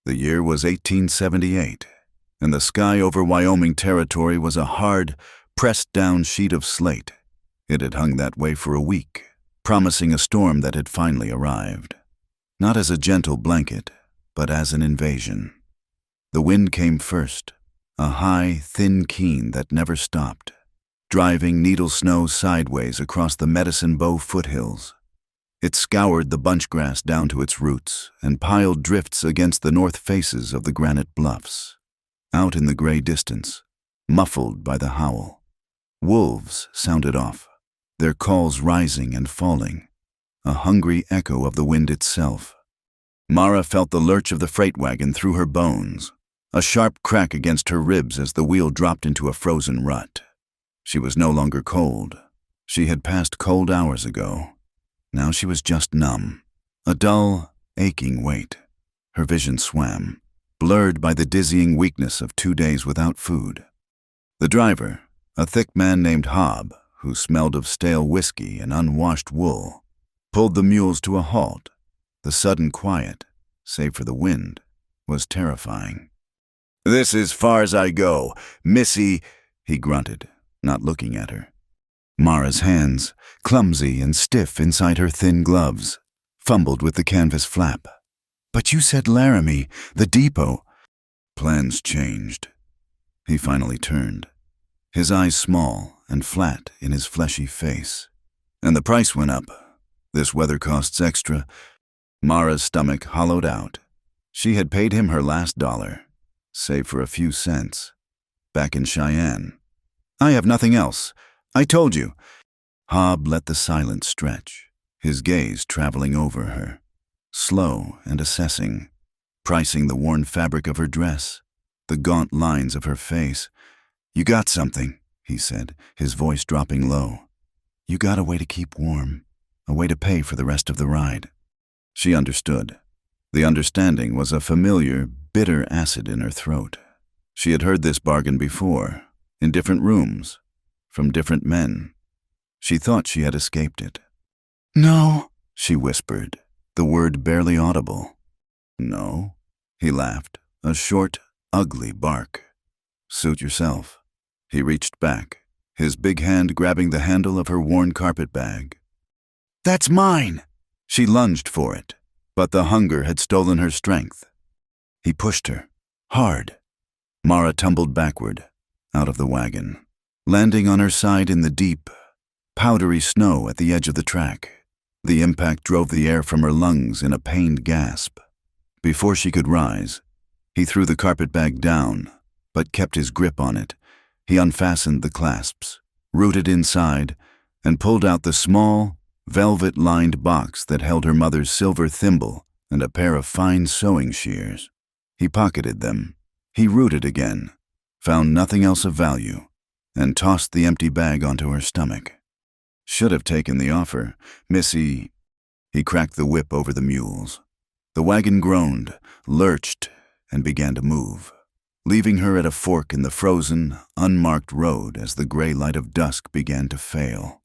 The year was 1878, and the sky over Wyoming Territory was a hard, pressed-down sheet of slate. It had hung that way for a week, promising a storm that had finally arrived. Not as a gentle blanket, but as an invasion. The wind came first, a high, thin keen that never stopped, driving needle snow sideways across the Medicine Bow foothills. It scoured the bunchgrass down to its roots and piled drifts against the north faces of the granite bluffs. Out in the gray distance, muffled by the howl, wolves sounded off, their calls rising and falling, a hungry echo of the wind itself. Mara felt the lurch of the freight wagon through her bones, a sharp crack against her ribs as the wheel dropped into a frozen rut. She was no longer cold. She had passed cold hours ago. Now she was just numb, a dull, aching weight. Her vision swam, blurred by the dizzying weakness of 2 days without food. The driver, a thick man named Hobb, who smelled of stale whiskey and unwashed wool, pulled the mules to a halt. The sudden quiet, save for the wind, was terrifying. "This is far as I go, Missy," he grunted, not looking at her. Mara's hands, clumsy and stiff inside her thin gloves, fumbled with the canvas flap. "But you said Laramie, the depot." Plans changed. He finally turned, his eyes small and flat in his fleshy face. "And the price went up. This weather costs extra." Mara's stomach hollowed out. She had paid him her last dollar, save for a few cents, back in Cheyenne. "I have nothing else. I told you." Hobb let the silence stretch, his gaze traveling over her, slow and assessing, pricing the worn fabric of her dress, the gaunt lines of her face. "You got something," he said, his voice dropping low. "You got a way to keep warm, a way to pay for the rest of the ride." She understood. The understanding was a familiar, bitter acid in her throat. She had heard this bargain before, in different rooms, from different men. She thought she had escaped it. "No," she whispered, the word barely audible. "No?" He laughed, a short, ugly bark. "Suit yourself." He reached back, his big hand grabbing the handle of her worn carpet bag. "That's mine!" She lunged for it, but the hunger had stolen her strength. He pushed her, hard. Mara tumbled backward, out of the wagon, landing on her side in the deep, powdery snow at the edge of the track. The impact drove the air from her lungs in a pained gasp. Before she could rise, he threw the carpetbag down, but kept his grip on it. He unfastened the clasps, rooted inside, and pulled out the small, velvet-lined box that held her mother's silver thimble and a pair of fine sewing shears. He pocketed them. He rooted again, found nothing else of value, and tossed the empty bag onto her stomach. "Should have taken the offer, Missy." He cracked the whip over the mules. The wagon groaned, lurched, and began to move, leaving her at a fork in the frozen, unmarked road as the gray light of dusk began to fail.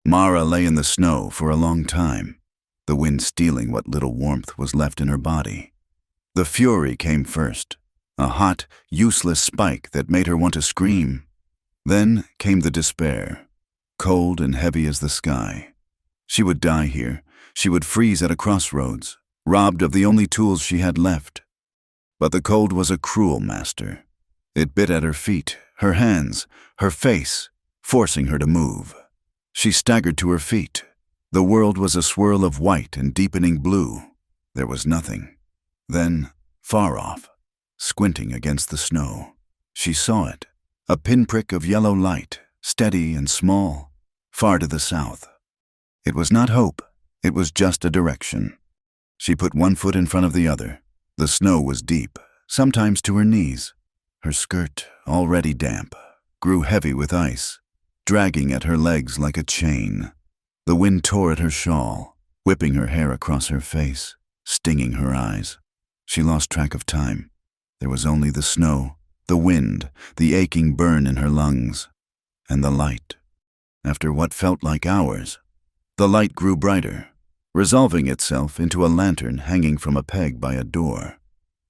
Mara lay in the snow for a long time, the wind stealing what little warmth was left in her body. The fury came first, a hot, useless spike that made her want to scream. Then came the despair, cold and heavy as the sky. She would die here. She would freeze at a crossroads, robbed of the only tools she had left. But the cold was a cruel master. It bit at her feet, her hands, her face, forcing her to move. She staggered to her feet. The world was a swirl of white and deepening blue. There was nothing. Then, far off, squinting against the snow, she saw it, a pinprick of yellow light, steady and small, far to the south. It was not hope, it was just a direction. She put one foot in front of the other. The snow was deep, sometimes to her knees. Her skirt, already damp, grew heavy with ice, dragging at her legs like a chain. The wind tore at her shawl, whipping her hair across her face, stinging her eyes. She lost track of time. There was only the snow, the wind, the aching burn in her lungs, and the light. After what felt like hours, the light grew brighter, resolving itself into a lantern hanging from a peg by a door.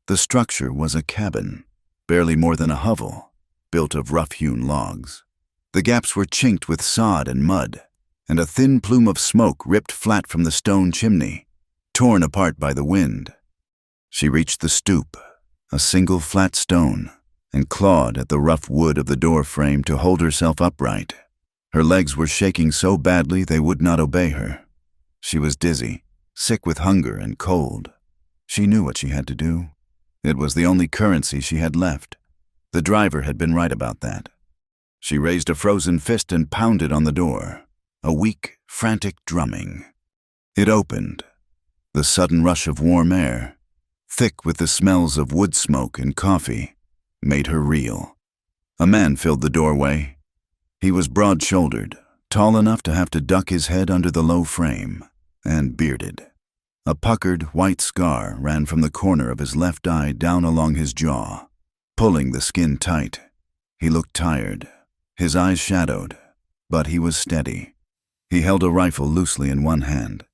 The structure was a cabin, barely more than a hovel, built of rough-hewn logs. The gaps were chinked with sod and mud, and a thin plume of smoke ripped flat from the stone chimney, torn apart by the wind. She reached the stoop, a single flat stone, and clawed at the rough wood of the door frame to hold herself upright. Her legs were shaking so badly they would not obey her. She was dizzy, sick with hunger and cold. She knew what she had to do. It was the only currency she had left. The driver had been right about that. She raised a frozen fist and pounded on the door, a weak, frantic drumming. It opened. The sudden rush of warm air, thick with the smells of wood smoke and coffee, made her reel. A man filled the doorway. He was broad-shouldered, tall enough to have to duck his head under the low frame, and bearded. A puckered, white scar ran from the corner of his left eye down along his jaw, pulling the skin tight. He looked tired, his eyes shadowed, but he was steady. He held a rifle loosely in one hand,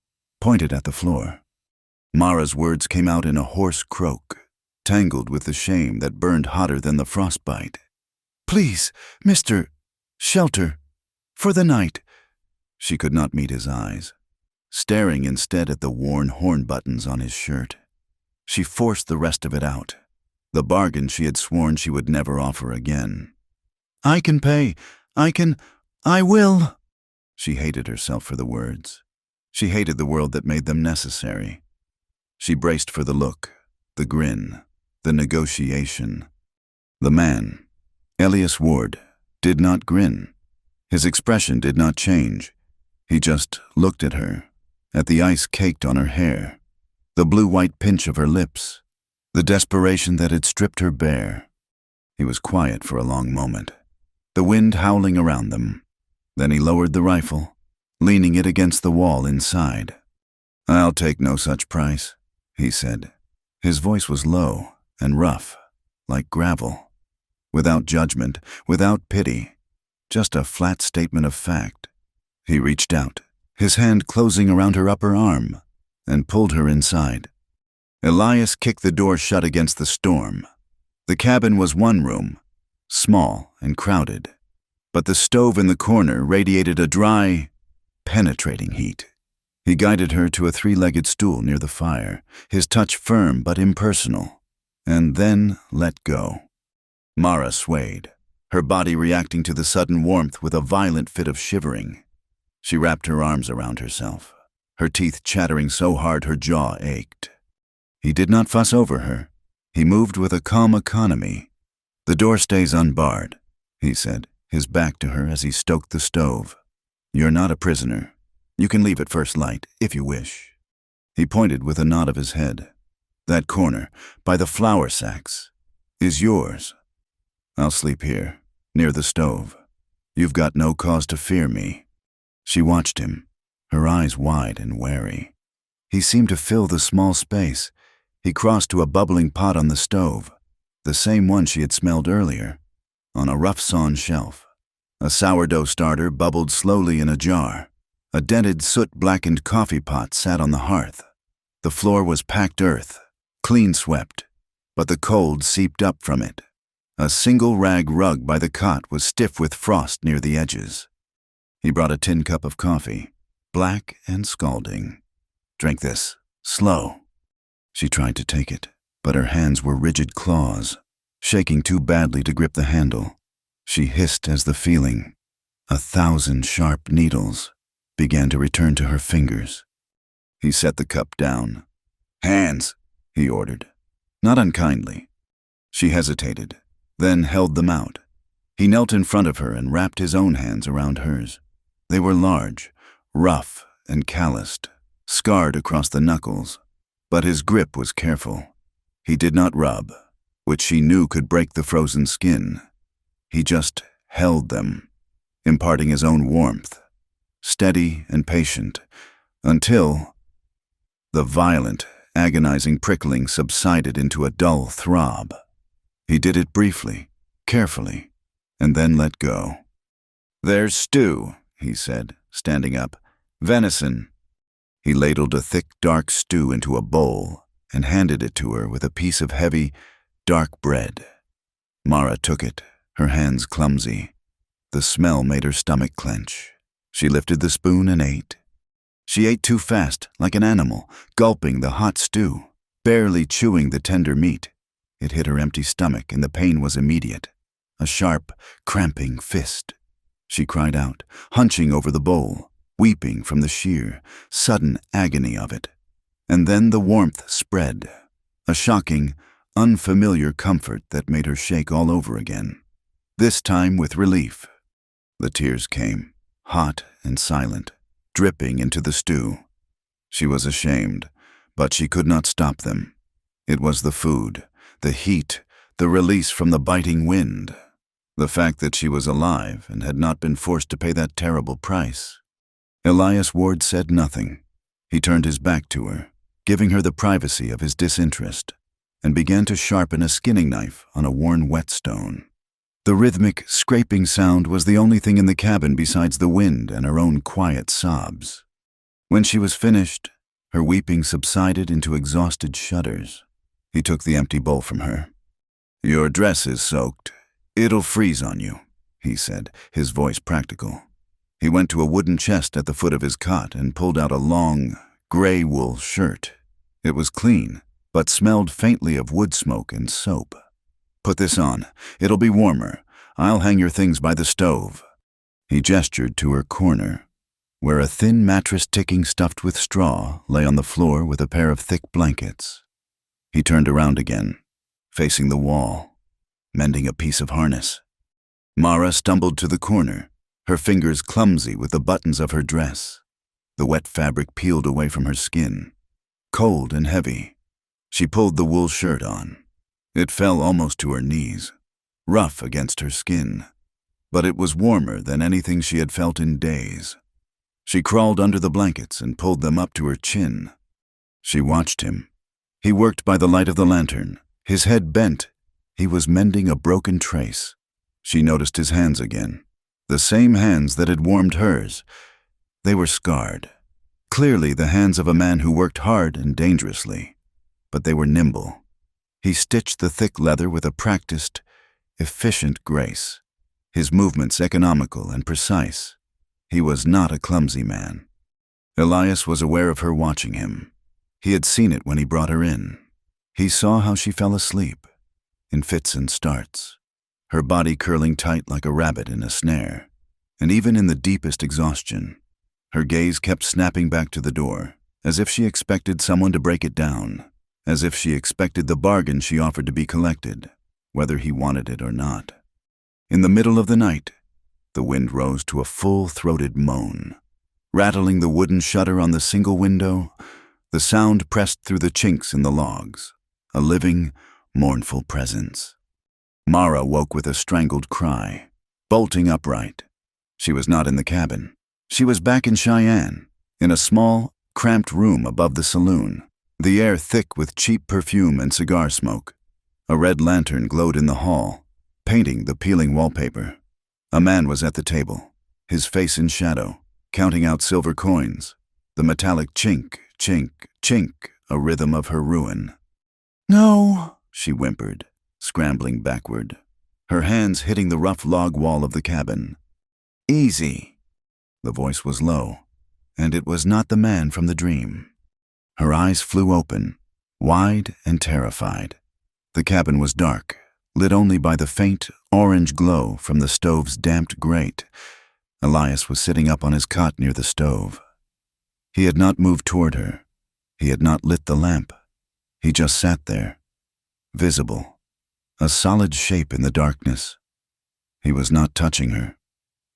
pointed at the floor. Mara's words came out in a hoarse croak, tangled with the shame that burned hotter than the frostbite. "Please, Mr. Shelter, for the night." She could not meet his eyes, staring instead at the worn horn buttons on his shirt. She forced the rest of it out, the bargain she had sworn she would never offer again. "I can pay. I will." She hated herself for the words. She hated the world that made them necessary. She braced for the look, the grin, the negotiation. The man, Elias Ward, did not grin. His expression did not change. He just looked at her, at the ice caked on her hair, the blue-white pinch of her lips, the desperation that had stripped her bare. He was quiet for a long moment, the wind howling around them. Then he lowered the rifle, leaning it against the wall inside. "I'll take no such price," he said. His voice was low and rough, like gravel, without judgment, without pity, just a flat statement of fact. He reached out, his hand closing around her upper arm, and pulled her inside. Elias kicked the door shut against the storm. The cabin was one room, small and crowded, but the stove in the corner radiated a dry, penetrating heat. He guided her to a three-legged stool near the fire, his touch firm but impersonal, and then let go. Mara swayed, her body reacting to the sudden warmth with a violent fit of shivering. She wrapped her arms around herself, her teeth chattering so hard her jaw ached. He did not fuss over her. He moved with a calm economy. "The door stays unbarred," he said, his back to her as he stoked the stove. "You're not a prisoner. You can leave at first light, if you wish." He pointed with a nod of his head. "That corner, by the flour sacks, is yours. I'll sleep here, near the stove. You've got no cause to fear me." She watched him, her eyes wide and wary. He seemed to fill the small space. He crossed to a bubbling pot on the stove, the same one she had smelled earlier, on a rough-sawn shelf. A sourdough starter bubbled slowly in a jar. A dented, soot-blackened coffee pot sat on the hearth. The floor was packed earth, clean swept, but the cold seeped up from it. A single rag rug by the cot was stiff with frost near the edges. He brought a tin cup of coffee, black and scalding. "Drink this, slow." She tried to take it, but her hands were rigid claws, shaking too badly to grip the handle. She hissed as the feeling, 1,000 sharp needles, began to return to her fingers. He set the cup down. "Hands," he ordered, not unkindly. She hesitated, then held them out. He knelt in front of her and wrapped his own hands around hers. They were large, rough and calloused, scarred across the knuckles, but his grip was careful. He did not rub, which she knew could break the frozen skin. He just held them, imparting his own warmth, steady and patient, until the violent, agonizing prickling subsided into a dull throb. He did it briefly, carefully, and then let go. "There's stew," he said, standing up. "Venison." He ladled a thick, dark stew into a bowl, and handed it to her with a piece of heavy, dark bread. Mara took it, her hands clumsy. The smell made her stomach clench. She lifted the spoon and ate. She ate too fast, like an animal, gulping the hot stew, barely chewing the tender meat. It hit her empty stomach, and the pain was immediate. A sharp, cramping fist. She cried out, hunching over the bowl, weeping from the sheer, sudden agony of it. And then the warmth spread, a shocking, unfamiliar comfort that made her shake all over again, this time with relief. The tears came, hot and silent, dripping into the stew. She was ashamed, but she could not stop them. It was the food, the heat, the release from the biting wind, the fact that she was alive and had not been forced to pay that terrible price. Elias Ward said nothing. He turned his back to her, giving her the privacy of his disinterest, and began to sharpen a skinning knife on a worn whetstone. The rhythmic, scraping sound was the only thing in the cabin besides the wind and her own quiet sobs. When she was finished, her weeping subsided into exhausted shudders. He took the empty bowl from her. "Your dress is soaked. It'll freeze on you," he said, his voice practical. He went to a wooden chest at the foot of his cot and pulled out a long, gray wool shirt. It was clean, but smelled faintly of wood smoke and soap. "Put this on. It'll be warmer. I'll hang your things by the stove." He gestured to her corner, where a thin mattress ticking stuffed with straw lay on the floor with a pair of thick blankets. He turned around again, facing the wall, mending a piece of harness. Mara stumbled to the corner, her fingers clumsy with the buttons of her dress. The wet fabric peeled away from her skin, cold and heavy. She pulled the wool shirt on. It fell almost to her knees, rough against her skin, but it was warmer than anything she had felt in days. She crawled under the blankets and pulled them up to her chin. She watched him. He worked by the light of the lantern, his head bent. He was mending a broken trace. She noticed his hands again, the same hands that had warmed hers. They were scarred, clearly the hands of a man who worked hard and dangerously, but they were nimble. He stitched the thick leather with a practiced, efficient grace, his movements economical and precise. He was not a clumsy man. Elias was aware of her watching him. He had seen it when he brought her in. He saw how she fell asleep, in fits and starts, her body curling tight like a rabbit in a snare, and even in the deepest exhaustion, her gaze kept snapping back to the door, as if she expected someone to break it down, as if she expected the bargain she offered to be collected, whether he wanted it or not. In the middle of the night, the wind rose to a full-throated moan. Rattling the wooden shutter on the single window, the sound pressed through the chinks in the logs, a living, mournful presence. Mara woke with a strangled cry, bolting upright. She was not in the cabin. She was back in Cheyenne, in a small, cramped room above the saloon, the air thick with cheap perfume and cigar smoke. A red lantern glowed in the hall, painting the peeling wallpaper. A man was at the table, his face in shadow, counting out silver coins, the metallic chink, chink, chink, a rhythm of her ruin. "No," she whimpered, scrambling backward, her hands hitting the rough log wall of the cabin. "Easy." The voice was low, and it was not the man from the dream. Her eyes flew open, wide and terrified. The cabin was dark, lit only by the faint, orange glow from the stove's damped grate. Elias was sitting up on his cot near the stove. He had not moved toward her. He had not lit the lamp. He just sat there, visible, a solid shape in the darkness. He was not touching her.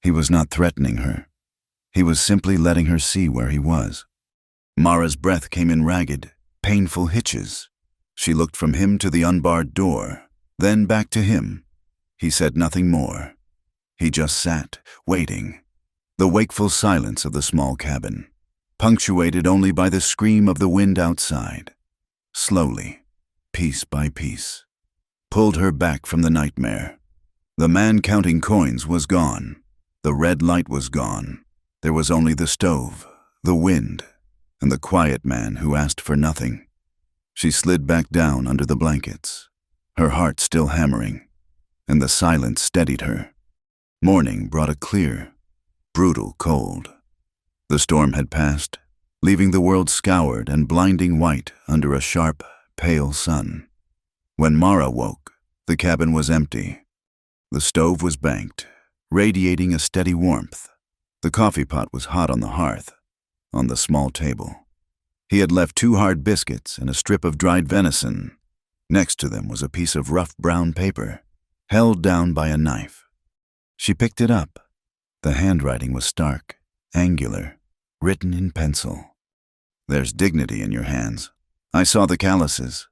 He was not threatening her. He was simply letting her see where he was. Mara's breath came in ragged, painful hitches. She looked from him to the unbarred door, then back to him. He said nothing more. He just sat, waiting. The wakeful silence of the small cabin, punctuated only by the scream of the wind outside, slowly, piece by piece, pulled her back from the nightmare. The man counting coins was gone. The red light was gone. There was only the stove, the wind, and the quiet man who asked for nothing. She slid back down under the blankets, her heart still hammering, and the silence steadied her. Morning brought a clear, brutal cold. The storm had passed, leaving the world scoured and blinding white under a sharp, pale sun. When Mara woke, the cabin was empty. The stove was banked, radiating a steady warmth. The coffee pot was hot on the hearth, on the small table. He had left 2 hard biscuits and a strip of dried venison. Next to them was a piece of rough brown paper, held down by a knife. She picked it up. The handwriting was stark, angular, written in pencil. "There's dignity in your hands. I saw the calluses.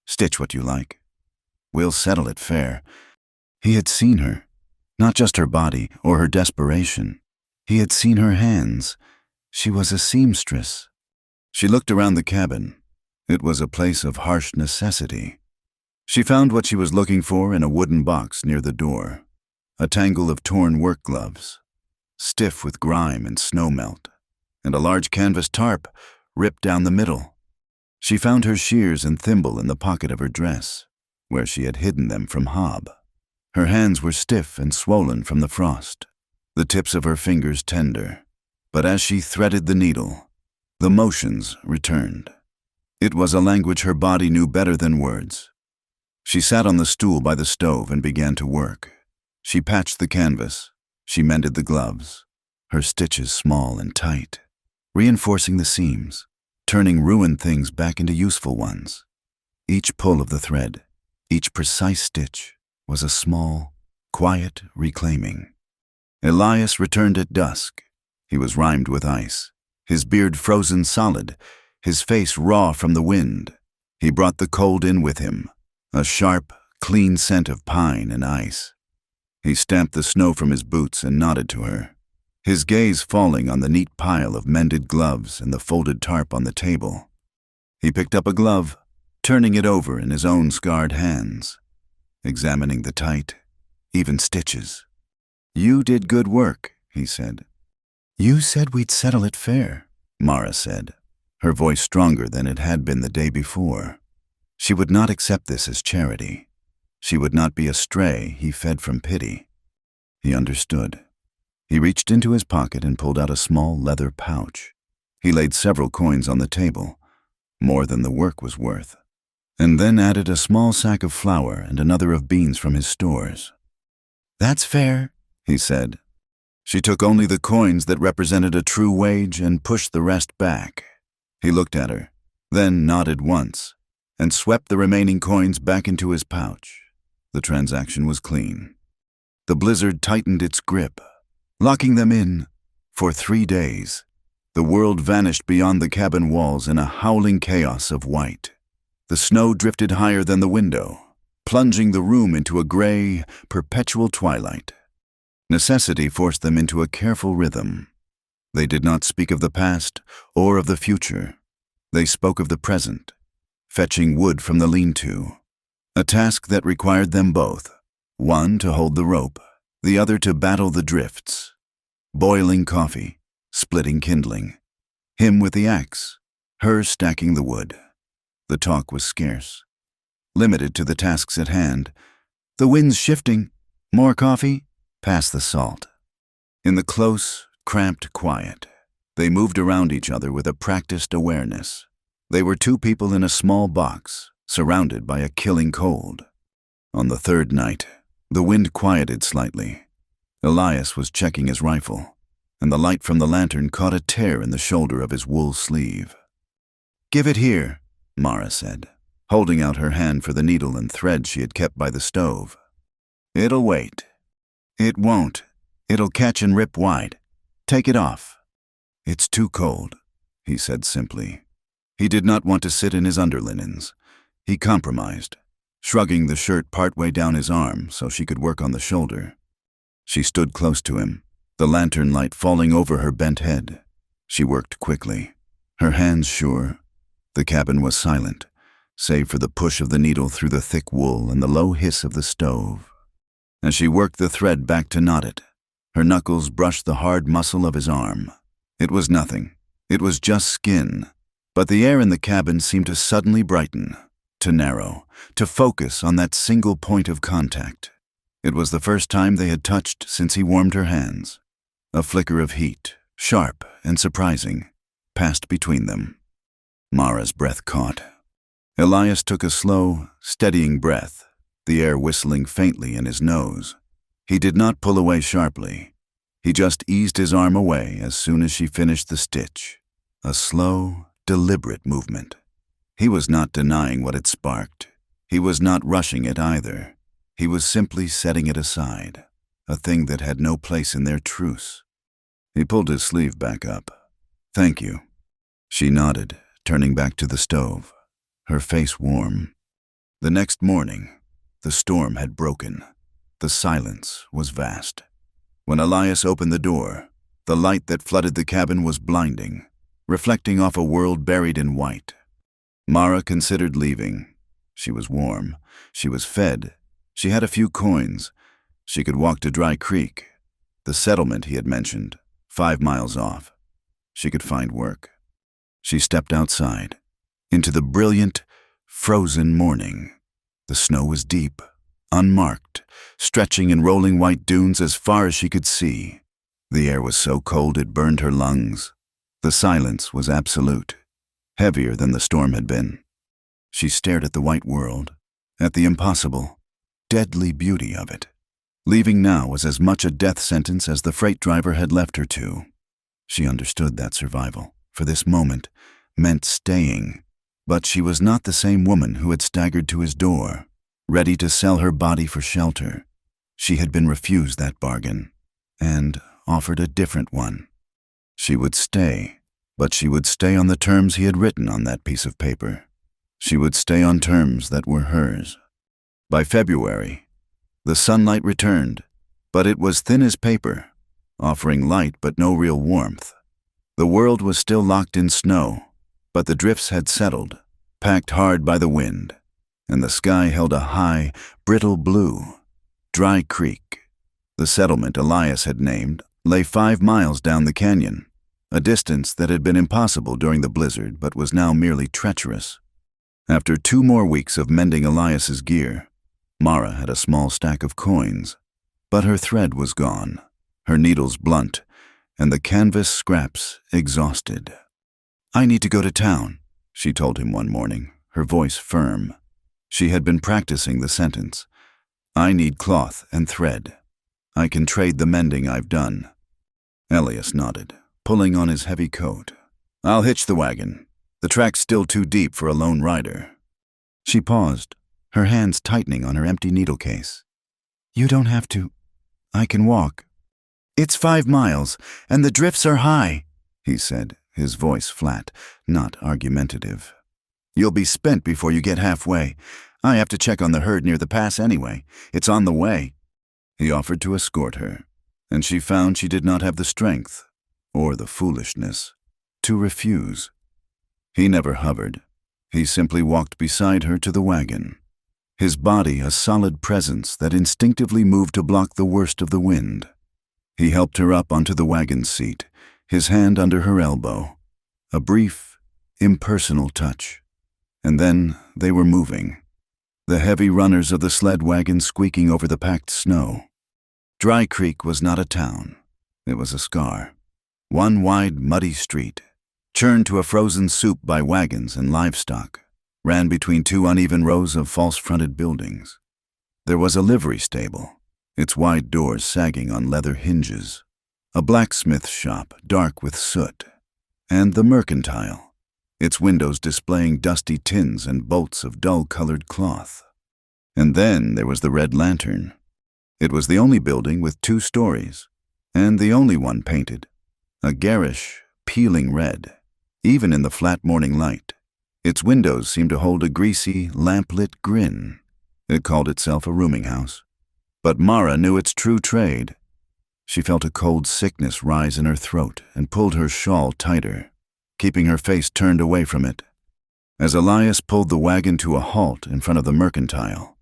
Stitch what you like. We'll settle it fair." He had seen her, not just her body or her desperation. He had seen her hands. She was a seamstress. She looked around the cabin. It was a place of harsh necessity. She found what she was looking for in a wooden box near the door, a tangle of torn work gloves, stiff with grime and snow melt, and a large canvas tarp ripped down the middle. She found her shears and thimble in the pocket of her dress, where she had hidden them from Hob. Her hands were stiff and swollen from the frost, the tips of her fingers tender, but as she threaded the needle, the motions returned. It was a language her body knew better than words. She sat on the stool by the stove and began to work. She patched the canvas. She mended the gloves, her stitches small and tight, reinforcing the seams, turning ruined things back into useful ones. Each pull of the thread, each precise stitch, was a small, quiet reclaiming. Elias returned at dusk. He was rimed with ice, his beard frozen solid, his face raw from the wind. He brought the cold in with him, a sharp, clean scent of pine and ice. He stamped the snow from his boots and nodded to her, his gaze falling on the neat pile of mended gloves and the folded tarp on the table. He picked up a glove, turning it over in his own scarred hands, examining the tight, even stitches. "You did good work," he said. "You said we'd settle it fair," Mara said, her voice stronger than it had been the day before. She would not accept this as charity. She would not be a stray he fed from pity. He understood. He reached into his pocket and pulled out a small leather pouch. He laid several coins on the table, more than the work was worth, and then added a small sack of flour and another of beans from his stores. "That's fair," he said. She took only the coins that represented a true wage and pushed the rest back. He looked at her, then nodded once, and swept the remaining coins back into his pouch. The transaction was clean. The blizzard tightened its grip, locking them in for 3 days. The world vanished beyond the cabin walls in a howling chaos of white. The snow drifted higher than the window, plunging the room into a gray, perpetual twilight. Necessity forced them into a careful rhythm. They did not speak of the past or of the future. They spoke of the present, fetching wood from the lean-to, a task that required them both, one to hold the rope, the other to battle the drifts. Boiling coffee, splitting kindling, him with the axe, her stacking the wood. The talk was scarce, limited to the tasks at hand. "The wind's shifting. More coffee? Pass the salt." In the close, cramped quiet, they moved around each other with a practiced awareness. They were 2 people in a small box, surrounded by a killing cold. On the 3rd night, the wind quieted slightly. Elias was checking his rifle, and the light from the lantern caught a tear in the shoulder of his wool sleeve. "Give it here," Mara said, holding out her hand for the needle and thread she had kept by the stove. "It'll wait." "It won't. It'll catch and rip wide. Take it off." "It's too cold," he said simply. He did not want to sit in his underlinens. He compromised, shrugging the shirt partway down his arm so she could work on the shoulder. She stood close to him, the lantern light falling over her bent head. She worked quickly, her hands sure. The cabin was silent, save for the push of the needle through the thick wool and the low hiss of the stove. As she worked the thread back to knot it, her knuckles brushed the hard muscle of his arm. It was nothing. It was just skin, But the air in the cabin seemed to suddenly brighten, to narrow, to focus on that single point of contact. It was the first time they had touched since he warmed her hands. A flicker of heat, sharp and surprising, passed between them. Mara's breath caught. Elias took a slow, steadying breath, the air whistling faintly in his nose. He did not pull away sharply. He just eased his arm away as soon as she finished the stitch. A slow, deliberate movement. He was not denying what it sparked. He was not rushing it either. He was simply setting it aside, a thing that had no place in their truce. He pulled his sleeve back up. "Thank you." She nodded, turning back to the stove, her face warm. The next morning, the storm had broken. The silence was vast. When Elias opened the door, the light that flooded the cabin was blinding, reflecting off a world buried in white. Mara considered leaving. She was warm. She was fed. She had a few coins. She could walk to Dry Creek, the settlement he had mentioned, 5 miles off. She could find work. She stepped outside, into the brilliant, frozen morning. The snow was deep, unmarked, stretching in rolling white dunes as far as she could see. The air was so cold it burned her lungs. The silence was absolute, heavier than the storm had been. She stared at the white world, at the impossible, deadly beauty of it. Leaving now was as much a death sentence as the freight driver had left her to. She understood that survival, for this moment, meant staying. But she was not the same woman who had staggered to his door, ready to sell her body for shelter. She had been refused that bargain, and offered a different one. She would stay, but she would stay on the terms he had written on that piece of paper. She would stay on terms that were hers. By February, the sunlight returned, but it was thin as paper, offering light but no real warmth. The world was still locked in snow, but the drifts had settled, packed hard by the wind, and the sky held a high, brittle blue. Dry Creek, the settlement Elias had named, lay 5 miles down the canyon, a distance that had been impossible during the blizzard but was now merely treacherous. After 2 more weeks of mending Elias's gear, Mara had a small stack of coins, but her thread was gone, her needles blunt, and the canvas scraps exhausted. "I need to go to town," she told him one morning, her voice firm. She had been practicing the sentence. "I need cloth and thread. I can trade the mending I've done." Elias nodded, pulling on his heavy coat. "I'll hitch the wagon. The track's still too deep for a lone rider." She paused, her hands tightening on her empty needle case. "You don't have to. I can walk." "It's 5 miles, and the drifts are high," he said, his voice flat, not argumentative. "You'll be spent before you get halfway. I have to check on the herd near the pass anyway. It's on the way." He offered to escort her, and she found she did not have the strength, or the foolishness, to refuse. He never hovered. He simply walked beside her to the wagon, his body a solid presence that instinctively moved to block the worst of the wind. He helped her up onto the wagon seat, his hand under her elbow. A brief, impersonal touch. And then they were moving, the heavy runners of the sled wagon squeaking over the packed snow. Dry Creek was not a town. It was a scar. One wide, muddy street, churned to a frozen soup by wagons and livestock, ran between 2 uneven rows of false-fronted buildings. There was a livery stable, its wide doors sagging on leather hinges, a blacksmith shop dark with soot, and the mercantile, its windows displaying dusty tins and bolts of dull-colored cloth. And then there was the Red Lantern. It was the only building with 2 stories, and the only one painted, a garish, peeling red, even in the flat morning light. Its windows seemed to hold a greasy, lamp-lit grin. It called itself a rooming house. But Mara knew its true trade. She felt a cold sickness rise in her throat and pulled her shawl tighter, keeping her face turned away from it. As Elias pulled the wagon to a halt in front of the mercantile,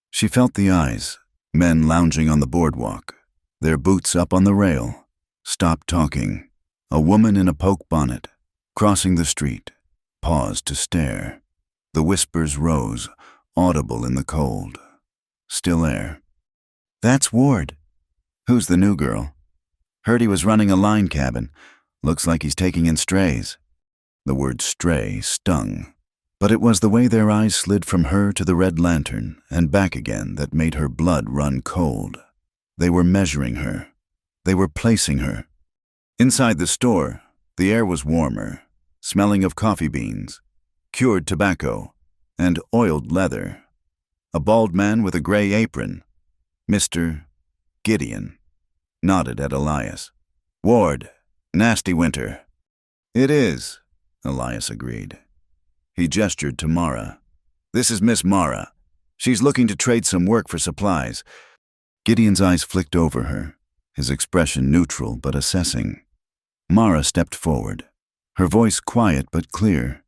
she felt the eyes, men lounging on the boardwalk, their boots up on the rail, stop talking. A woman in a poke bonnet, crossing the street, paused to stare. The whispers rose, audible in the cold. Still air. "That's Ward." "Who's the new girl?" "Heard he was running a line cabin. Looks like he's taking in strays." The word stray stung, but it was the way their eyes slid from her to the red lantern and back again that made her blood run cold. They were measuring her. They were placing her. Inside the store, the air was warmer, smelling of coffee beans, cured tobacco, and oiled leather. A bald man with a gray apron, Mr. Gideon, nodded at Elias. "Ward, nasty winter." "It is," Elias agreed. He gestured to Mara. "This is Miss Mara. She's looking to trade some work for supplies." Gideon's eyes flicked over her, his expression neutral but assessing. Mara stepped forward, her voice quiet but clear.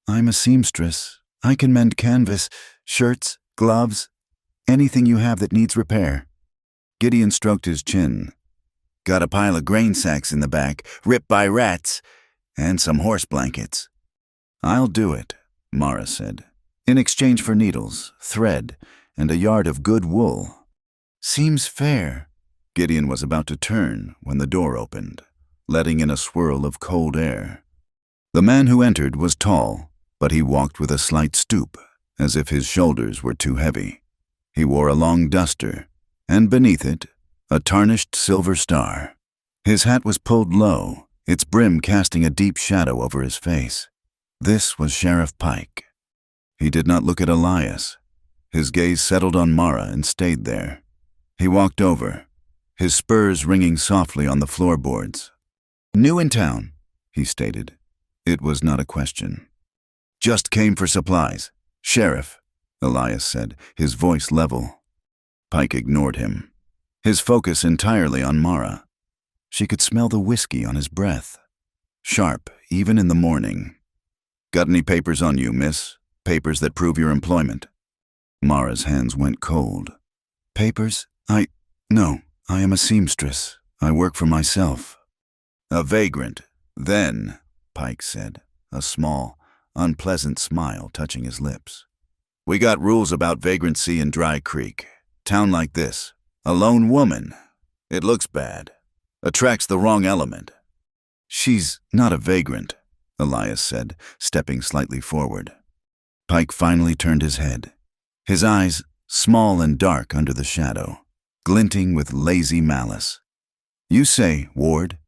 "I'm a seamstress. I can mend canvas, shirts, gloves, anything you have that needs repair." Gideon stroked his chin. "Got a pile of grain sacks in the back, ripped by rats, and some horse blankets." "I'll do it," Mara said, "in exchange for needles, thread, and a yard of good wool." "Seems fair." Gideon was about to turn when the door opened, letting in a swirl of cold air. The man who entered was tall, but he walked with a slight stoop, as if his shoulders were too heavy. He wore a long duster, and beneath it, a tarnished silver star. His hat was pulled low, its brim casting a deep shadow over his face. This was Sheriff Pike. He did not look at Elias. His gaze settled on Mara and stayed there. He walked over, his spurs ringing softly on the floorboards. "New in town," he stated. It was not a question. "Just came for supplies. Sheriff," Elias said, his voice level. Pike ignored him, his focus entirely on Mara. She could smell the whiskey on his breath. Sharp, even in the morning. "Got any papers on you, miss? Papers that prove your employment?" Mara's hands went cold. "Papers? No, I am a seamstress. I work for myself." "A vagrant, then," Pike said, a small, unpleasant smile touching his lips. "We got rules about vagrancy in Dry Creek. Town like this. A lone woman. It looks bad. Attracts the wrong element." "She's not a vagrant," Elias said, stepping slightly forward. Pike finally turned his head, his eyes small and dark under the shadow, glinting with lazy malice. "You say, Ward."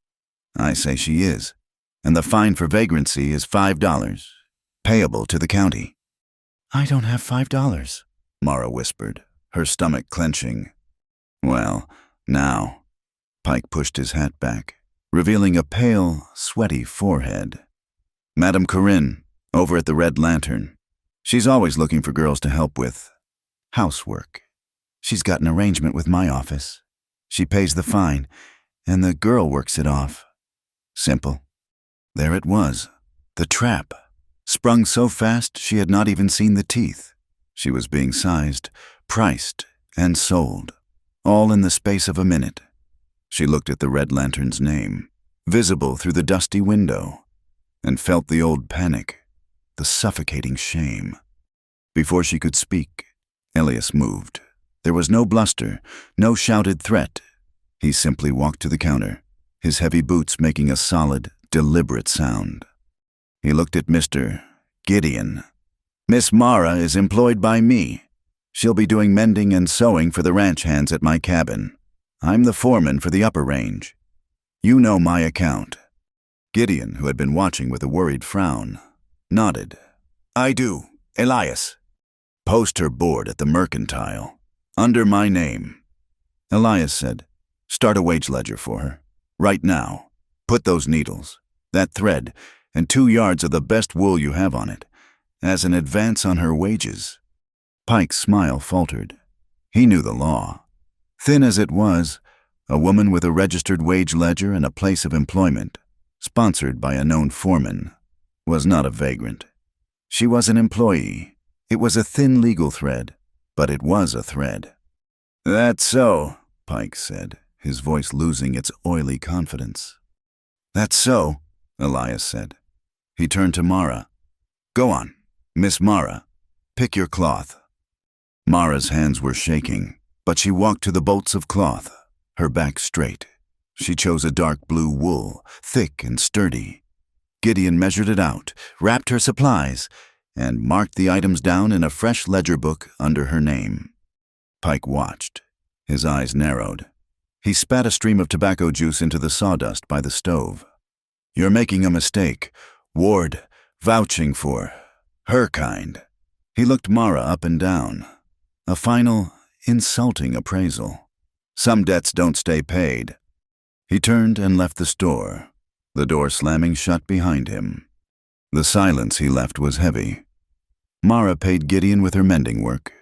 "I say she is, and the fine for vagrancy is $5, payable to the county." "I don't have $5, Mara whispered, her stomach clenching. "Well, now." Pike pushed his hat back, revealing a pale, sweaty forehead. "Madame Corinne, over at the Red Lantern. She's always looking for girls to help with housework. She's got an arrangement with my office. She pays the fine, and the girl works it off. Simple." There it was, the trap, sprung so fast she had not even seen the teeth. She was being sized, priced, and sold, all in the space of a minute. She looked at the Red Lantern's name, visible through the dusty window, and felt the old panic, the suffocating shame. Before she could speak, Elias moved. There was no bluster, no shouted threat. He simply walked to the counter, his heavy boots making a solid, deliberate sound. He looked at Mr. Gideon. "Miss Mara is employed by me. She'll be doing mending and sewing for the ranch hands at my cabin. I'm the foreman for the upper range. You know my account." Gideon, who had been watching with a worried frown, nodded. "I do, Elias. Post her board at the Mercantile, under my name." Elias said, "Start a wage ledger for her. Right now. Put those needles, that thread, and 2 yards of the best wool you have on it, as an advance on her wages." Pike's smile faltered. He knew the law. Thin as it was, a woman with a registered wage ledger and a place of employment, sponsored by a known foreman, was not a vagrant. She was an employee. It was a thin legal thread, but it was a thread. "That's so," Pike said, his voice losing its oily confidence. "That's so," Elias said. He turned to Mara. Go on, Miss Mara. Pick your cloth." Mara's hands were shaking, but she walked to the bolts of cloth, her back straight. She chose a dark blue wool, thick and sturdy. Gideon measured it out, wrapped her supplies, and marked the items down in a fresh ledger book under her name. Pike watched. His eyes narrowed. He spat a stream of tobacco juice into the sawdust by the stove. "You're making a mistake. Ward, vouching for her kind." He looked Mara up and down. A final, insulting appraisal. Some debts don't stay paid. He turned and left the store, the door slamming shut behind him. The silence he left was heavy. Mara paid Gideon with her mending work,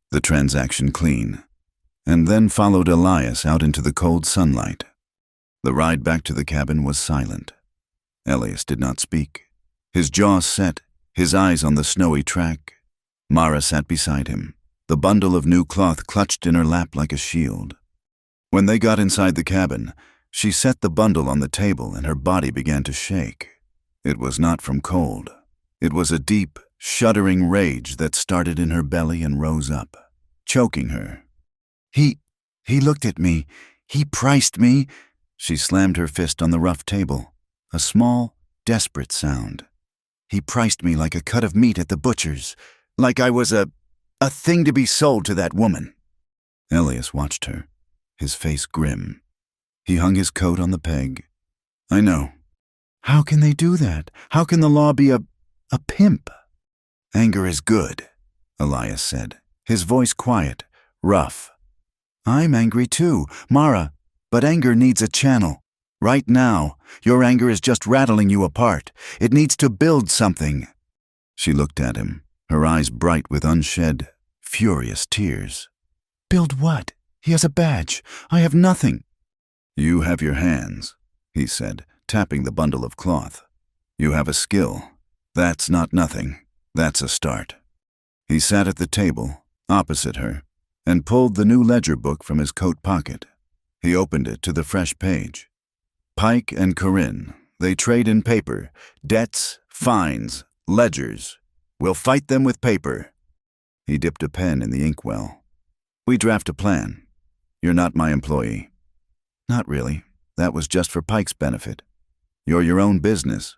the transaction clean, and then followed Elias out into the cold sunlight. The ride back to the cabin was silent. Elias did not speak. His jaw set, his eyes on the snowy track. Mara sat beside him, the bundle of new cloth clutched in her lap like a shield. When they got inside the cabin, she set the bundle on the table and her body began to shake. It was not from cold. It was a deep, shuddering rage that started in her belly and rose up, choking her. He looked at me. He priced me." She slammed her fist on the rough table, a small, desperate sound. "He priced me like a cut of meat at the butcher's, like I was a thing to be sold to that woman." Elias watched her, his face grim. He hung his coat on the peg. "I know." "How can they do that? How can the law be a pimp?" "Anger is good," Elias said, his voice quiet, rough. "I'm angry too, Mara, but anger needs a channel. Right now, your anger is just rattling you apart. It needs to build something." She looked at him, her eyes bright with unshed, furious tears. "Build what? He has a badge. I have nothing." "You have your hands," he said, tapping the bundle of cloth. "You have a skill. That's not nothing. That's a start." He sat at the table, opposite her, and pulled the new ledger book from his coat pocket. He opened it to the fresh page. "Pike and Corinne, they trade in paper, debts, fines, ledgers. We'll fight them with paper." He dipped a pen in the inkwell. "We draft a plan. You're not my employee." "Not really. That was just for Pike's benefit. You're your own business.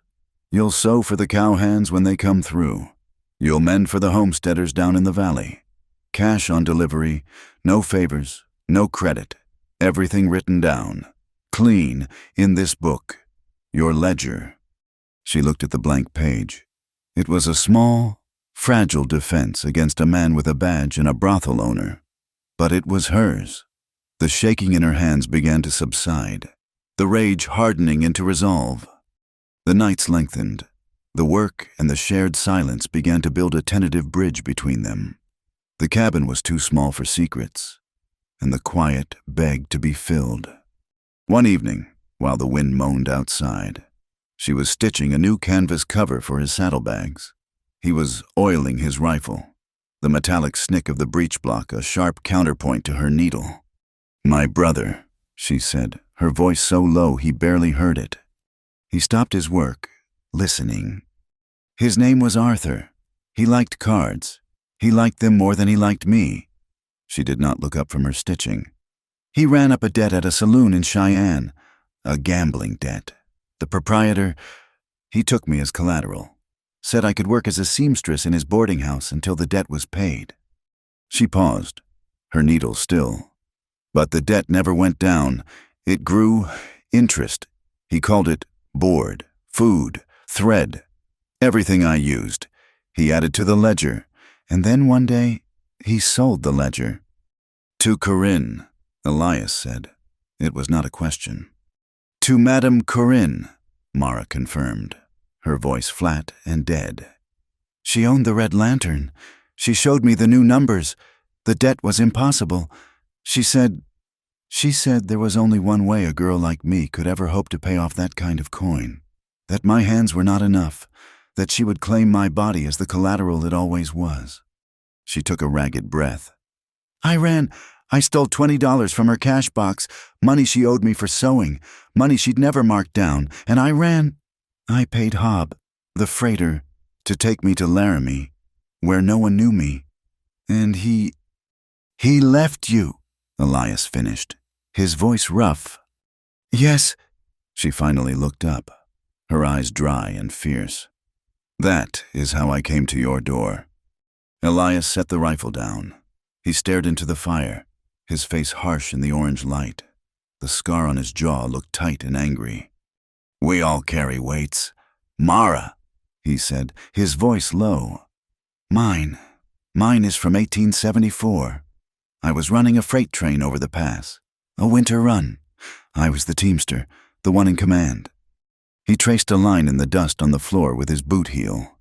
You'll sew for the cowhands when they come through. You'll mend for the homesteaders down in the valley. Cash on delivery, no favors, no credit. Everything written down. Clean, in this book. Your ledger." She looked at the blank page. It was a small, fragile defense against a man with a badge and a brothel owner. But it was hers. The shaking in her hands began to subside, the rage hardening into resolve. The nights lengthened. The work and the shared silence began to build a tentative bridge between them. The cabin was too small for secrets, and the quiet begged to be filled. One evening, while the wind moaned outside, she was stitching a new canvas cover for his saddlebags. He was oiling his rifle, the metallic snick of the breech block a sharp counterpoint to her needle. "My brother," she said, her voice so low he barely heard it. He stopped his work, listening. His name was Arthur. He liked cards. He liked them more than he liked me. She did not look up from her stitching. "He ran up a debt at a saloon in Cheyenne, a gambling debt. The proprietor, he took me as collateral, said I could work as a seamstress in his boarding house until the debt was paid." She paused, her needle still. "But the debt never went down. It grew, interest. He called it board, food, thread, everything I used. He added to the ledger, and then one day, he sold the ledger." "To Corinne," Elias said. It was not a question. "To Madame Corinne," Mara confirmed, her voice flat and dead. "She owned the Red Lantern. She showed me the new numbers. The debt was impossible. She said there was only one way a girl like me could ever hope to pay off that kind of coin, that my hands were not enough, that she would claim my body as the collateral it always was." She took a ragged breath. I stole $20 from her cash box, money she owed me for sewing, money she'd never marked down, and I paid Hob, the freighter, to take me to Laramie, where no one knew me. And he left you, Elias finished, his voice rough. Yes, she finally looked up, her eyes dry and fierce. That is how I came to your door. Elias set the rifle down. He stared into the fire, his face harsh in the orange light. The scar on his jaw looked tight and angry. We all carry weights. Mara, he said, his voice low. Mine is from 1874. I was running a freight train over the pass. A winter run. I was the teamster, the one in command. He traced a line in the dust on the floor with his boot heel.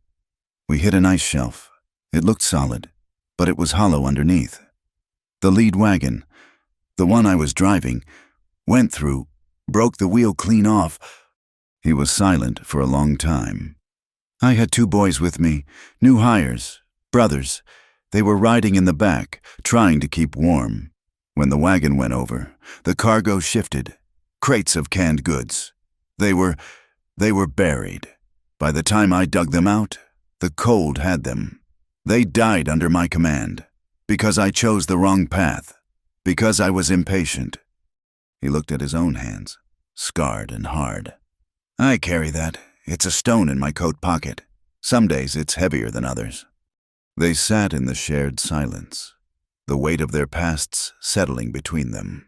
We hit an ice shelf. It looked solid, but it was hollow underneath. The lead wagon, the one I was driving, went through, broke the wheel clean off. He was silent for a long time. I had 2 boys with me, new hires, brothers. They were riding in the back, trying to keep warm. When the wagon went over, the cargo shifted. Crates of canned goods. They were buried. By the time I dug them out, the cold had them. They died under my command, because I chose the wrong path, because I was impatient. He looked at his own hands, scarred and hard. I carry that. It's a stone in my coat pocket. Some days it's heavier than others. They sat in the shared silence, the weight of their pasts settling between them.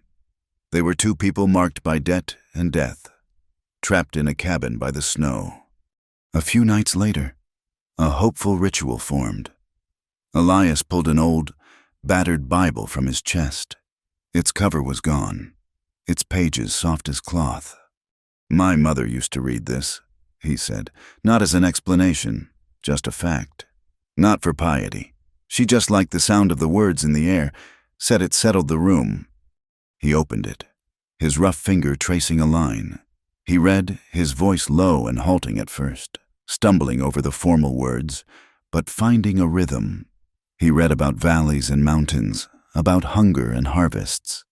They were 2 people marked by debt and death, trapped in a cabin by the snow. A few nights later, a hopeful ritual formed. Elias pulled an old, battered Bible from his chest. Its cover was gone, its pages soft as cloth. My mother used to read this, he said, not as an explanation, just a fact. Not for piety. She just liked the sound of the words in the air, said it settled the room. He opened it, his rough finger tracing a line. He read, his voice low and halting at first, stumbling over the formal words, but finding a rhythm. He read about valleys and mountains, about hunger and harvests.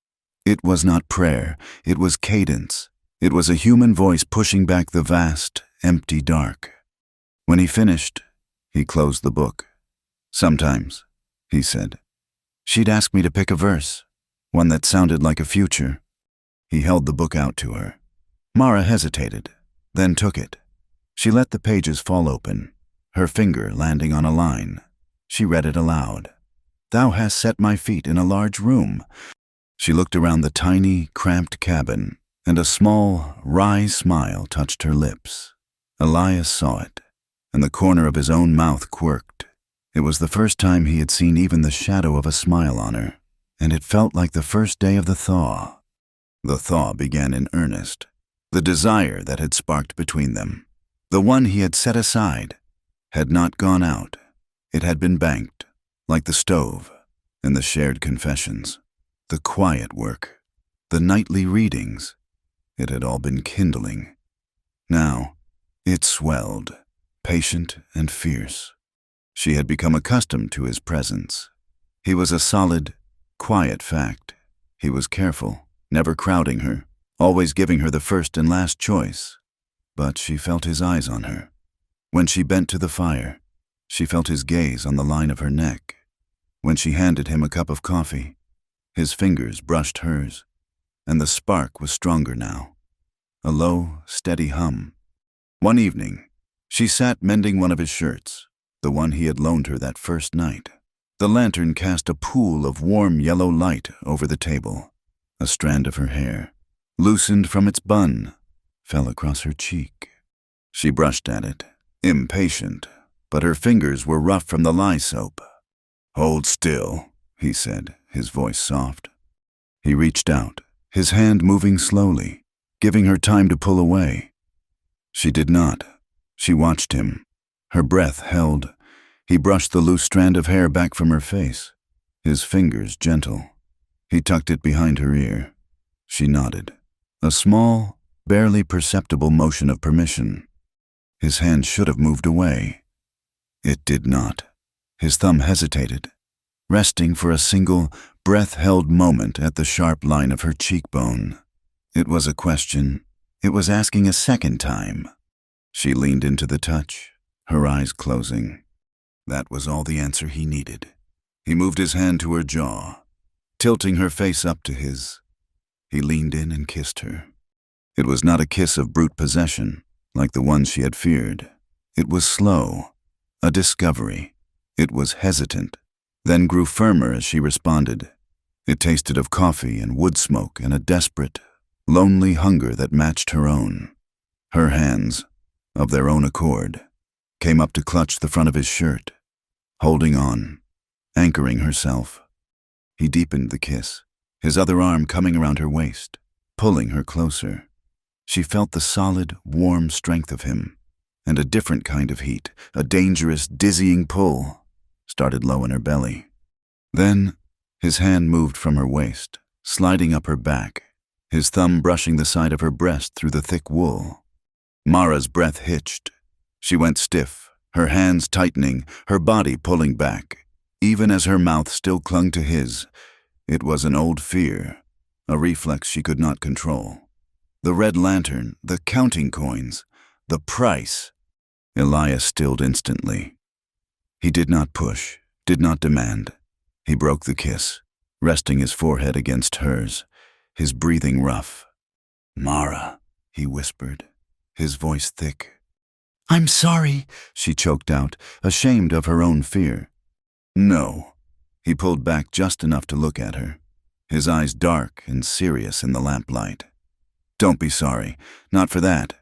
It was not prayer, it was cadence. It was a human voice pushing back the vast, empty dark. When he finished, he closed the book. Sometimes, he said, she'd ask me to pick a verse, one that sounded like a future. He held the book out to her. Mara hesitated, then took it. She let the pages fall open, her finger landing on a line. She read it aloud. Thou hast set my feet in a large room. She looked around the tiny, cramped cabin, and a small, wry smile touched her lips. Elias saw it, and the corner of his own mouth quirked. It was the first time he had seen even the shadow of a smile on her, and it felt like the first day of the thaw. The thaw began in earnest. The desire that had sparked between them, the one he had set aside, had not gone out. It had been banked, like the stove, and the shared confessions, the quiet work, the nightly readings. It had all been kindling. Now, it swelled, patient and fierce. She had become accustomed to his presence. He was a solid, quiet fact. He was careful, never crowding her, always giving her the first and last choice. But she felt his eyes on her. When she bent to the fire, she felt his gaze on the line of her neck. When she handed him a cup of coffee, his fingers brushed hers, and the spark was stronger now. A low, steady hum. One evening, she sat mending one of his shirts, the one he had loaned her that first night. The lantern cast a pool of warm yellow light over the table. A strand of her hair, loosened from its bun, fell across her cheek. She brushed at it, impatient, but her fingers were rough from the lye soap. Hold still, he said, his voice soft. He reached out, his hand moving slowly, giving her time to pull away. She did not. She watched him. Her breath held. He brushed the loose strand of hair back from her face, his fingers gentle. He tucked it behind her ear. She nodded. A small, barely perceptible motion of permission. His hand should have moved away. It did not. His thumb hesitated, resting for a single, breath-held moment at the sharp line of her cheekbone. It was a question. It was asking a second time. She leaned into the touch, her eyes closing. That was all the answer he needed. He moved his hand to her jaw, tilting her face up to his. He leaned in and kissed her. It was not a kiss of brute possession, like the ones she had feared. It was slow, a discovery. It was hesitant, then grew firmer as she responded. It tasted of coffee and wood smoke and a desperate, lonely hunger that matched her own. Her hands, of their own accord, came up to clutch the front of his shirt, holding on, anchoring herself. He deepened the kiss, his other arm coming around her waist, pulling her closer. She felt the solid, warm strength of him, and a different kind of heat, a dangerous, dizzying pull, started low in her belly. Then, his hand moved from her waist, sliding up her back, his thumb brushing the side of her breast through the thick wool. Mara's breath hitched. She went stiff, her hands tightening, her body pulling back, even as her mouth still clung to his. It was an old fear, a reflex she could not control. The red lantern, the counting coins, the price. Elias stilled instantly. He did not push, did not demand. He broke the kiss, resting his forehead against hers, his breathing rough. "Mara," he whispered, his voice thick. "I'm sorry," she choked out, ashamed of her own fear. "No." He pulled back just enough to look at her, his eyes dark and serious in the lamplight. "Don't be sorry, not for that."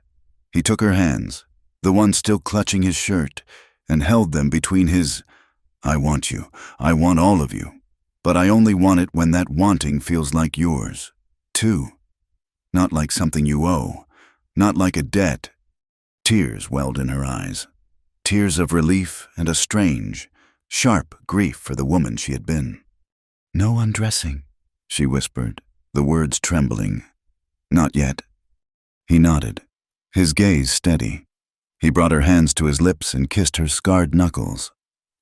He took her hands, the one still clutching his shirt, and held them between his. "I want you. I want all of you. But I only want it when that wanting feels like yours, too. Not like something you owe, not like a debt." Tears welled in her eyes, tears of relief and a strange, sharp grief for the woman she had been. "No undressing," she whispered, the words trembling. "Not yet." He nodded, his gaze steady. He brought her hands to his lips and kissed her scarred knuckles.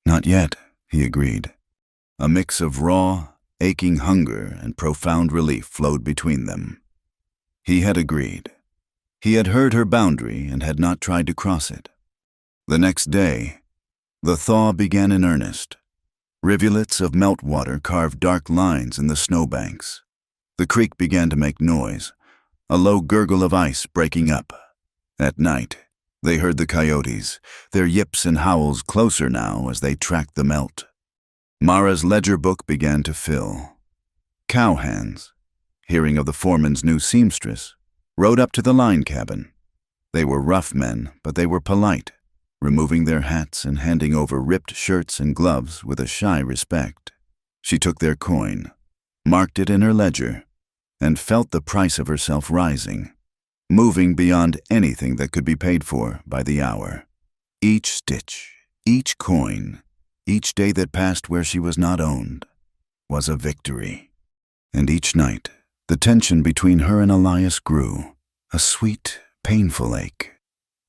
"Not yet," he agreed. A mix of raw, aching hunger and profound relief flowed between them. He had agreed. He had heard her boundary and had not tried to cross it. The next day, the thaw began in earnest. Rivulets of meltwater carved dark lines in the snowbanks. The creek began to make noise, a low gurgle of ice breaking up. At night, they heard the coyotes, their yips and howls closer now as they tracked the melt. Mara's ledger book began to fill. Cowhands, hearing of the foreman's new seamstress, rode up to the line cabin. They were rough men, but they were polite, removing their hats and handing over ripped shirts and gloves with a shy respect. She took their coin, marked it in her ledger, and felt the price of herself rising, moving beyond anything that could be paid for by the hour. Each stitch, each coin, each day that passed where she was not owned, was a victory. And each night, the tension between her and Elias grew, a sweet, painful ache.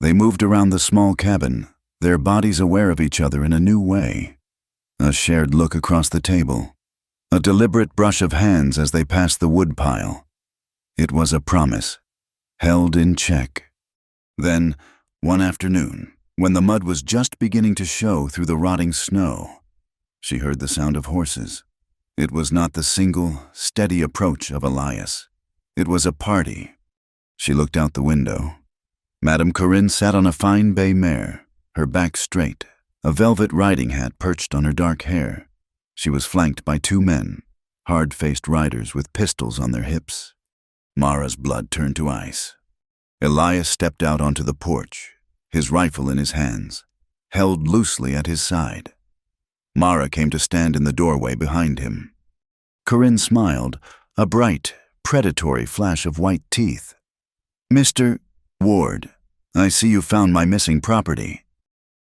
They moved around the small cabin, their bodies aware of each other in a new way. A shared look across the table, a deliberate brush of hands as they passed the wood pile. It was a promise, held in check. Then, one afternoon, when the mud was just beginning to show through the rotting snow, she heard the sound of horses. It was not the single, steady approach of Elias. It was a party. She looked out the window. Madame Corinne sat on a fine bay mare, her back straight, a velvet riding hat perched on her dark hair. She was flanked by two men, hard-faced riders with pistols on their hips. Mara's blood turned to ice. Elias stepped out onto the porch, his rifle in his hands, held loosely at his side. Mara came to stand in the doorway behind him. Corinne smiled, a bright, predatory flash of white teeth. "Mr. Ward, I see you found my missing property."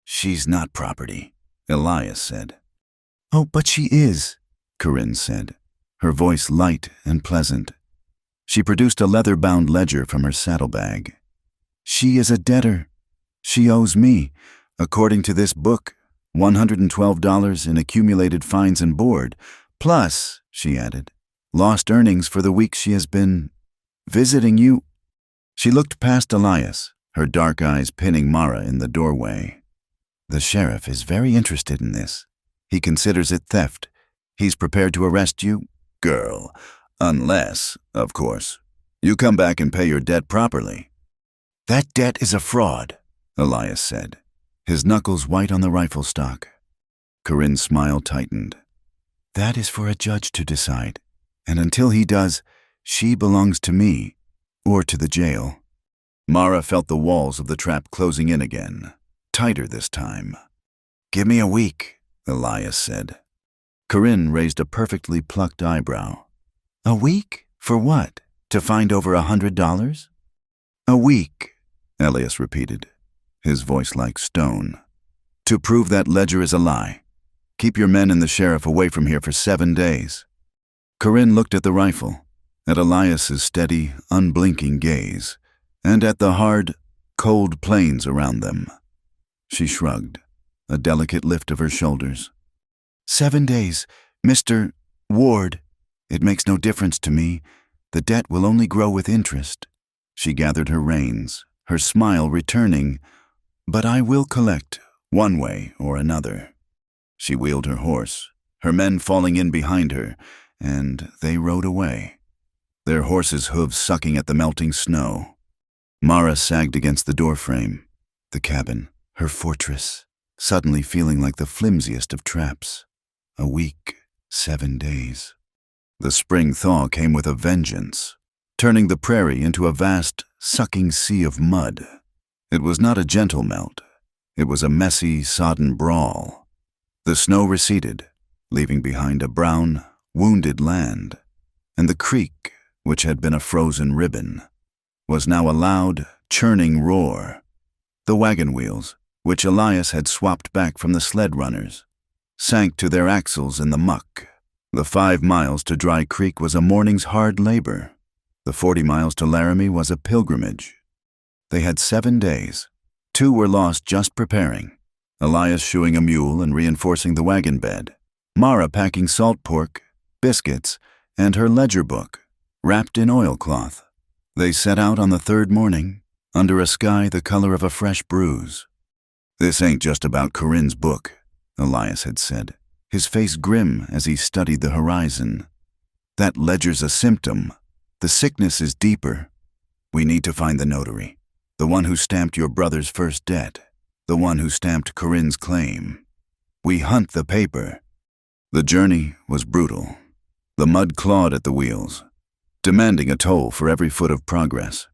"She's not property," Elias said. "Oh, but she is," Corinne said, her voice light and pleasant. She produced a leather-bound ledger from her saddlebag. "She is a debtor. She owes me, according to this book, $112 in accumulated fines and board, plus," she added, "lost earnings for the week she has been visiting you." She looked past Elias, her dark eyes pinning Mara in the doorway. The sheriff is very interested in this. He considers it theft. He's prepared to arrest you, girl, unless, of course, you come back and pay your debt properly." "That debt is a fraud," Elias said, his knuckles white on the rifle stock. Corinne's smile tightened. "That is for a judge to decide, and until he does, she belongs to me, or to the jail." Mara felt the walls of the trap closing in again, tighter this time. "Give me a week," Elias said. Corinne raised a perfectly plucked eyebrow. "A week? For what? To find over $100? "A week," Elias repeated, his voice like stone. "To prove that ledger is a lie. Keep your men and the sheriff away from here for 7 days." Corinne looked at the rifle, at Elias's steady, unblinking gaze, and at the hard, cold plains around them. She shrugged, a delicate lift of her shoulders. 7 days, Mr. Ward. It makes no difference to me. The debt will only grow with interest." She gathered her reins, her smile returning. "But I will collect, one way or another." She wheeled her horse, her men falling in behind her, and they rode away, their horses' hooves sucking at the melting snow. Mara sagged against the doorframe, the cabin, her fortress, suddenly feeling like the flimsiest of traps. A week, 7 days. The spring thaw came with a vengeance, turning the prairie into a vast, sucking sea of mud. It was not a gentle melt. It was a messy, sodden brawl. The snow receded, leaving behind a brown, wounded land, and the creek, which had been a frozen ribbon, was now a loud, churning roar. The wagon wheels, which Elias had swapped back from the sled runners, sank to their axles in the muck. The 5 miles to Dry Creek was a morning's hard labor. The 40 miles to Laramie was a pilgrimage. They had 7 days. 2 were lost just preparing, Elias shoeing a mule and reinforcing the wagon bed, Mara packing salt pork, biscuits, and her ledger book, wrapped in oilcloth. They set out on the 3rd morning, under a sky the color of a fresh bruise. "This ain't just about Corinne's book," Elias had said, his face grim as he studied the horizon. "That ledger's a symptom. The sickness is deeper. We need to find the notary, the one who stamped your brother's first debt, the one who stamped Corinne's claim. We hunt the paper." The journey was brutal. The mud clawed at the wheels, demanding a toll for every foot of progress.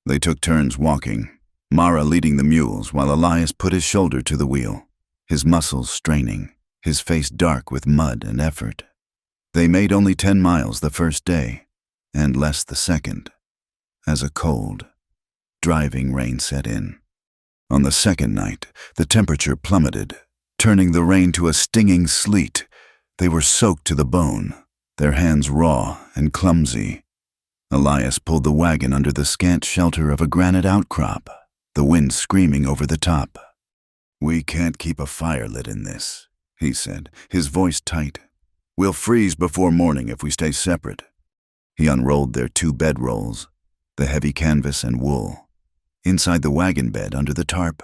They took turns walking, Mara leading the mules while Elias put his shoulder to the wheel, his muscles straining, his face dark with mud and effort. They made only 10 miles the first day, and less the second, as a cold, driving rain set in. On the second night, the temperature plummeted, turning the rain to a stinging sleet. They were soaked to the bone, their hands raw and clumsy. Elias pulled the wagon under the scant shelter of a granite outcrop, the wind screaming over the top. "We can't keep a fire lit in this," he said, his voice tight. "We'll freeze before morning if we stay separate." He unrolled their 2 bedrolls, the heavy canvas and wool, inside the wagon bed under the tarp.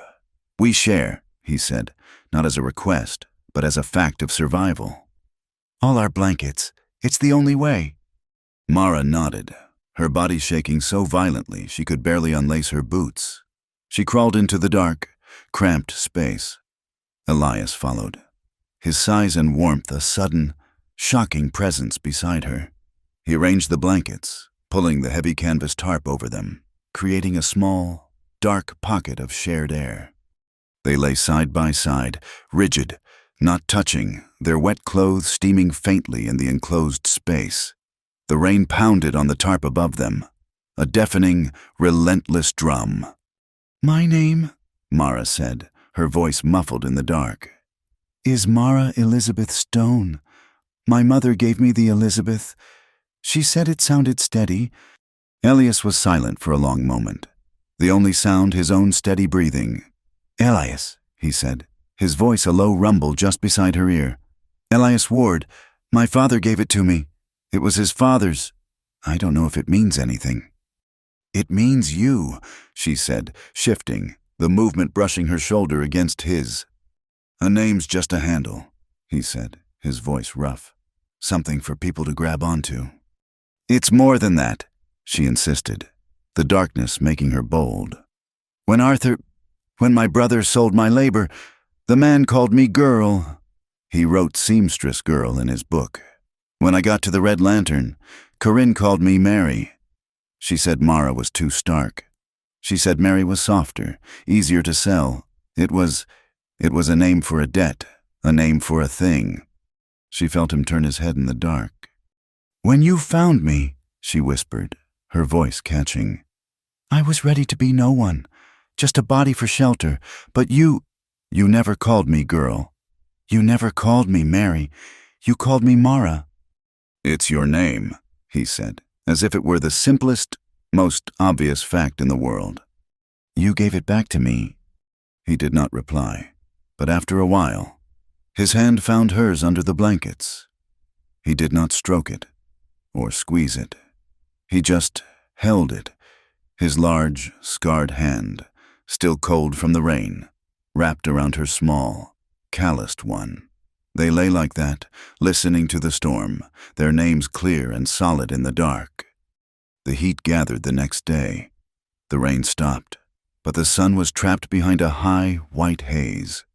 "We share," he said, not as a request, but as a fact of survival. "All our blankets. It's the only way." Mara nodded, her body shaking so violently she could barely unlace her boots. She crawled into the dark, cramped space. Elias followed, his size and warmth a sudden, shocking presence beside her. He arranged the blankets, pulling the heavy canvas tarp over them, creating a small, dark pocket of shared air. They lay side by side, rigid, not touching, their wet clothes steaming faintly in the enclosed space. The rain pounded on the tarp above them, a deafening, relentless drum. "My name," Mara said, her voice muffled in the dark, "is Mara Elizabeth Stone. My mother gave me the Elizabeth. She said it sounded steady." Elias was silent for a long moment, the only sound his own steady breathing. "Elias," he said, his voice a low rumble just beside her ear. "Elias Ward. My father gave it to me. It was his father's. I don't know if it means anything." "It means you," she said, shifting, the movement brushing her shoulder against his. "A name's just a handle," he said, his voice rough. "Something for people to grab onto." "It's more than that," she insisted, the darkness making her bold. When my brother sold my labor, the man called me girl." He wrote seamstress girl in his book. "When I got to the Red Lantern, Corinne called me Mary. She said Mara was too stark. She said Mary was softer, easier to sell. It was a name for a debt, a name for a thing." She felt him turn his head in the dark. "When you found me," she whispered, her voice catching, "I was ready to be no one, just a body for shelter, but you never called me girl. You never called me Mary. You called me Mara." "It's your name," he said, as if it were the simplest, most obvious fact in the world. "You gave it back to me." He did not reply, but after a while, his hand found hers under the blankets. He did not stroke it or squeeze it. He just held it, his large, scarred hand, still cold from the rain, wrapped around her small, calloused one. They lay like that, listening to the storm, their names clear and solid in the dark. The heat gathered the next day. The rain stopped, but the sun was trapped behind a high, white haze,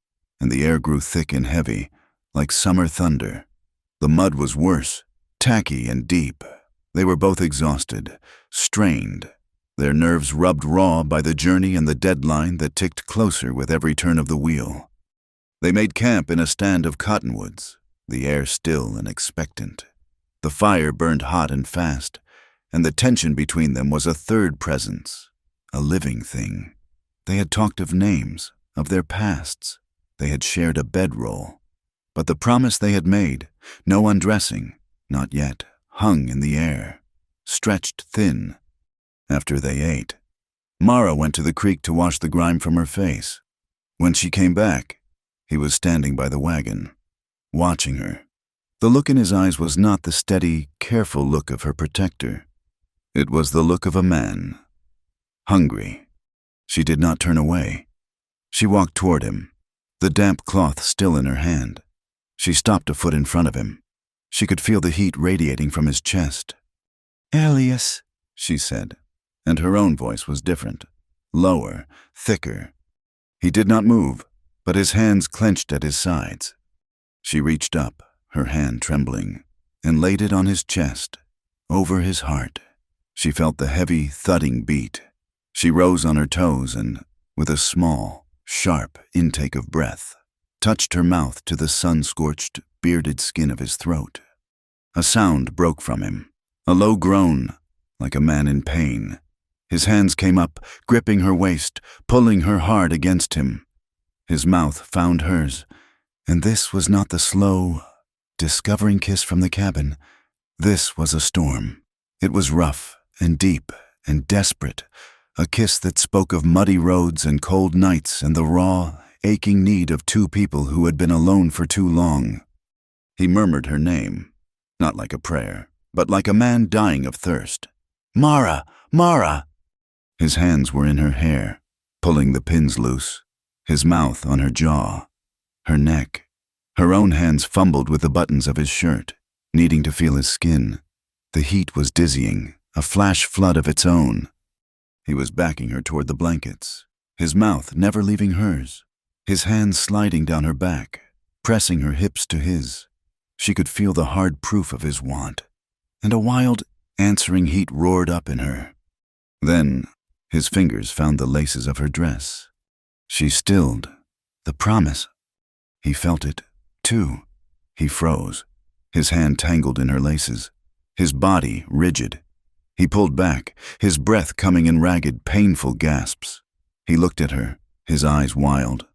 and the air grew thick and heavy, like summer thunder. The mud was worse, tacky and deep. They were both exhausted, strained, their nerves rubbed raw by the journey and the deadline that ticked closer with every turn of the wheel. They made camp in a stand of cottonwoods, the air still and expectant. The fire burned hot and fast, and the tension between them was a third presence, a living thing. They had talked of names, of their pasts. They had shared a bedroll. But the promise they had made, no undressing, not yet, hung in the air, stretched thin. After they ate, Mara went to the creek to wash the grime from her face. When she came back, he was standing by the wagon, watching her. The look in his eyes was not the steady, careful look of her protector. It was the look of a man, hungry. She did not turn away. She walked toward him, the damp cloth still in her hand. She stopped a foot in front of him. She could feel the heat radiating from his chest. "Elias," she said, and her own voice was different, lower, thicker. He did not move, but his hands clenched at his sides. She reached up, her hand trembling, and laid it on his chest, over his heart. She felt the heavy, thudding beat. She rose on her toes and, with a small, sharp intake of breath, touched her mouth to the sun-scorched, bearded skin of his throat. A sound broke from him, a low groan, like a man in pain. His hands came up, gripping her waist, pulling her hard against him. His mouth found hers, and this was not the slow, discovering kiss from the cabin. This was a storm. It was rough and deep and desperate, a kiss that spoke of muddy roads and cold nights and the raw, aching need of two people who had been alone for too long. He murmured her name, not like a prayer, but like a man dying of thirst. "Mara! Mara!" His hands were in her hair, pulling the pins loose, his mouth on her jaw, her neck. Her own hands fumbled with the buttons of his shirt, needing to feel his skin. The heat was dizzying, a flash flood of its own. He was backing her toward the blankets, his mouth never leaving hers, his hands sliding down her back, pressing her hips to his. She could feel the hard proof of his want, and a wild, answering heat roared up in her. Then, his fingers found the laces of her dress. She stilled. The promise. He felt it, too. He froze, his hand tangled in her laces, his body rigid. He pulled back, his breath coming in ragged, painful gasps. He looked at her, his eyes wild,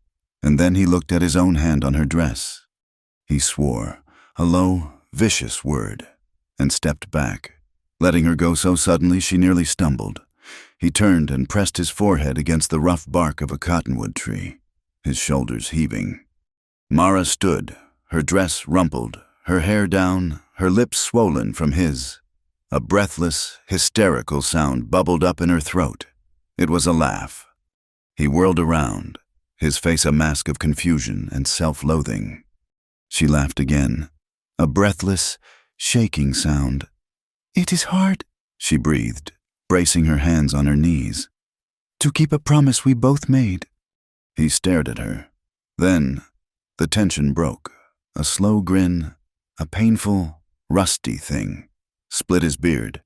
and then he looked at his own hand on her dress. He swore, a low, vicious word, and stepped back, letting her go so suddenly she nearly stumbled. He turned and pressed his forehead against the rough bark of a cottonwood tree, his shoulders heaving. Mara stood, her dress rumpled, her hair down, her lips swollen from his. A breathless, hysterical sound bubbled up in her throat. It was a laugh. He whirled around, his face a mask of confusion and self-loathing. She laughed again, a breathless, shaking sound. "It is hard," she breathed, bracing her hands on her knees, "to keep a promise we both made." He stared at her. Then, the tension broke. A slow grin, a painful, rusty thing, split his beard.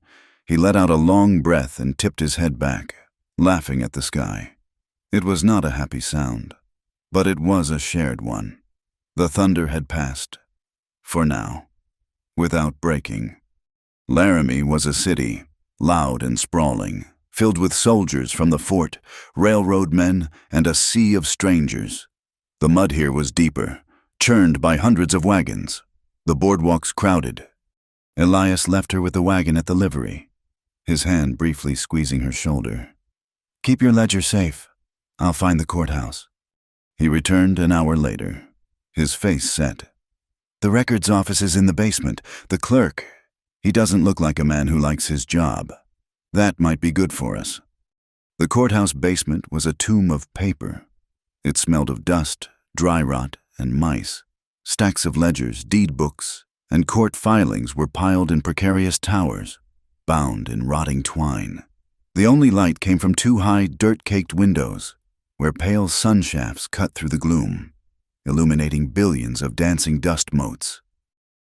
He let out a long breath and tipped his head back, laughing at the sky. It was not a happy sound, but it was a shared one. The thunder had passed, for now, without breaking. Laramie was a city, loud and sprawling, filled with soldiers from the fort, railroad men, and a sea of strangers. The mud here was deeper, churned by hundreds of wagons. The boardwalks crowded. Elias left her with the wagon at the livery, his hand briefly squeezing her shoulder. "Keep your ledger safe. I'll find the courthouse." He returned an hour later, his face set. "The records office is in the basement. The clerk, he doesn't look like a man who likes his job. That might be good for us." The courthouse basement was a tomb of paper. It smelled of dust, dry rot, and mice. Stacks of ledgers, deed books, and court filings were piled in precarious towers, bound in rotting twine. The only light came from two high, dirt-caked windows, where pale sun shafts cut through the gloom, illuminating billions of dancing dust motes.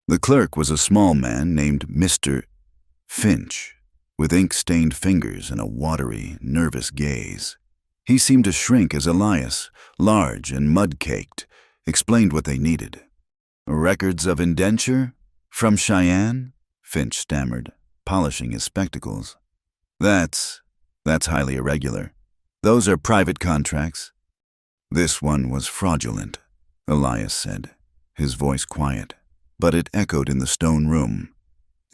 The clerk was a small man named Mr. Finch, with ink-stained fingers and a watery, nervous gaze. He seemed to shrink as Elias, large and mud-caked, explained what they needed. "Records of indenture? From Cheyenne?" Finch stammered, polishing his spectacles. That's highly irregular. Those are private contracts." "This one was fraudulent," Elias said, his voice quiet, but it echoed in the stone room.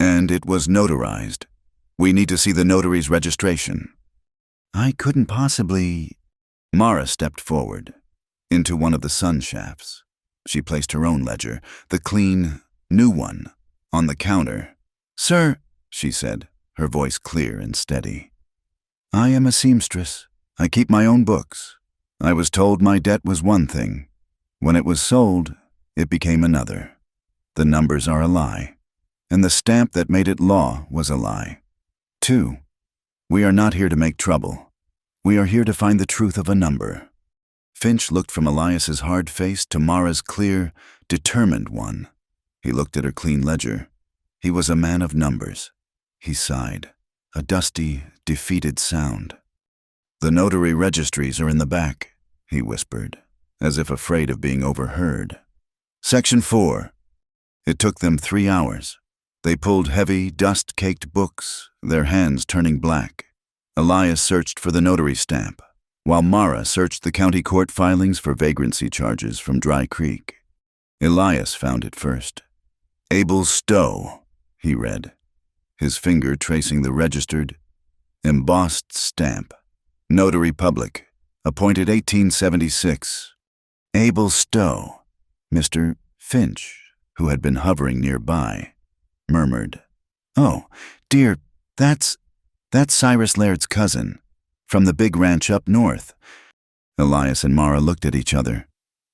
"And it was notarized. We need to see the notary's registration." "I couldn't possibly—" Mara stepped forward, into one of the sun shafts. She placed her own ledger, the clean, new one, on the counter. "Sir," she said, her voice clear and steady, "I am a seamstress. I keep my own books. I was told my debt was one thing. When it was sold, it became another. The numbers are a lie, and the stamp that made it law was a lie. 2. We are not here to make trouble. We are here to find the truth of a number." Finch looked from Elias's hard face to Mara's clear, determined one. He looked at her clean ledger. He was a man of numbers. He sighed, a dusty, defeated sound. "The notary registries are in the back," he whispered, as if afraid of being overheard. "Section 4. It took them 3 hours. They pulled heavy, dust-caked books, their hands turning black. Elias searched for the notary stamp, while Mara searched the county court filings for vagrancy charges from Dry Creek. Elias found it first. "Abel Stowe," he read, his finger tracing the registered, embossed stamp. "Notary Public, appointed 1876. Abel Stowe." Mr. Finch, who had been hovering nearby, murmured, "Oh, dear, that's Cyrus Laird's cousin, from the big ranch up north." Elias and Mara looked at each other.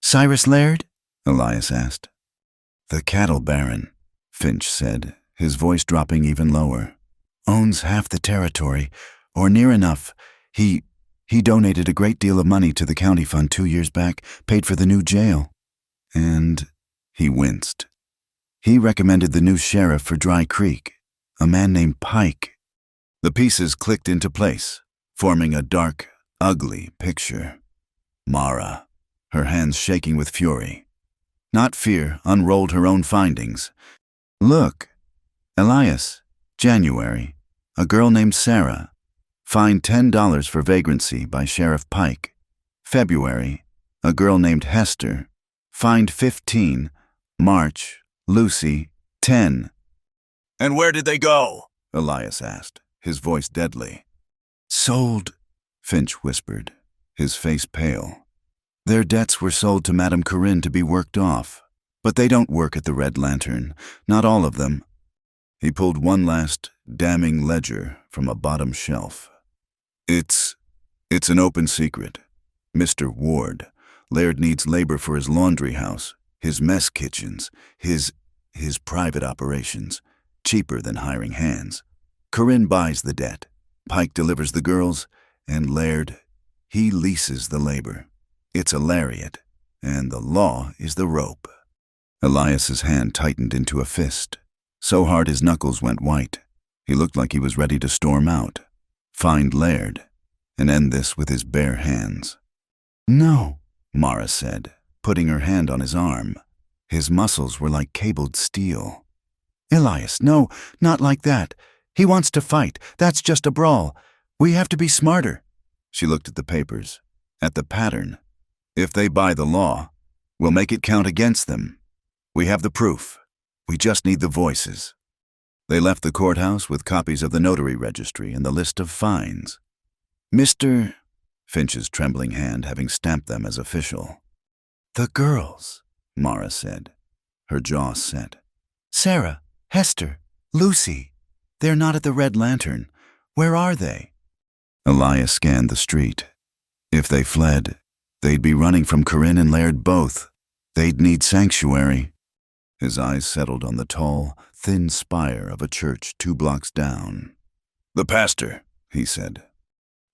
"Cyrus Laird?" Elias asked. "The cattle baron," Finch said, his voice dropping even lower. "Owns half the territory, or near enough. He donated a great deal of money to the county fund 2 years back, paid for the new jail. And," he winced, "he recommended the new sheriff for Dry Creek, a man named Pike." The pieces clicked into place, forming a dark, ugly picture. Mara, her hands shaking with fury, not fear, unrolled her own findings. "Look, Elias, January, a girl named Sarah, fined $10 for vagrancy by Sheriff Pike. February, a girl named Hester, fined 15. March, Lucy, 10. "And where did they go?" Elias asked, his voice deadly. "Sold," Finch whispered, his face pale. "Their debts were sold to Madame Corinne to be worked off, but they don't work at the Red Lantern, not all of them." He pulled one last, damning ledger from a bottom shelf. It's an open secret. Mr. Ward, Laird needs labor for his laundry house, his mess kitchens, his private operations, cheaper than hiring hands. Corinne buys the debt, Pike delivers the girls, and Laird, he leases the labor. It's a lariat, and the law is the rope. Elias's hand tightened into a fist, so hard his knuckles went white. He looked like he was ready to storm out, find Laird, and end this with his bare hands. "No," Mara said, putting her hand on his arm. His muscles were like cabled steel. "Elias, no, not like that. He wants to fight. That's just a brawl. We have to be smarter." She looked at the papers, at the pattern. "If they buy the law, we'll make it count against them. We have the proof. We just need the voices." They left the courthouse with copies of the notary registry and the list of fines. "Mr. Finch's trembling hand having stamped them as official. "The girls," Mara said, her jaw set. "Sarah, Hester, Lucy. They're not at the Red Lantern. Where are they?" Elias scanned the street. If they fled, they'd be running from Corinne and Laird both. They'd need sanctuary. His eyes settled on the tall, thin spire of a church 2 blocks down. "The pastor," he said.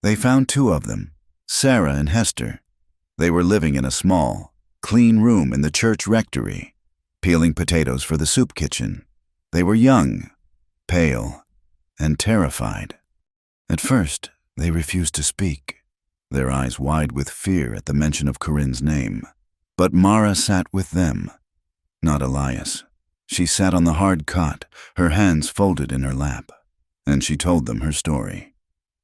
They found 2 of them, Sarah and Hester. They were living in a small, clean room in the church rectory, peeling potatoes for the soup kitchen. They were young, pale, and terrified. At first, they refused to speak, their eyes wide with fear at the mention of Corinne's name. But Mara sat with them, not Elias. She sat on the hard cot, her hands folded in her lap, and she told them her story.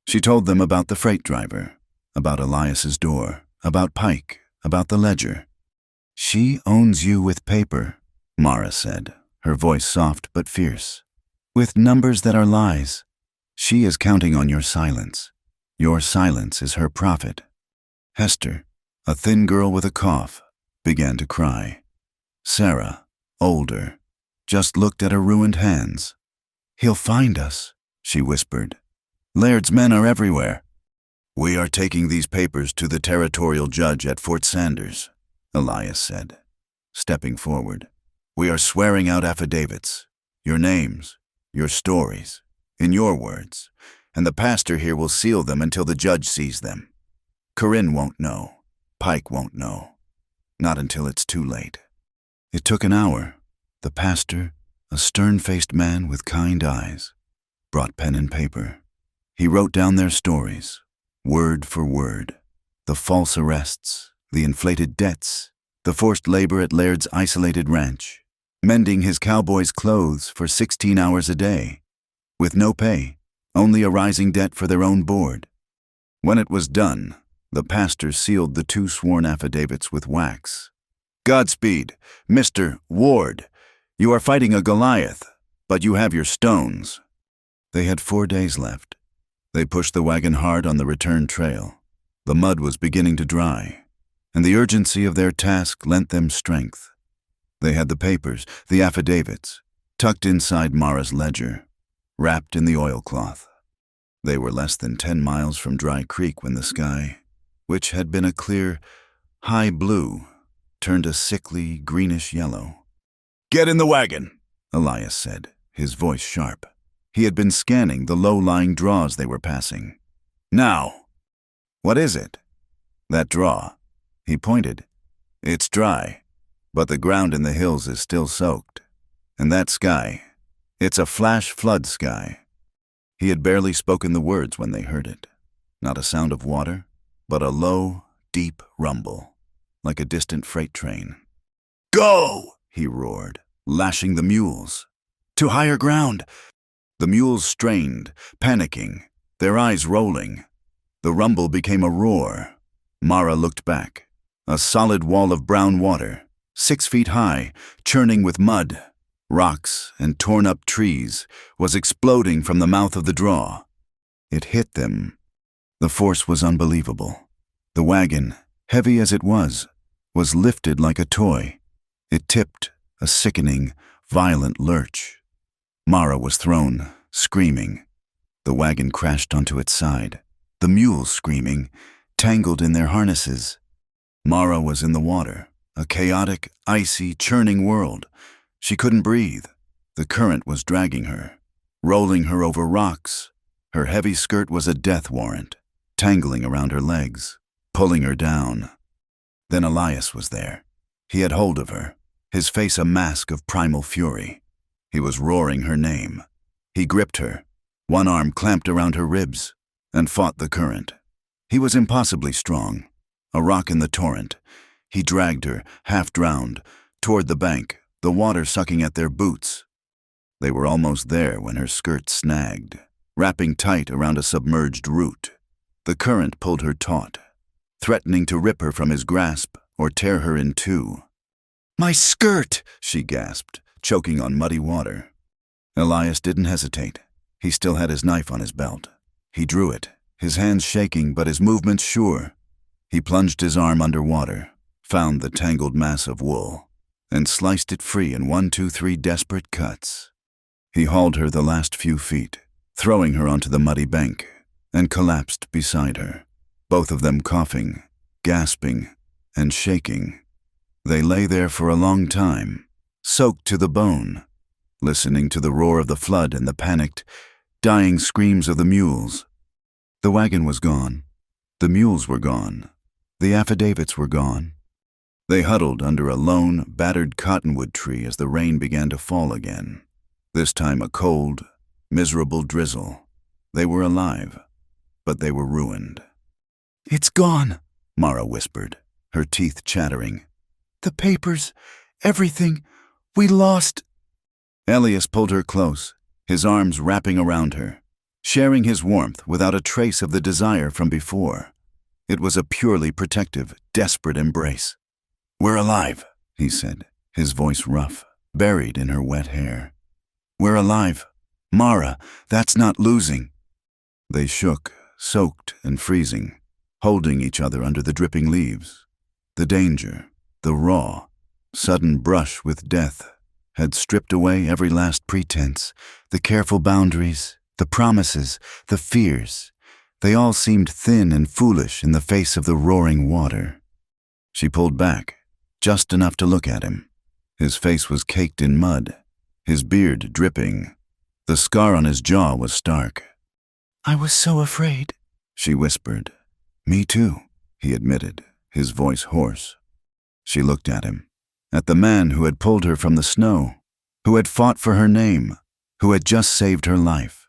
She told them about the freight driver, about Elias's door, about Pike, about the ledger. "She owns you with paper," Mara said, her voice soft but fierce. "With numbers that are lies. She is counting on your silence. Your silence is her profit." Hester, a thin girl with a cough, began to cry. Sarah, older, just looked at her ruined hands. "He'll find us," she whispered. "Laird's men are everywhere." "We are taking these papers to the territorial judge at Fort Sanders," Elias said, stepping forward. "We are swearing out affidavits, your names, your stories, in your words, and the pastor here will seal them until the judge sees them. Corinne won't know. Pike won't know. Not until it's too late." It took an hour. The pastor, a stern-faced man with kind eyes, brought pen and paper. He wrote down their stories, word for word. The false arrests, the inflated debts, the forced labor at Laird's isolated ranch, mending his cowboy's clothes for 16 hours a day, with no pay, only a rising debt for their own board. When it was done, the pastor sealed the 2 sworn affidavits with wax. "Godspeed, Mr. Ward. You are fighting a Goliath, but you have your stones." They had 4 days left. They pushed the wagon hard on the return trail. The mud was beginning to dry, and the urgency of their task lent them strength. They had the papers, the affidavits, tucked inside Mara's ledger, wrapped in the oilcloth. They were less than 10 miles from Dry Creek when the sky, which had been a clear, high blue, turned a sickly, greenish yellow. "Get in the wagon," Elias said, his voice sharp. He had been scanning the low-lying draws they were passing. "Now." "What is it?" "That draw." He pointed. "It's dry, but the ground in the hills is still soaked. And that sky, it's a flash flood sky." He had barely spoken the words when they heard it. Not a sound of water, but a low, deep rumble, like a distant freight train. "Go!" he roared, lashing the mules. "To higher ground!" The mules strained, panicking, their eyes rolling. The rumble became a roar. Mara looked back. A solid wall of brown water, 6 feet high, churning with mud, rocks, and torn-up trees, was exploding from the mouth of the draw. It hit them. The force was unbelievable. The wagon, heavy as it was lifted like a toy. It tipped, a sickening, violent lurch. Mara was thrown, screaming. The wagon crashed onto its side, the mules screaming, tangled in their harnesses. Mara was in the water, a chaotic, icy, churning world. She couldn't breathe. The current was dragging her, rolling her over rocks. Her heavy skirt was a death warrant, tangling around her legs, pulling her down. Then Elias was there. He had hold of her, his face a mask of primal fury. He was roaring her name. He gripped her, one arm clamped around her ribs, and fought the current. He was impossibly strong, a rock in the torrent. He dragged her, half drowned, toward the bank, the water sucking at their boots. They were almost there when her skirt snagged, wrapping tight around a submerged root. The current pulled her taut, threatening to rip her from his grasp or tear her in two. "My skirt!" she gasped, choking on muddy water. Elias didn't hesitate. He still had his knife on his belt. He drew it, his hands shaking but his movements sure. He plunged his arm underwater, found the tangled mass of wool, and sliced it free in 1, 2, 3 desperate cuts. He hauled her the last few feet, throwing her onto the muddy bank, and collapsed beside her, both of them coughing, gasping, and shaking. They lay there for a long time, soaked to the bone, listening to the roar of the flood and the panicked, dying screams of the mules. The wagon was gone. The mules were gone. The affidavits were gone. They huddled under a lone, battered cottonwood tree as the rain began to fall again. This time a cold, miserable drizzle. They were alive, but they were ruined. "It's gone," Mara whispered, her teeth chattering. "The papers, everything, we lost." Elias pulled her close, his arms wrapping around her, sharing his warmth without a trace of the desire from before. It was a purely protective, desperate embrace. "We're alive," he said, his voice rough, buried in her wet hair. "We're alive. Mara, that's not losing." They shook, soaked and freezing, holding each other under the dripping leaves. The danger, the raw, sudden brush with death, had stripped away every last pretense, the careful boundaries, the promises, the fears. They all seemed thin and foolish in the face of the roaring water. She pulled back, just enough to look at him. His face was caked in mud, his beard dripping. The scar on his jaw was stark. "I was so afraid," she whispered. "Me too," he admitted, his voice hoarse. She looked at him, at the man who had pulled her from the snow, who had fought for her name, who had just saved her life.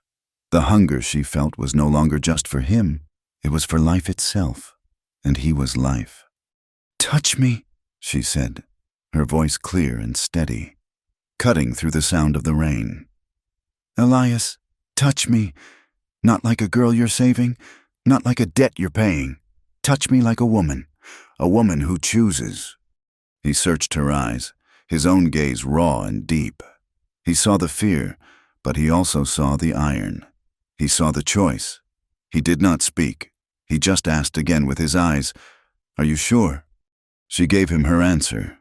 The hunger she felt was no longer just for him, it was for life itself, and he was life. "Touch me," she said, her voice clear and steady, cutting through the sound of the rain. "Elias, touch me, not like a girl you're saving, not like a debt you're paying. Touch me like a woman who chooses." He searched her eyes, his own gaze raw and deep. He saw the fear, but he also saw the iron. He saw the choice. He did not speak. He just asked again with his eyes, "Are you sure?" She gave him her answer.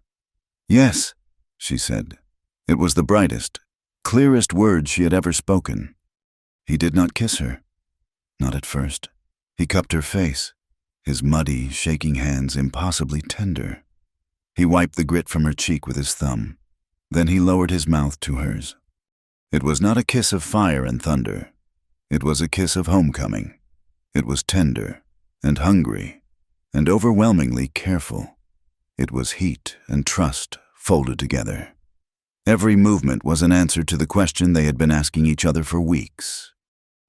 "Yes," she said. It was the brightest, clearest word she had ever spoken. He did not kiss her. Not at first. He cupped her face, his muddy, shaking hands impossibly tender. He wiped the grit from her cheek with his thumb. Then he lowered his mouth to hers. It was not a kiss of fire and thunder. It was a kiss of homecoming. It was tender and hungry and overwhelmingly careful. It was heat and trust folded together. Every movement was an answer to the question they had been asking each other for weeks.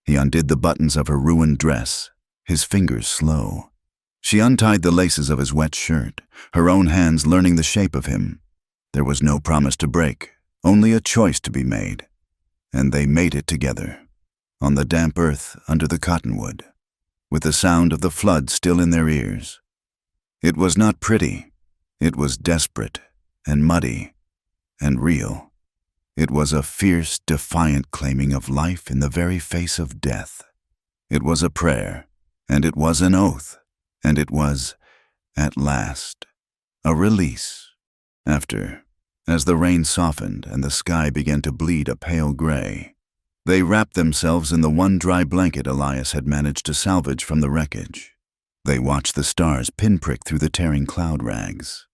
He undid the buttons of her ruined dress, his fingers slow. She untied the laces of his wet shirt, her own hands learning the shape of him. There was no promise to break, only a choice to be made. And they made it together, on the damp earth under the cottonwood, with the sound of the flood still in their ears. It was not pretty. It was desperate and muddy and real. It was a fierce, defiant claiming of life in the very face of death. It was a prayer, and it was an oath, and it was, at last, a release. After, as the rain softened and the sky began to bleed a pale gray, they wrapped themselves in the one dry blanket Elias had managed to salvage from the wreckage. They watched the stars pinprick through the tearing cloud rags.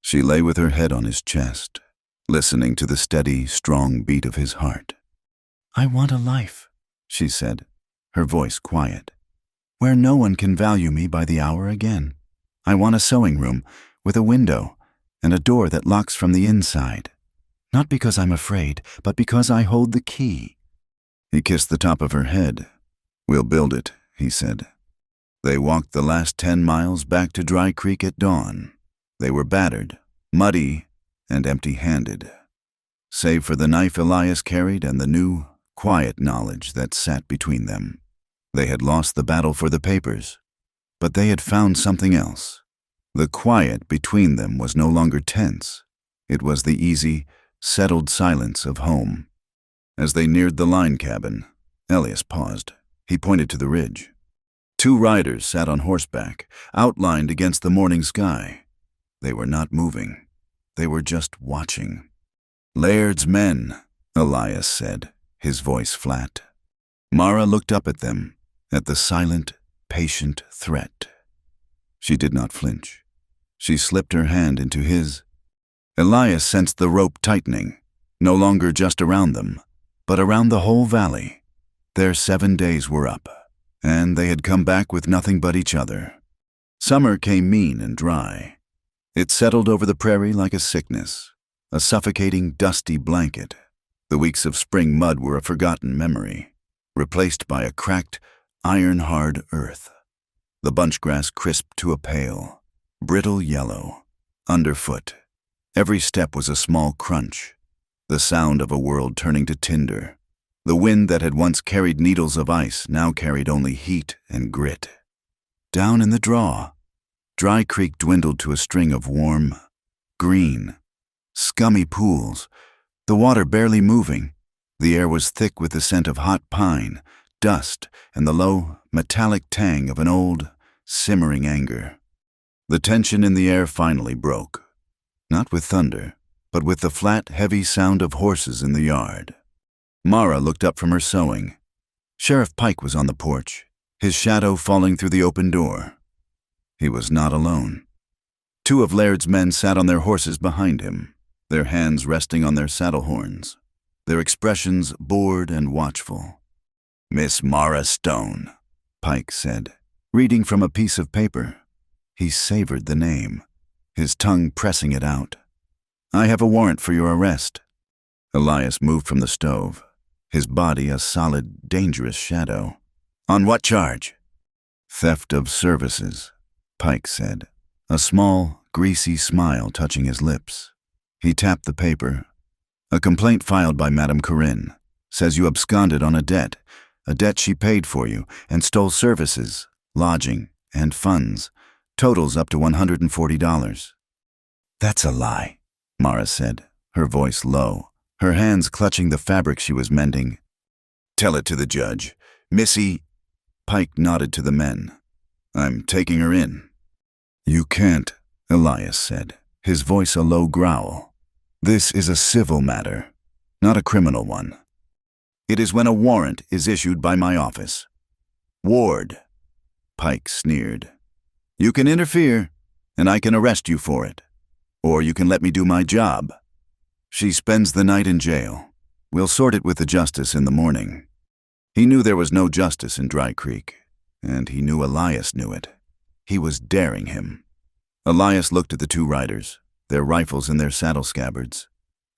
She lay with her head on his chest, listening to the steady, strong beat of his heart. "I want a life," she said, her voice quiet, "where no one can value me by the hour again. I want a sewing room with a window and a door that locks from the inside. Not because I'm afraid, but because I hold the key." He kissed the top of her head. "We'll build it," he said. They walked the last 10 miles back to Dry Creek at dawn. They were battered, muddy, and empty-handed, save for the knife Elias carried and the new, quiet knowledge that sat between them. They had lost the battle for the papers, but they had found something else. The quiet between them was no longer tense. It was the easy, settled silence of home. As they neared the line cabin, Elias paused. He pointed to the ridge. 2 riders sat on horseback, outlined against the morning sky. They were not moving. They were just watching. "Laird's men," Elias said, his voice flat. Mara looked up at them, at the silent, patient threat. She did not flinch. She slipped her hand into his. Elias sensed the rope tightening, no longer just around them, but around the whole valley. Their 7 days were up, and they had come back with nothing but each other. Summer came mean and dry. It settled over the prairie like a sickness, a suffocating, dusty blanket. The weeks of spring mud were a forgotten memory, replaced by a cracked, iron-hard earth. The bunchgrass crisped to a pale, brittle yellow. Underfoot, every step was a small crunch, the sound of a world turning to tinder. The wind that had once carried needles of ice now carried only heat and grit. Down in the draw, Dry Creek dwindled to a string of warm, green, scummy pools, the water barely moving. The air was thick with the scent of hot pine, dust, and the low, metallic tang of an old, simmering anger. The tension in the air finally broke, not with thunder, but with the flat, heavy sound of horses in the yard. Mara looked up from her sewing. Sheriff Pike was on the porch, his shadow falling through the open door. He was not alone. 2 of Laird's men sat on their horses behind him, their hands resting on their saddle horns, their expressions bored and watchful. "Miss Mara Stone," Pike said, reading from a piece of paper. He savored the name, his tongue pressing it out. "I have a warrant for your arrest." Elias moved from the stove, his body a solid, dangerous shadow. "On what charge?" "Theft of services," Pike said, a small, greasy smile touching his lips. He tapped the paper. "A complaint filed by Madame Corinne. Says you absconded on a debt she paid for you, and stole services, lodging, and funds. Totals up to $140. "That's a lie," Mara said, her voice low, her hands clutching the fabric she was mending. "Tell it to the judge. Missy—" Pike nodded to the men. "I'm taking her in." "You can't," Elias said, his voice a low growl. "This is a civil matter, not a criminal one." "It is when a warrant is issued by my office." "Ward," Pike sneered. "You can interfere, and I can arrest you for it. Or you can let me do my job. She spends the night in jail. We'll sort it with the justice in the morning." He knew there was no justice in Dry Creek, and he knew Elias knew it. He was daring him. Elias looked at the 2 riders, their rifles in their saddle scabbards,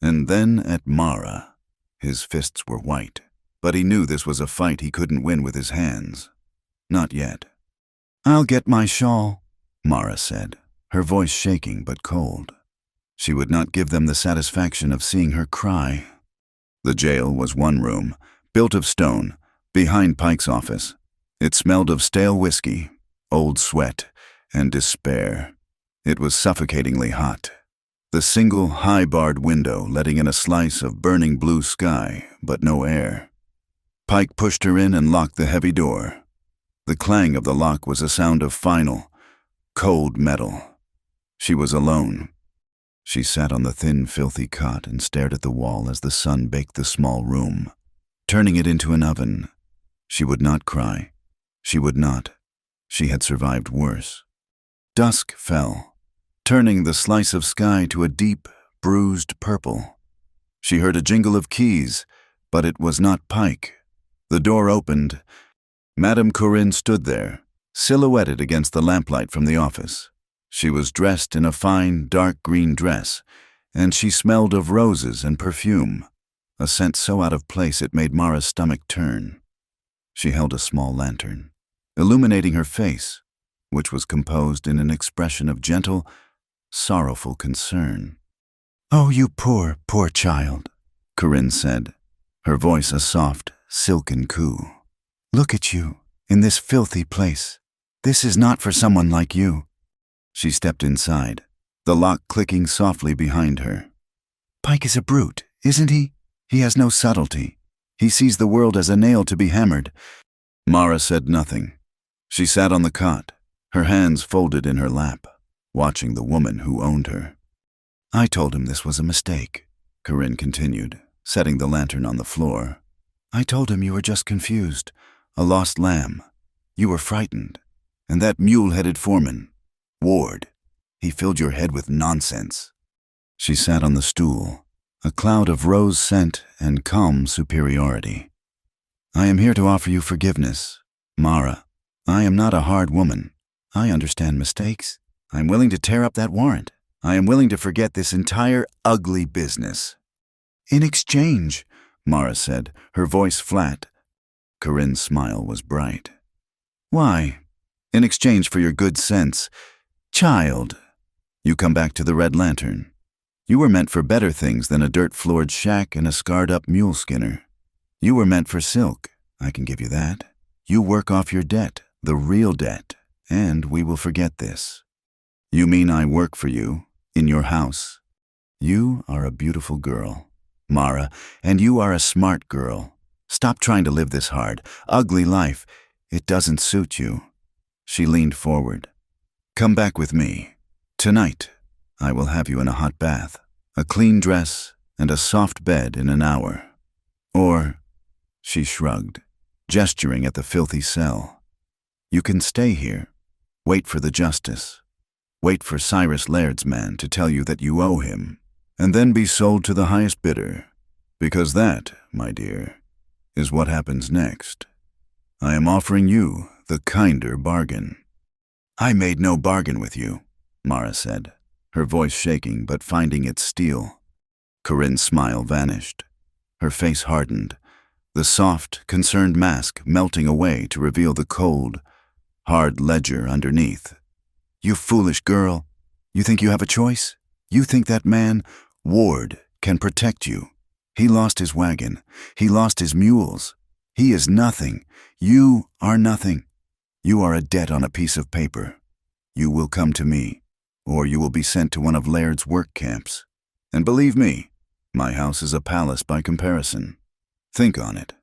and then at Mara. His fists were white, but he knew this was a fight he couldn't win with his hands. Not yet. "I'll get my shawl," Mara said, her voice shaking but cold. She would not give them the satisfaction of seeing her cry. The jail was 1 room, built of stone, behind Pike's office. It smelled of stale whiskey, old sweat, and despair. It was suffocatingly hot. The single high-barred window letting in a slice of burning blue sky, but no air. Pike pushed her in and locked the heavy door. The clang of the lock was a sound of final, cold metal. She was alone. She sat on the thin, filthy cot and stared at the wall as the sun baked the small room, turning it into an oven. She would not cry. She would not. She had survived worse. Dusk fell, turning the slice of sky to a deep, bruised purple. She heard a jingle of keys, but it was not Pike. The door opened. Madame Corinne stood there, silhouetted against the lamplight from the office. She was dressed in a fine, dark green dress, and she smelled of roses and perfume, a scent so out of place it made Mara's stomach turn. She held a small lantern, illuminating her face, which was composed in an expression of gentle, sorrowful concern. "Oh, you poor, poor child," Corinne said, her voice a soft, silken coo. "Look at you, in this filthy place. This is not for someone like you." She stepped inside, the lock clicking softly behind her. "Pike is a brute, isn't he? He has no subtlety. He sees the world as a nail to be hammered." Mara said nothing. She sat on the cot, her hands folded in her lap, watching the woman who owned her. "I told him this was a mistake," Corinne continued, setting the lantern on the floor. "I told him you were just confused, a lost lamb. You were frightened. And that mule-headed foreman, Ward, he filled your head with nonsense." She sat on the stool, a cloud of rose scent and calm superiority. "I am here to offer you forgiveness, Mara. I am not a hard woman. I understand mistakes. I am willing to tear up that warrant. I am willing to forget this entire ugly business." "In exchange," Mara said, her voice flat. Corinne's smile was bright. "Why? In exchange for your good sense. Child, you come back to the Red Lantern. You were meant for better things than a dirt-floored shack and a scarred-up mule skinner. You were meant for silk, I can give you that. You work off your debt, the real debt, and we will forget this. You mean I work for you, in your house. You are a beautiful girl, Mara, and you are a smart girl. Stop trying to live this hard, ugly life. It doesn't suit you." She leaned forward. "Come back with me. Tonight, I will have you in a hot bath, a clean dress, and a soft bed in an hour. Or," she shrugged, gesturing at the filthy cell, "you can stay here, wait for the justice, wait for Cyrus Laird's man to tell you that you owe him, and then be sold to the highest bidder, because that, my dear, is what happens next. I am offering you the kinder bargain." "I made no bargain with you," Mara said, her voice shaking but finding its steel. Corinne's smile vanished. Her face hardened, the soft, concerned mask melting away to reveal the cold, hard ledger underneath. "You foolish girl. You think you have a choice? You think that man, Ward, can protect you? He lost his wagon. He lost his mules. He is nothing. You are nothing. You are a debt on a piece of paper. You will come to me, or you will be sent to one of Laird's work camps. And believe me, my house is a palace by comparison. Think on it."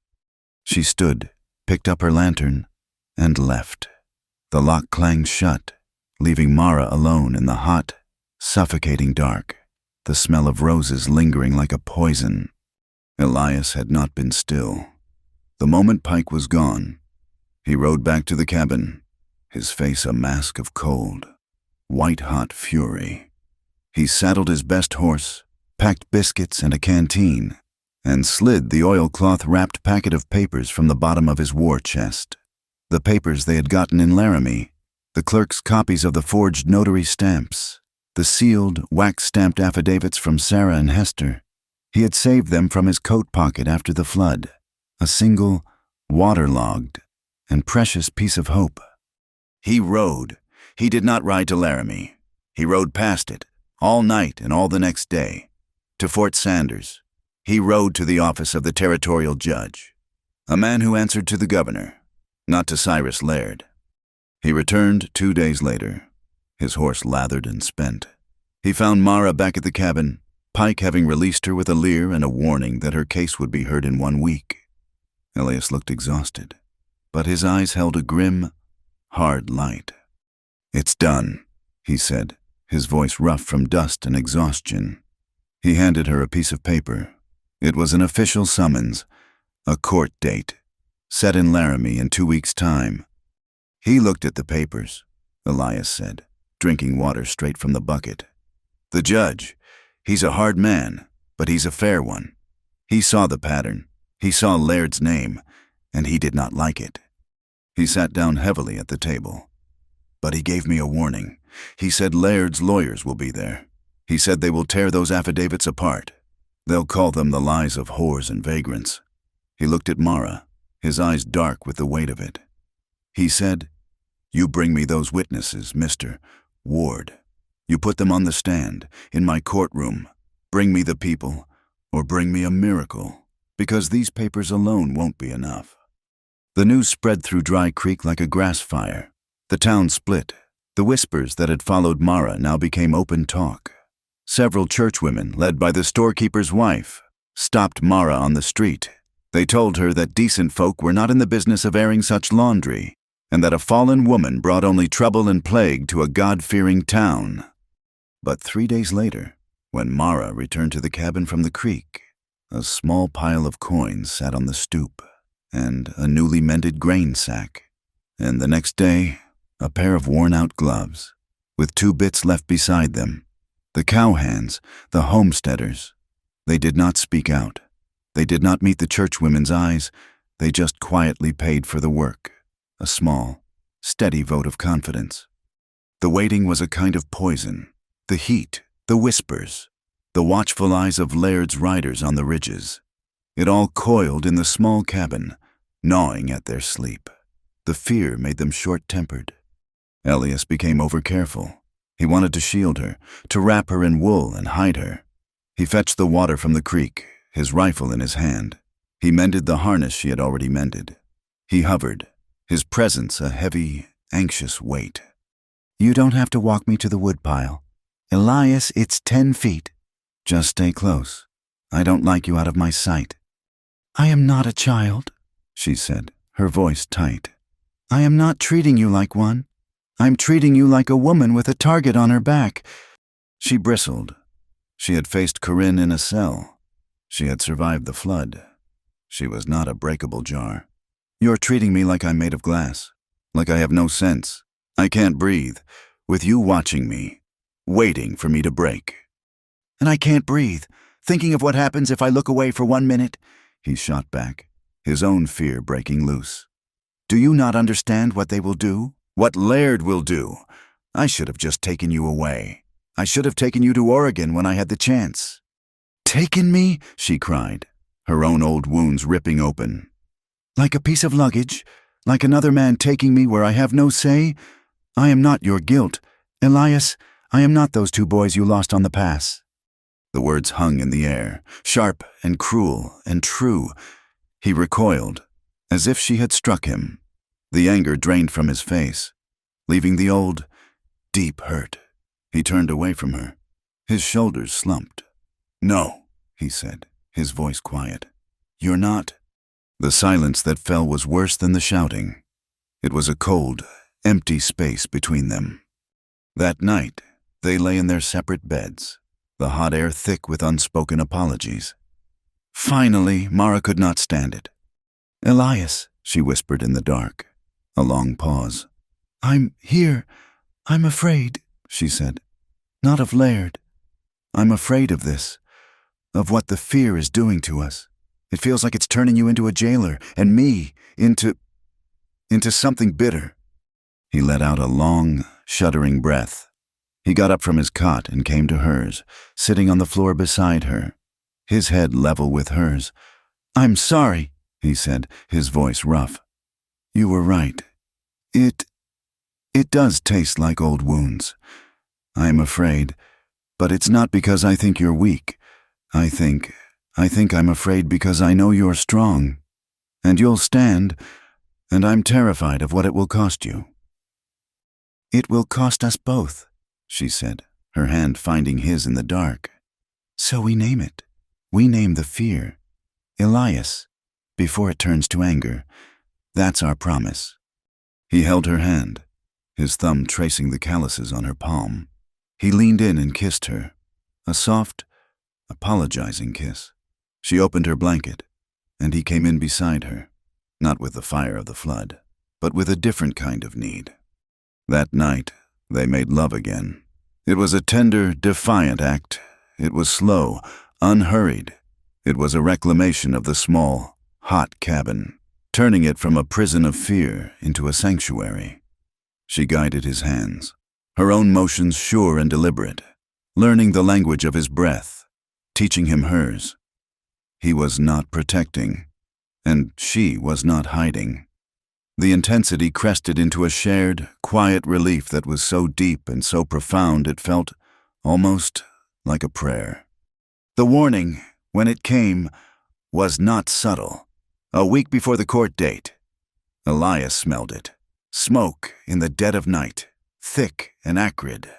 She stood, picked up her lantern, and left. The lock clanged shut, leaving Mara alone in the hot, suffocating dark, the smell of roses lingering like a poison. Elias had not been still. The moment Pike was gone, he rode back to the cabin, his face a mask of cold, white-hot fury. He saddled his best horse, packed biscuits and a canteen, and slid the oilcloth-wrapped packet of papers from the bottom of his war chest. The papers they had gotten in Laramie, the clerk's copies of the forged notary stamps, the sealed, wax-stamped affidavits from Sarah and Hester. He had saved them from his coat pocket after the flood, a single, waterlogged, and precious piece of hope. He rode. He did not ride to Laramie. He rode past it, all night and all the next day, to Fort Sanders. He rode to the office of the territorial judge, a man who answered to the governor, not to Cyrus Laird. He returned 2 days later, his horse lathered and spent. He found Mara back at the cabin, Pike having released her with a leer and a warning that her case would be heard in 1 week. Elias looked exhausted, but his eyes held a grim, hard light. "It's done," he said, his voice rough from dust and exhaustion. He handed her a piece of paper. It was an official summons, a court date, set in Laramie in 2 weeks' time. He looked at the papers, Elias said, drinking water straight from the bucket. The judge, he's a hard man, but he's a fair one. He saw the pattern. He saw Laird's name, and he did not like it. He sat down heavily at the table. But he gave me a warning. He said Laird's lawyers will be there. He said they will tear those affidavits apart. They'll call them the lies of whores and vagrants. He looked at Mara, his eyes dark with the weight of it. He said, "You bring me those witnesses, Mr. Ward. You put them on the stand, in my courtroom. Bring me the people, or bring me a miracle, because these papers alone won't be enough." The news spread through Dry Creek like a grass fire. The town split. The whispers that had followed Mara now became open talk. Several churchwomen, led by the storekeeper's wife, stopped Mara on the street. They told her that decent folk were not in the business of airing such laundry, and that a fallen woman brought only trouble and plague to a God-fearing town. But 3 days later, when Mara returned to the cabin from the creek, a small pile of coins sat on the stoop, and a newly mended grain sack, and the next day, a pair of worn-out gloves, with 2 bits left beside them. The cowhands, the homesteaders, they did not speak out. They did not meet the churchwomen's eyes. They just quietly paid for the work, a small, steady vote of confidence. The waiting was a kind of poison. The heat, the whispers, the watchful eyes of Laird's riders on the ridges. It all coiled in the small cabin, gnawing at their sleep. The fear made them short-tempered. Elias became overcareful. He wanted to shield her, to wrap her in wool and hide her. He fetched the water from the creek, his rifle in his hand. He mended the harness she had already mended. He hovered, his presence a heavy, anxious weight. "You don't have to walk me to the woodpile. Elias, it's 10 feet. Just stay close. I don't like you out of my sight." "I am not a child," she said, her voice tight. "I am not treating you like one. I'm treating you like a woman with a target on her back." She bristled. She had faced Corinne in a cell. She had survived the flood. She was not a breakable jar. "You're treating me like I'm made of glass, like I have no sense. I can't breathe, with you watching me, waiting for me to break." "And I can't breathe, thinking of what happens if I look away for 1 minute," he shot back, his own fear breaking loose. "Do you not understand what they will do? What Laird will do? I should have just taken you away. I should have taken you to Oregon when I had the chance." "Taken me?" she cried, her own old wounds ripping open. "Like a piece of luggage? Like another man taking me where I have no say? I am not your guilt. Elias, I am not those 2 boys you lost on the pass." The words hung in the air, sharp and cruel and true. He recoiled, as if she had struck him. The anger drained from his face, leaving the old, deep hurt. He turned away from her. His shoulders slumped. "No," he said, his voice quiet. "You're not." The silence that fell was worse than the shouting. It was a cold, empty space between them. That night, they lay in their separate beds, the hot air thick with unspoken apologies. Finally, Mara could not stand it. "Elias," she whispered in the dark. A long pause. "I'm here. I'm afraid," she said. "Not of Laird. I'm afraid of this, of what the fear is doing to us. It feels like it's turning you into a jailer, and me into something bitter." He let out a long, shuddering breath. He got up from his cot and came to hers, sitting on the floor beside her, his head level with hers. "I'm sorry," he said, his voice rough. "You were right. It does taste like old wounds. I'm afraid, but it's not because I think you're weak. I think I'm afraid because I know you're strong, and you'll stand, and I'm terrified of what it will cost you." "It will cost us both," she said, her hand finding his in the dark. "So we name it. We name the fear. Elias, before it turns to anger. That's our promise." He held her hand, his thumb tracing the calluses on her palm. He leaned in and kissed her, a soft, apologizing kiss. She opened her blanket, and he came in beside her, not with the fire of the flood, but with a different kind of need. That night, they made love again. It was a tender, defiant act. It was slow, unhurried. It was a reclamation of the small, hot cabin, turning it from a prison of fear into a sanctuary. She guided his hands, her own motions sure and deliberate, learning the language of his breath, teaching him hers. He was not protecting, and she was not hiding. The intensity crested into a shared, quiet relief that was so deep and so profound it felt almost like a prayer. The warning, when it came, was not subtle. A week before the court date, Elias smelled it. Smoke in the dead of night, thick and acrid.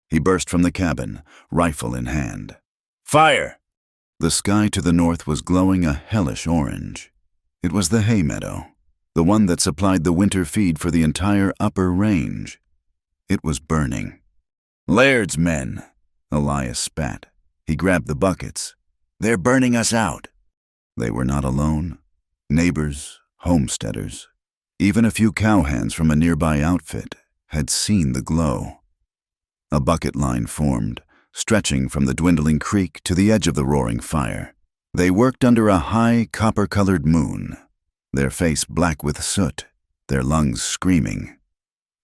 He burst from the cabin, rifle in hand. Fire! The sky to the north was glowing a hellish orange. It was the hay meadow, the one that supplied the winter feed for the entire upper range. It was burning. Laird's men, Elias spat. He grabbed the buckets. They're burning us out. They were not alone. Neighbors, homesteaders, even a few cowhands from a nearby outfit had seen the glow. A bucket line formed, stretching from the dwindling creek to the edge of the roaring fire. They worked under a high, copper-colored moon, their face black with soot, their lungs screaming.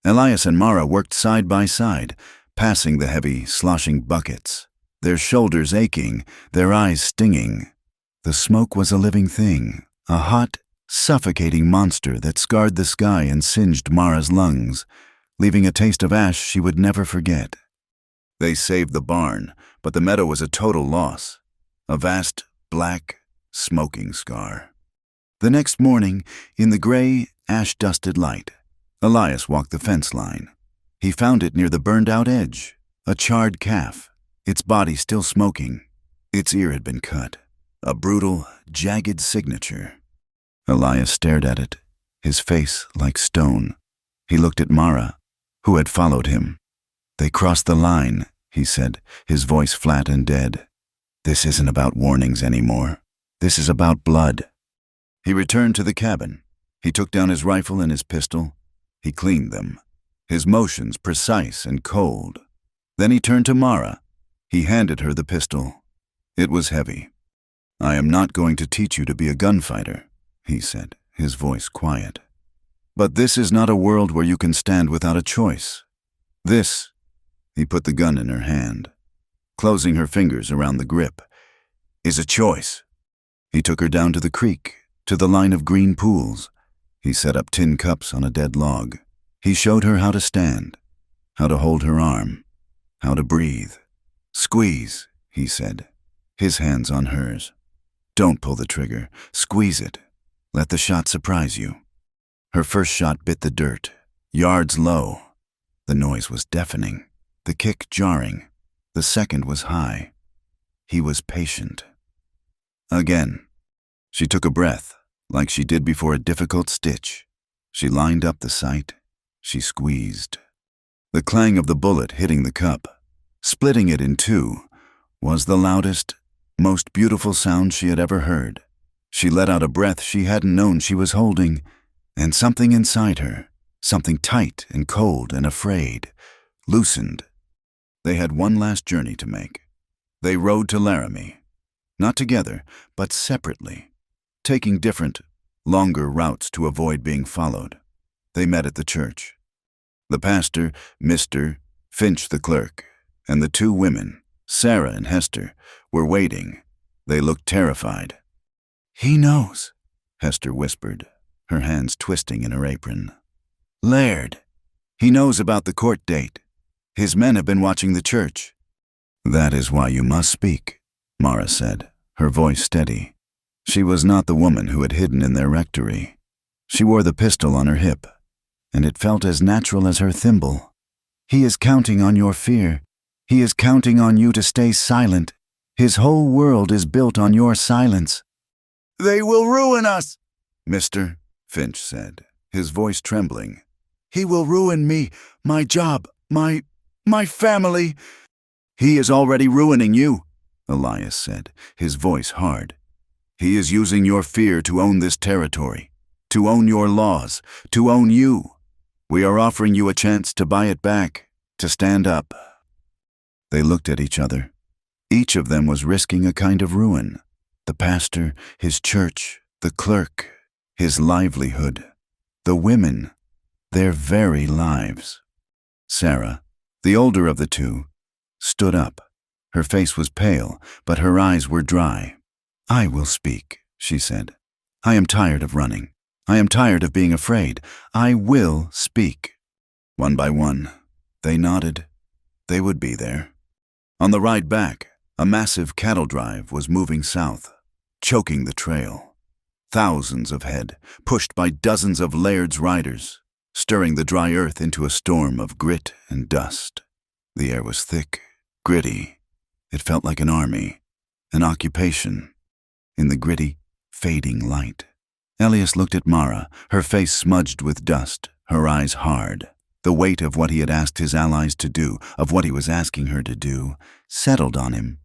Elias and Mara worked side by side, passing the heavy, sloshing buckets, their shoulders aching, their eyes stinging. The smoke was a living thing, a hot, suffocating monster that scarred the sky and singed Mara's lungs, leaving a taste of ash she would never forget. They saved the barn, but the meadow was a total loss, a vast, black, smoking scar. The next morning, in the gray, ash-dusted light, Elias walked the fence line. He found it near the burned-out edge, a charred calf, its body still smoking. Its ear had been cut, a brutal, jagged signature. Elias stared at it, his face like stone. He looked at Mara, who had followed him. They crossed the line, he said, his voice flat and dead. This isn't about warnings anymore. This is about blood. He returned to the cabin. He took down his rifle and his pistol. He cleaned them, his motions precise and cold. Then he turned to Mara. He handed her the pistol. It was heavy. I am not going to teach you to be a gunfighter, he said, his voice quiet. But this is not a world where you can stand without a choice. This, he put the gun in her hand, closing her fingers around the grip, is a choice. He took her down to the creek, to the line of green pools. He set up tin cups on a dead log. He showed her how to stand, how to hold her arm, how to breathe. Squeeze, he said, his hands on hers. Don't pull the trigger. Squeeze it. Let the shot surprise you. Her first shot bit the dirt, yards low. The noise was deafening, the kick jarring. The second was high. He was patient. Again. She took a breath, like she did before a difficult stitch. She lined up the sight. She squeezed. The clang of the bullet hitting the cup, splitting it in two, was the loudest, most beautiful sound she had ever heard. She let out a breath she hadn't known she was holding, and something inside her, something tight and cold and afraid, loosened. They had one last journey to make. They rode to Laramie, not together, but separately, taking different, longer routes to avoid being followed. They met at the church. The pastor, Mr. Finch the clerk, and the two women, Sarah and Hester, were waiting. They looked terrified. He knows, Hester whispered, her hands twisting in her apron. Laird. He knows about the court date. His men have been watching the church. That is why you must speak, Mara said, her voice steady. She was not the woman who had hidden in their rectory. She wore the pistol on her hip, and it felt as natural as her thimble. He is counting on your fear. He is counting on you to stay silent. His whole world is built on your silence. They will ruin us, Mr. Finch said, his voice trembling. He will ruin me, my job, my family. He is already ruining you, Elias said, his voice hard. He is using your fear to own this territory, to own your laws, to own you. We are offering you a chance to buy it back, to stand up." They looked at each other. Each of them was risking a kind of ruin. The pastor, his church, the clerk, his livelihood. The women, their very lives. Sarah, the older of the two, stood up. Her face was pale, but her eyes were dry. "I will speak," she said. "I am tired of running. I am tired of being afraid. I will speak." One by one, they nodded. They would be there. On the ride back, a massive cattle drive was moving south, choking the trail. Thousands of head, pushed by dozens of Laird's riders, stirring the dry earth into a storm of grit and dust. The air was thick, gritty. It felt like an army, an occupation. In the gritty, fading light, Elias looked at Mara, her face smudged with dust, her eyes hard. The weight of what he had asked his allies to do, of what he was asking her to do, settled on him.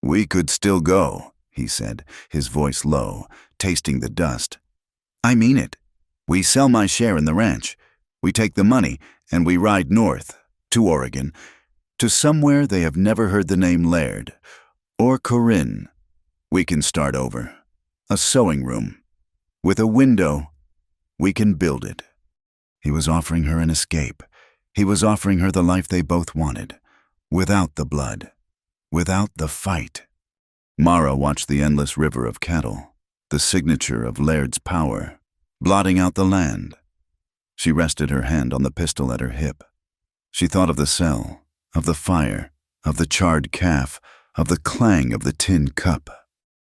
"We could still go," he said, his voice low, tasting the dust. "I mean it. We sell my share in the ranch. We take the money, and we ride north, to Oregon, to somewhere they have never heard the name Laird, or Corinne. We can start over. A sewing room. With a window, we can build it." He was offering her an escape. He was offering her the life they both wanted, without the blood, without the fight. Mara watched the endless river of cattle, the signature of Laird's power, blotting out the land. She rested her hand on the pistol at her hip. She thought of the cell, of the fire, of the charred calf, of the clang of the tin cup.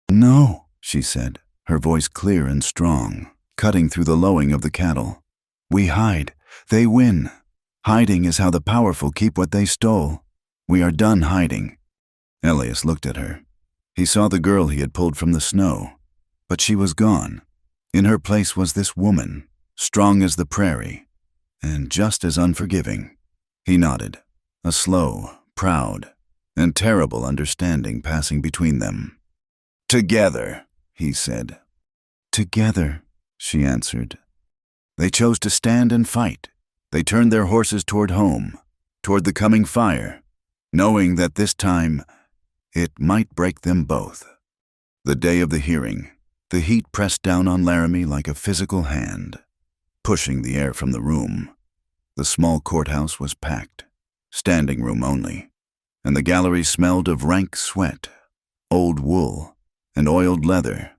"No," she said, her voice clear and strong, cutting through the lowing of the cattle. "We hide. They win. Hiding is how the powerful keep what they stole. We are done hiding." Elias looked at her. He saw the girl he had pulled from the snow, but she was gone. In her place was this woman, strong as the prairie, and just as unforgiving. He nodded, a slow, proud, and terrible understanding passing between them. "Together," he said. "Together," she answered. They chose to stand and fight. They turned their horses toward home, toward the coming fire, knowing that this time it might break them both. The day of the hearing, the heat pressed down on Laramie like a physical hand, pushing the air from the room. The small courthouse was packed, standing room only, and the gallery smelled of rank sweat, old wool, and oiled leather.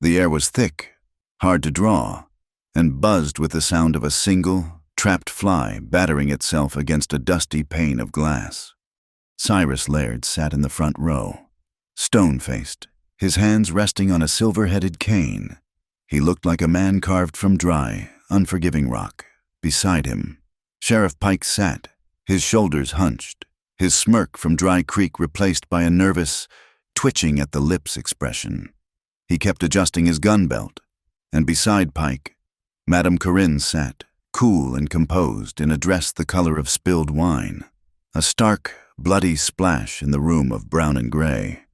The air was thick, hard to draw, and buzzed with the sound of a single, trapped fly battering itself against a dusty pane of glass. Cyrus Laird sat in the front row, stone-faced, his hands resting on a silver-headed cane. He looked like a man carved from dry, unforgiving rock. Beside him, Sheriff Pike sat, his shoulders hunched, his smirk from Dry Creek replaced by a nervous, twitching at the lips expression. He kept adjusting his gun belt, and beside Pike, Madame Corinne sat, cool and composed in a dress the color of spilled wine, a stark, bloody splash in the room of brown and gray.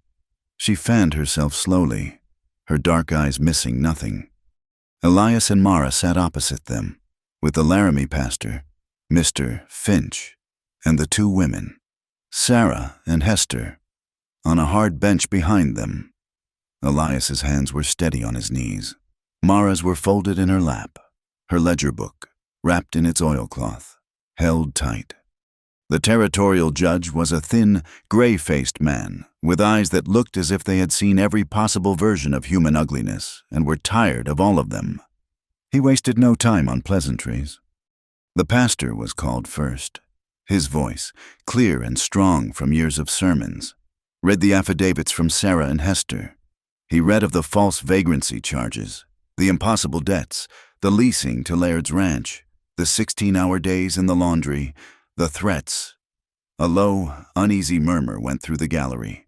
She fanned herself slowly, her dark eyes missing nothing. Elias and Mara sat opposite them, with the Laramie pastor, Mr. Finch, and the two women, Sarah and Hester, on a hard bench behind them. Elias's hands were steady on his knees. Mara's were folded in her lap, her ledger book, wrapped in its oilcloth, held tight. The territorial judge was a thin, gray-faced man, with eyes that looked as if they had seen every possible version of human ugliness and were tired of all of them. He wasted no time on pleasantries. The pastor was called first. His voice, clear and strong from years of sermons, read the affidavits from Sarah and Hester. He read of the false vagrancy charges, the impossible debts, the leasing to Laird's ranch, the 16-hour days in the laundry, the threats. A low, uneasy murmur went through the gallery.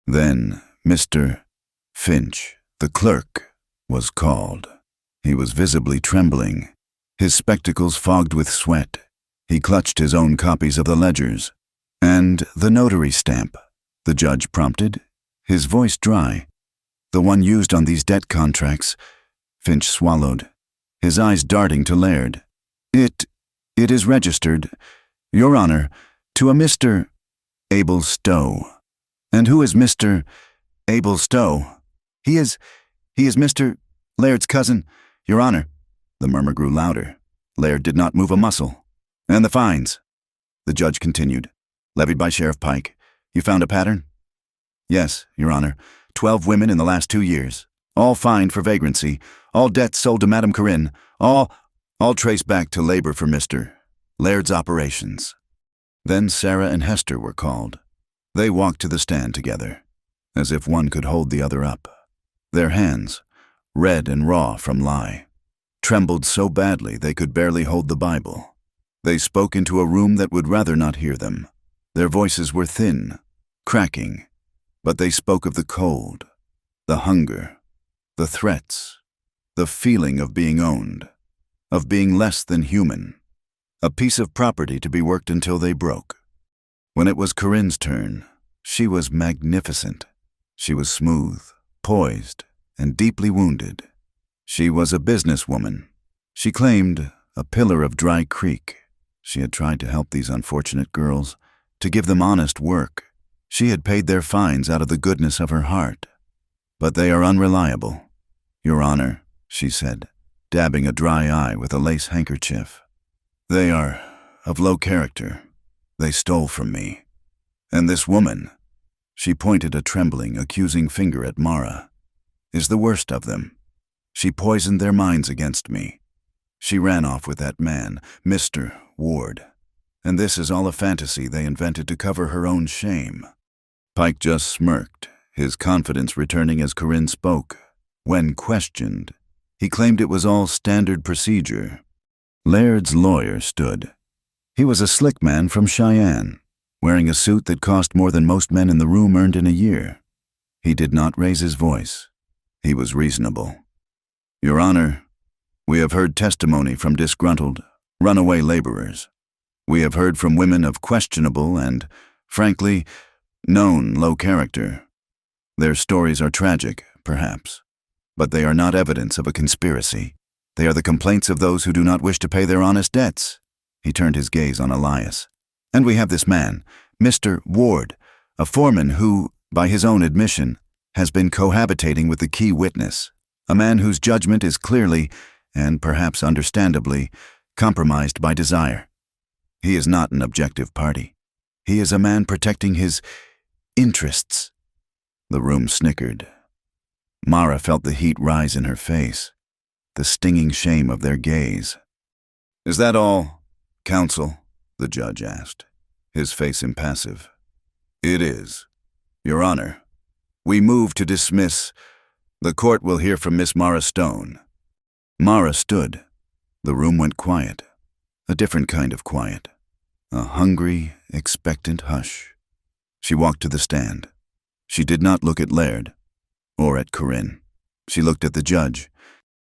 Then Mr. Finch, the clerk, was called. He was visibly trembling, his spectacles fogged with sweat. He clutched his own copies of the ledgers. "And the notary stamp," the judge prompted, his voice dry. "The one used on these debt contracts." Finch swallowed. his eyes darting to Laird. It is registered, Your Honor, to a Mr. Abel Stowe. And who is Mr. Abel Stowe? He is Mr. Laird's cousin, Your Honor. The murmur grew louder. Laird did not move a muscle. And the fines, the judge continued, levied by Sheriff Pike. You found a pattern? Yes, Your Honor. 12 women in the last 2 years. All fined for vagrancy. All debts sold to Madame Corinne. All traced back to labor for Mr. Laird's operations. Then Sarah and Hester were called. They walked to the stand together, as if one could hold the other up. Their hands, red and raw from lie, trembled so badly they could barely hold the Bible. They spoke into a room that would rather not hear them. Their voices were thin, cracking, but they spoke of the cold, the hunger, the threats, the feeling of being owned, of being less than human, a piece of property to be worked until they broke. When it was Corinne's turn, she was magnificent. She was smooth, poised, and deeply wounded. She was a businesswoman. She claimed a pillar of Dry Creek. She had tried to help these unfortunate girls, to give them honest work. She had paid their fines out of the goodness of her heart. But they are unreliable, Your Honor, she said, dabbing a dry eye with a lace handkerchief. They are of low character. They stole from me. And this woman, she pointed a trembling, accusing finger at Mara, is the worst of them. She poisoned their minds against me. She ran off with that man, Mr. Ward. And this is all a fantasy they invented to cover her own shame. Pike just smirked, his confidence returning as Corinne spoke. When questioned, he claimed it was all standard procedure. Laird's lawyer stood. He was a slick man from Cheyenne, wearing a suit that cost more than most men in the room earned in a year. He did not raise his voice. He was reasonable. Your Honor, we have heard testimony from disgruntled, runaway laborers. We have heard from women of questionable and, frankly, known low character. Their stories are tragic, perhaps, but they are not evidence of a conspiracy. They are the complaints of those who do not wish to pay their honest debts. He turned his gaze on Elias. And we have this man, Mr. Ward, a foreman who, by his own admission, has been cohabitating with the key witness, a man whose judgment is clearly, and perhaps understandably, compromised by desire. He is not an objective party. He is a man protecting his interests. The room snickered. Mara felt the heat rise in her face, the stinging shame of their gaze. Is that all, counsel? The judge asked, his face impassive. It is. Your Honor, we move to dismiss. The court will hear from Miss Mara Stone. Mara stood. The room went quiet, a different kind of quiet, a hungry, expectant hush. She walked to the stand. She did not look at Laird or at Corinne. She looked at the judge.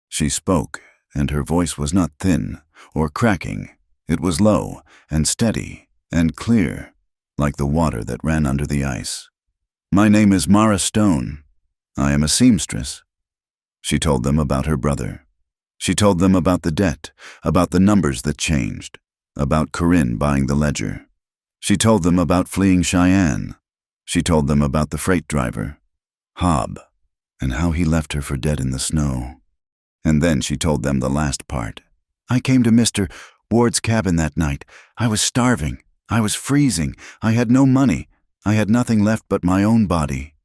She spoke, and her voice was not thin or cracking. It was low and steady and clear, like the water that ran under the ice. My name is Mara Stone. I am a seamstress. She told them about her brother. She told them about the debt, about the numbers that changed, about Corinne buying the ledger. She told them about fleeing Cheyenne. She told them about the freight driver, Hobb, and how he left her for dead in the snow. And then she told them the last part. I came to Mr. Ward's cabin that night. I was starving. I was freezing. I had no money. I had nothing left but my own body.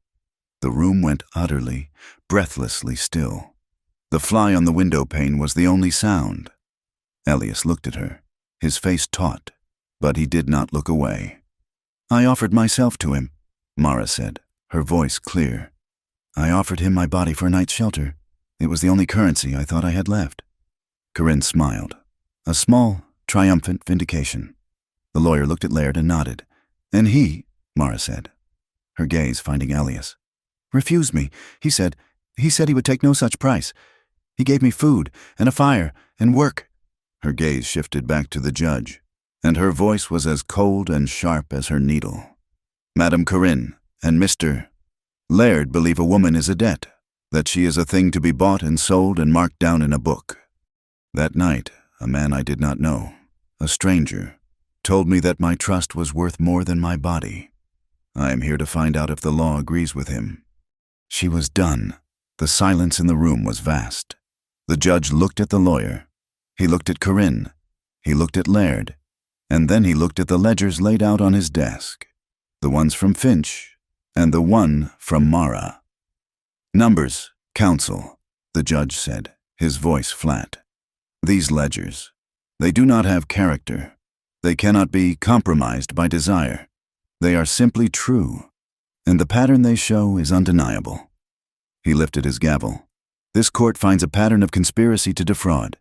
The room went utterly, breathlessly still. The fly on the window pane was the only sound. Elias looked at her, his face taut, but he did not look away. I offered myself to him, Mara said, her voice clear. I offered him my body for a night's shelter. It was the only currency I thought I had left. Corinne smiled, a small, triumphant vindication. The lawyer looked at Laird and nodded. And he, Mara said, her gaze finding Elias, refused me. He said he would take no such price. He gave me food and a fire and work. Her gaze shifted back to the judge, and her voice was as cold and sharp as her needle. Madame Corinne and Mr. Laird believe a woman is a debt, that she is a thing to be bought and sold and marked down in a book. That night, a man I did not know, a stranger, told me that my trust was worth more than my body. I am here to find out if the law agrees with him." She was done. The silence in the room was vast. The judge looked at the lawyer. He looked at Corinne. He looked at Laird. And then he looked at the ledgers laid out on his desk, the ones from Finch and the one from Mara. "Numbers, counsel," the judge said, his voice flat. "These ledgers, they do not have character. They cannot be compromised by desire. They are simply true, and the pattern they show is undeniable." He lifted his gavel. "This court finds a pattern of conspiracy to defraud,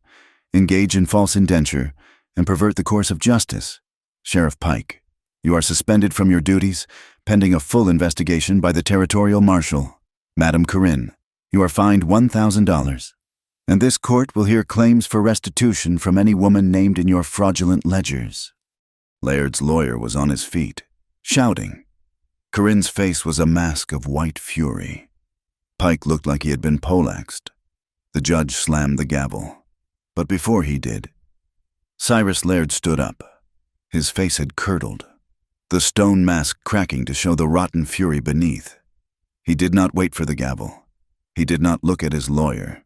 engage in false indenture, and pervert the course of justice. Sheriff Pike, you are suspended from your duties, pending a full investigation by the Territorial Marshal. Madam Corinne, you are fined $1,000. And this court will hear claims for restitution from any woman named in your fraudulent ledgers." Laird's lawyer was on his feet, shouting. Corinne's face was a mask of white fury. Pike looked like he had been poleaxed. The judge slammed the gavel. But before he did, Cyrus Laird stood up. His face had curdled, the stone mask cracking to show the rotten fury beneath. He did not wait for the gavel. He did not look at his lawyer.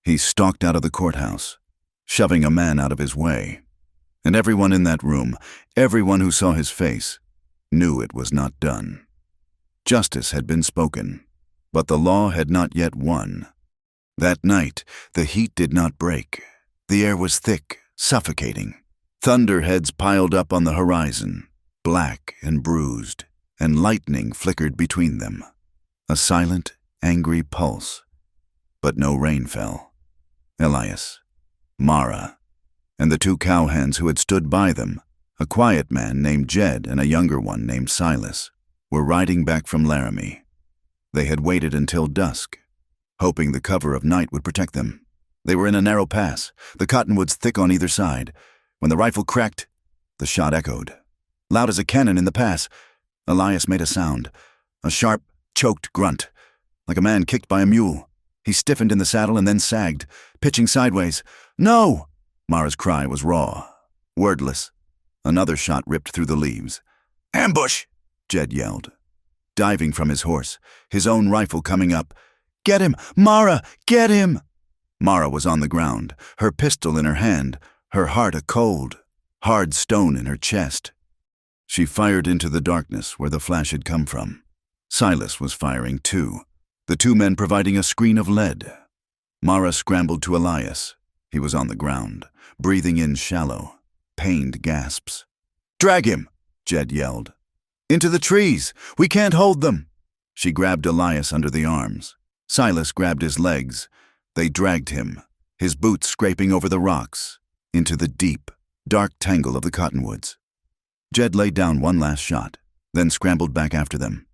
He stalked out of the courthouse, shoving a man out of his way. And everyone in that room, everyone who saw his face, knew it was not done. Justice had been spoken, but the law had not yet won. That night, the heat did not break. The air was thick, suffocating. Thunderheads piled up on the horizon, black and bruised, and lightning flickered between them. A silent, angry pulse. But no rain fell. Elias, Mara, and the two cowhands who had stood by them, a quiet man named Jed and a younger one named Silas, were riding back from Laramie. They had waited until dusk, hoping the cover of night would protect them. They were in a narrow pass, the cottonwoods thick on either side. When the rifle cracked, the shot echoed. Loud as a cannon in the pass, Elias made a sound, a sharp, choked grunt, like a man kicked by a mule. He stiffened in the saddle and then sagged, pitching sideways. "No!" Mara's cry was raw, wordless. Another shot ripped through the leaves. "Ambush!" Jed yelled, diving from his horse, his own rifle coming up. "Get him! Mara! Get him!" Mara was on the ground, her pistol in her hand, her heart a cold, hard stone in her chest. She fired into the darkness where the flash had come from. Silas was firing too, the two men providing a screen of lead. Mara scrambled to Elias. He was on the ground, breathing in shallow, pained gasps. "Drag him!" Jed yelled. "Into the trees! We can't hold them!" She grabbed Elias under the arms. Silas grabbed his legs. They dragged him, his boots scraping over the rocks, into the deep, dark tangle of the cottonwoods. Jed laid down one last shot, then scrambled back after them.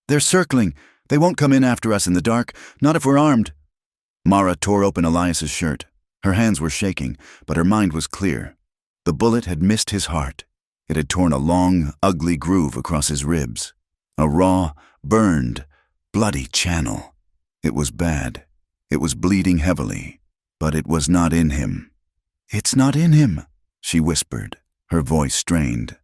"They're circling. They won't come in after us in the dark, not if we're armed." Mara tore open Elias's shirt. Her hands were shaking, but her mind was clear. The bullet had missed his heart. It had torn a long, ugly groove across his ribs. A raw, burned, bloody channel. It was bad. It was bleeding heavily, but it was not in him. "It's not in him," she whispered, her voice strained.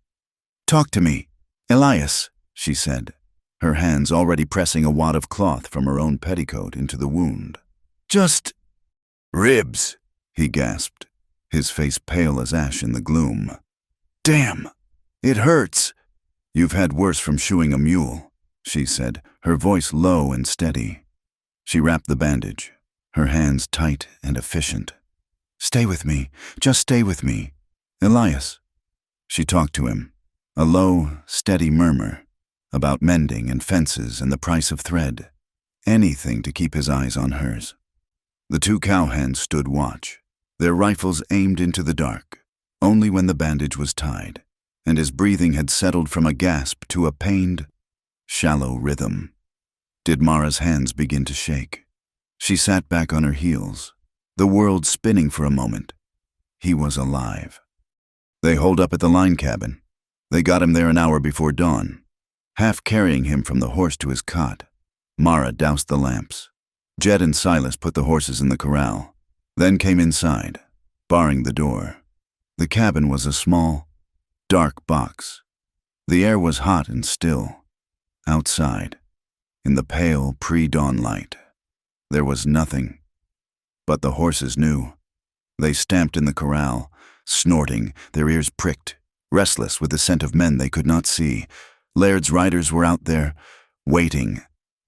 "Talk to me, Elias," she said, her hands already pressing a wad of cloth from her own petticoat into the wound. "Just—" "Ribs," he gasped, his face pale as ash in the gloom. "Damn, it hurts." "You've had worse from shoeing a mule," she said, her voice low and steady. She wrapped the bandage, her hands tight and efficient. "Stay with me, just stay with me. Elias." She talked to him, a low, steady murmur, about mending and fences and the price of thread, anything to keep his eyes on hers. The two cowhands stood watch, their rifles aimed into the dark, only when the bandage was tied, and his breathing had settled from a gasp to a pained, shallow rhythm. Did Mara's hands begin to shake? She sat back on her heels, the world spinning for a moment. He was alive. They holed up at the line cabin. They got him there an hour before dawn, half carrying him from the horse to his cot. Mara doused the lamps. Jed and Silas put the horses in the corral, then came inside. barring the door. The cabin was a small, dark box. The air was hot and still. Outside, in the pale pre-dawn light, there was nothing. But the horses knew. They stamped in the corral, snorting, their ears pricked, restless with the scent of men they could not see. Laird's riders were out there, waiting.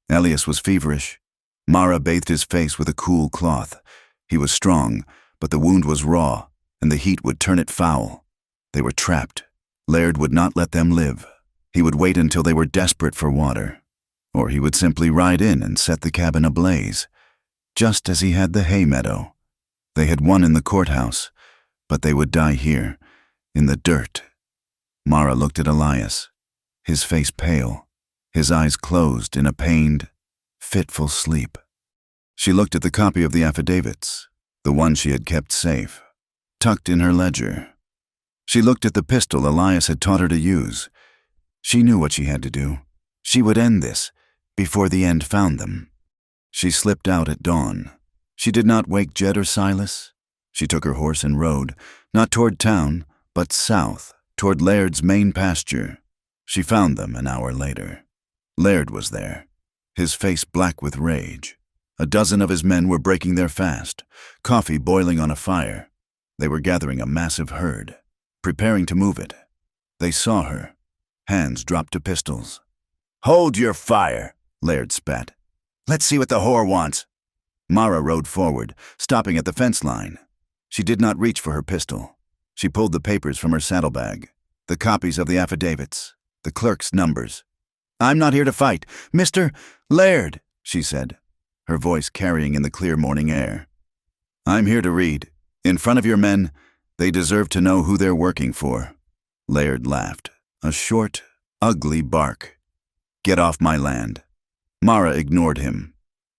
Elias was feverish. Mara bathed his face with a cool cloth. He was strong, but the wound was raw, and the heat would turn it foul. They were trapped. Laird would not let them live. He would wait until they were desperate for water, or he would simply ride in and set the cabin ablaze, just as he had the hay meadow. They had won in the courthouse, but they would die here, in the dirt. Mara looked at Elias, his face pale, his eyes closed in a pained, fitful sleep. She looked at the copy of the affidavits, the one she had kept safe, tucked in her ledger. She looked at the pistol Elias had taught her to use. She knew what she had to do. She would end this, before the end found them. She slipped out at dawn. She did not wake Jed or Silas. She took her horse and rode, not toward town, but south, toward Laird's main pasture. She found them an hour later. Laird was there, his face black with rage. A dozen of his men were breaking their fast, coffee boiling on a fire. They were gathering a massive herd, preparing to move it. They saw her. Hands dropped to pistols. "Hold your fire," Laird spat. "Let's see what the whore wants." Mara rode forward, stopping at the fence line. She did not reach for her pistol. She pulled the papers from her saddlebag, the copies of the affidavits, the clerk's numbers. "I'm not here to fight. Mr. Laird," she said, her voice carrying in the clear morning air. "I'm here to read. In front of your men, they deserve to know who they're working for." Laird laughed, a short, ugly bark. "Get off my land." Mara ignored him.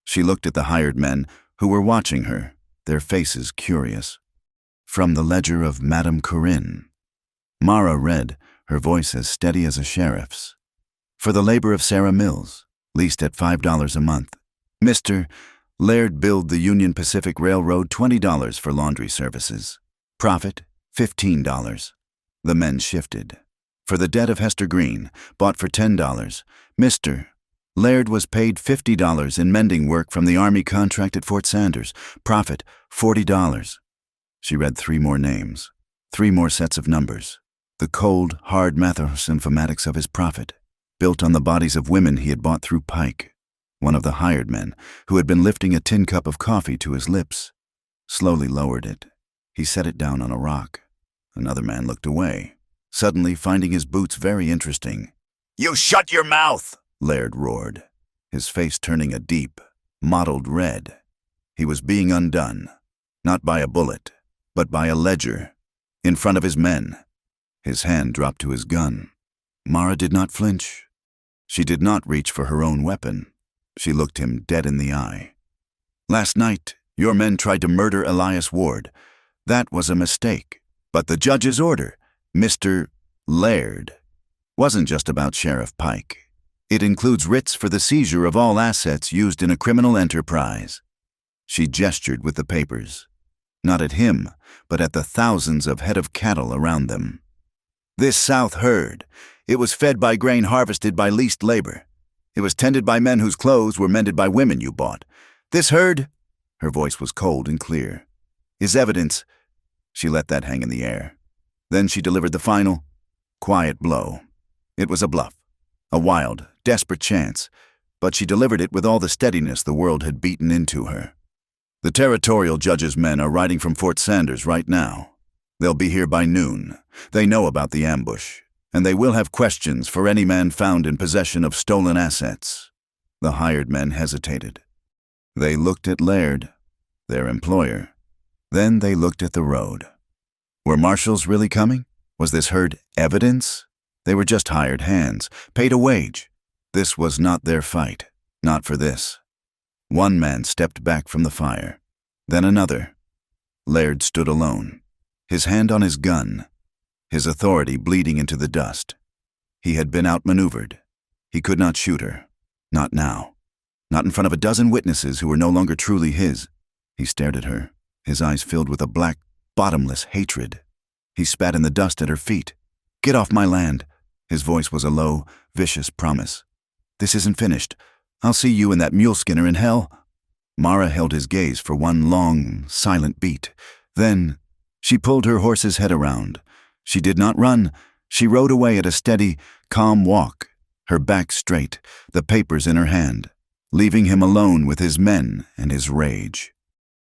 She looked at the hired men who were watching her, their faces curious. From the ledger of Madame Corinne. Mara read, her voice as steady as a sheriff's. "For the labor of Sarah Mills, leased at $5 a month. Mr. Laird billed the Union Pacific Railroad $20 for laundry services. Profit, $15. The men shifted. For the debt of Hester Green, bought for $10. Mr. Laird was paid $50 in mending work from the Army contract at Fort Sanders. Profit, $40. She read 3 more names, 3 more sets of numbers. The cold, hard mathematics of his profit, built on the bodies of women he had bought through Pike. One of the hired men, who had been lifting a tin cup of coffee to his lips, slowly lowered it. He set it down on a rock. Another man looked away, suddenly finding his boots very interesting. "You shut your mouth!" Laird roared, his face turning a deep, mottled red. He was being undone, not by a bullet, but by a ledger, in front of his men. His hand dropped to his gun. Mara did not flinch. She did not reach for her own weapon. She looked him dead in the eye. "Last night, your men tried to murder Elias Ward. That was a mistake. But the judge's order, Mr. Laird, wasn't just about Sheriff Pike. It includes writs for the seizure of all assets used in a criminal enterprise." She gestured with the papers, not at him, but at the thousands of head of cattle around them. "This South herd, it was fed by grain harvested by leased labor. It was tended by men whose clothes were mended by women you bought. This herd," her voice was cold and clear, "is evidence." She let that hang in the air. Then she delivered the final, quiet blow. It was a bluff, a wild, desperate chance, but she delivered it with all the steadiness the world had beaten into her. "The territorial judge's men are riding from Fort Sanders right now. They'll be here by noon. They know about the ambush, and they will have questions for any man found in possession of stolen assets." The hired men hesitated. They looked at Laird, their employer. Then they looked at the road. Were marshals really coming? Was this herd evidence? They were just hired hands, paid a wage. This was not their fight, not for this. One man stepped back from the fire, then another. Laird stood alone, his hand on his gun, his authority bleeding into the dust. He had been outmaneuvered. He could not shoot her. Not now. Not in front of a dozen witnesses who were no longer truly his. He stared at her, his eyes filled with a black, bottomless hatred. He spat in the dust at her feet. "Get off my land." His voice was a low, vicious promise. "This isn't finished. I'll see you and that mule skinner in hell." Mara held his gaze for one long, silent beat. Then she pulled her horse's head around. She did not run. She rode away at a steady, calm walk, her back straight, the papers in her hand, leaving him alone with his men and his rage.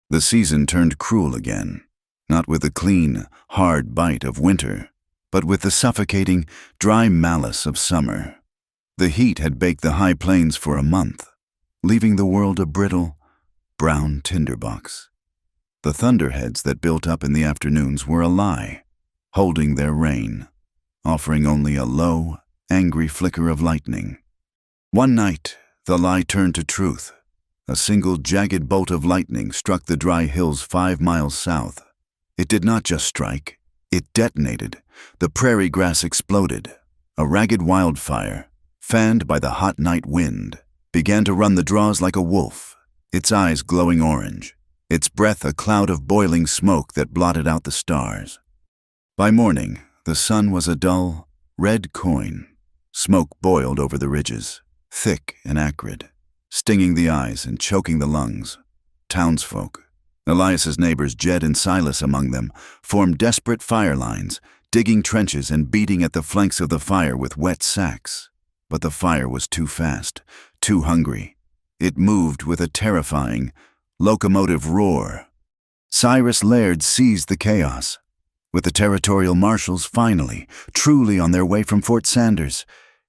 The season turned cruel again, not with the clean, hard bite of winter, but with the suffocating, dry malice of summer. The heat had baked the high plains for a month, leaving the world a brittle, brown tinderbox. The thunderheads that built up in the afternoons were a lie, holding their rain, offering only a low, angry flicker of lightning. One night, the lie turned to truth. A single jagged bolt of lightning struck the dry hills 5 miles south. It did not just strike, it detonated. The prairie grass exploded. A ragged wildfire, fanned by the hot night wind, began to run the draws like a wolf, its eyes glowing orange, its breath a cloud of boiling smoke that blotted out the stars. By morning, the sun was a dull, red coin. Smoke boiled over the ridges, thick and acrid, stinging the eyes and choking the lungs. Townsfolk, Elias's neighbors Jed and Silas among them, formed desperate fire lines, digging trenches and beating at the flanks of the fire with wet sacks. But the fire was too fast, too hungry. It moved with a terrifying, locomotive roar. Cyrus Laird seized the chaos. With the territorial marshals finally, truly on their way from Fort Sanders,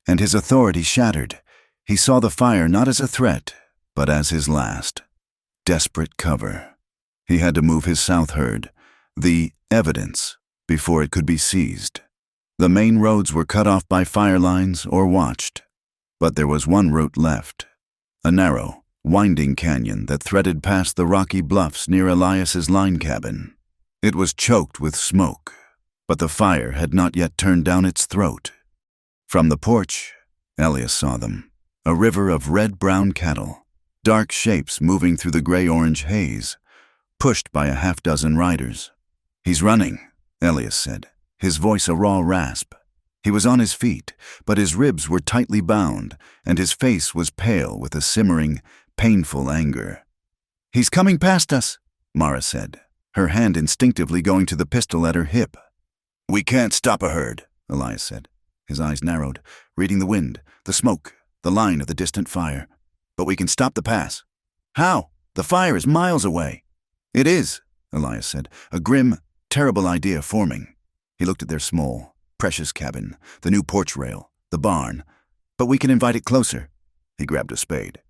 and his authority shattered, he saw the fire not as a threat, but as his last, desperate cover. He had to move his south herd, the evidence, before it could be seized. The main roads were cut off by fire lines or watched, but there was one route left, a narrow, winding canyon that threaded past the rocky bluffs near Elias's line cabin. It was choked with smoke, but the fire had not yet turned down its throat. From the porch, Elias saw them, a river of red-brown cattle, dark shapes moving through the gray-orange haze, pushed by a half-dozen riders. "He's running," Elias said, his voice a raw rasp. He was on his feet, but his ribs were tightly bound, and his face was pale with a simmering, painful anger. "He's coming past us," Mara said, her hand instinctively going to the pistol at her hip. "We can't stop a herd," Elias said. His eyes narrowed, reading the wind, the smoke, the line of the distant fire. "But we can stop the pass." "How? The fire is miles away." "It is," Elias said, a grim, terrible idea forming. He looked at their small, precious cabin, the new porch rail, the barn. "But we can invite it closer." He grabbed a spade.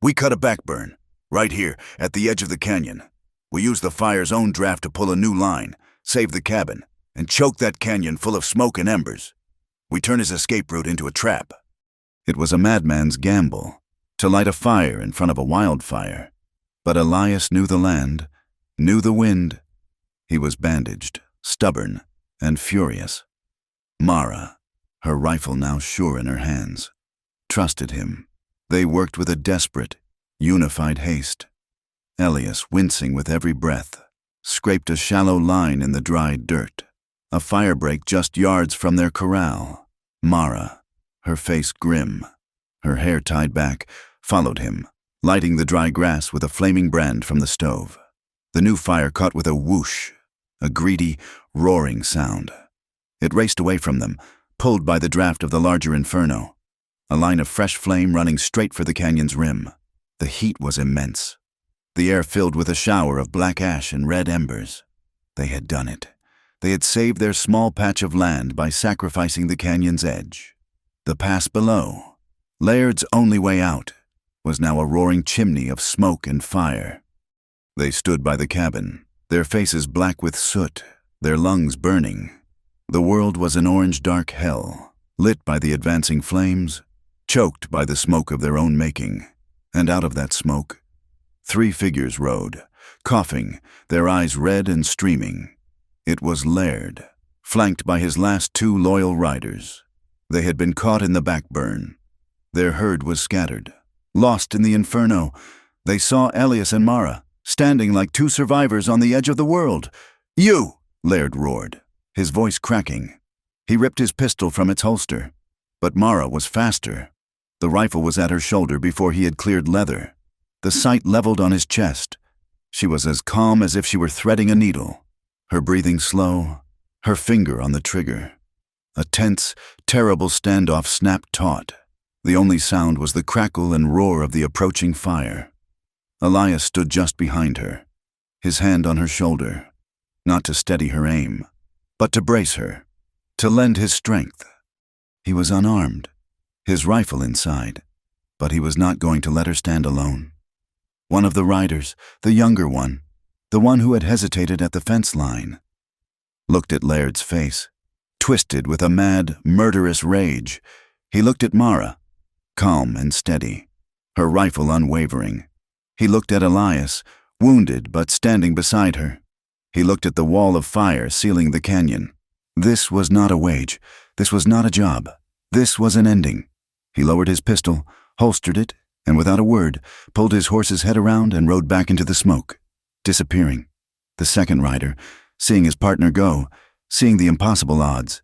"We cut a backburn, right here, at the edge of the canyon. We use the fire's own draft to pull a new line, save the cabin, and choke that canyon full of smoke and embers. We turn his escape route into a trap." It was a madman's gamble, to light a fire in front of a wildfire. But Elias knew the land, knew the wind. He was bandaged, stubborn, and furious. Mara, her rifle now sure in her hands, trusted him. They worked with a desperate, unified haste. Elias, wincing with every breath, scraped a shallow line in the dried dirt, a firebreak just yards from their corral. Mara, her face grim, her hair tied back, followed him, lighting the dry grass with a flaming brand from the stove. The new fire caught with a whoosh, a greedy, roaring sound. It raced away from them, pulled by the draft of the larger inferno, a line of fresh flame running straight for the canyon's rim. The heat was immense, the air filled with a shower of black ash and red embers. They had done it. They had saved their small patch of land by sacrificing the canyon's edge. The pass below, Laird's only way out, was now a roaring chimney of smoke and fire. They stood by the cabin, their faces black with soot, their lungs burning. The world was an orange-dark hell, lit by the advancing flames, choked by the smoke of their own making. And out of that smoke, 3 figures rode, coughing, their eyes red and streaming. It was Laird, flanked by his last 2 loyal riders. They had been caught in the backburn. Their herd was scattered, lost in the inferno. They saw Elias and Mara, standing like 2 survivors on the edge of the world. "You!" Laird roared, his voice cracking. He ripped his pistol from its holster. But Mara was faster. The rifle was at her shoulder before he had cleared leather. The sight leveled on his chest. She was as calm as if she were threading a needle, her breathing slow, her finger on the trigger. A tense, terrible standoff snapped taut. The only sound was the crackle and roar of the approaching fire. Elias stood just behind her, his hand on her shoulder, not to steady her aim, but to brace her, to lend his strength. He was unarmed, his rifle inside, but he was not going to let her stand alone. One of the riders, the younger one, the one who had hesitated at the fence line, looked at Laird's face, twisted with a mad, murderous rage. He looked at Mara, calm and steady, her rifle unwavering. He looked at Elias, wounded but standing beside her. He looked at the wall of fire sealing the canyon. This was not a wage. This was not a job. This was an ending. He lowered his pistol, holstered it, and without a word, pulled his horse's head around and rode back into the smoke, disappearing. The second rider, seeing his partner go, seeing the impossible odds,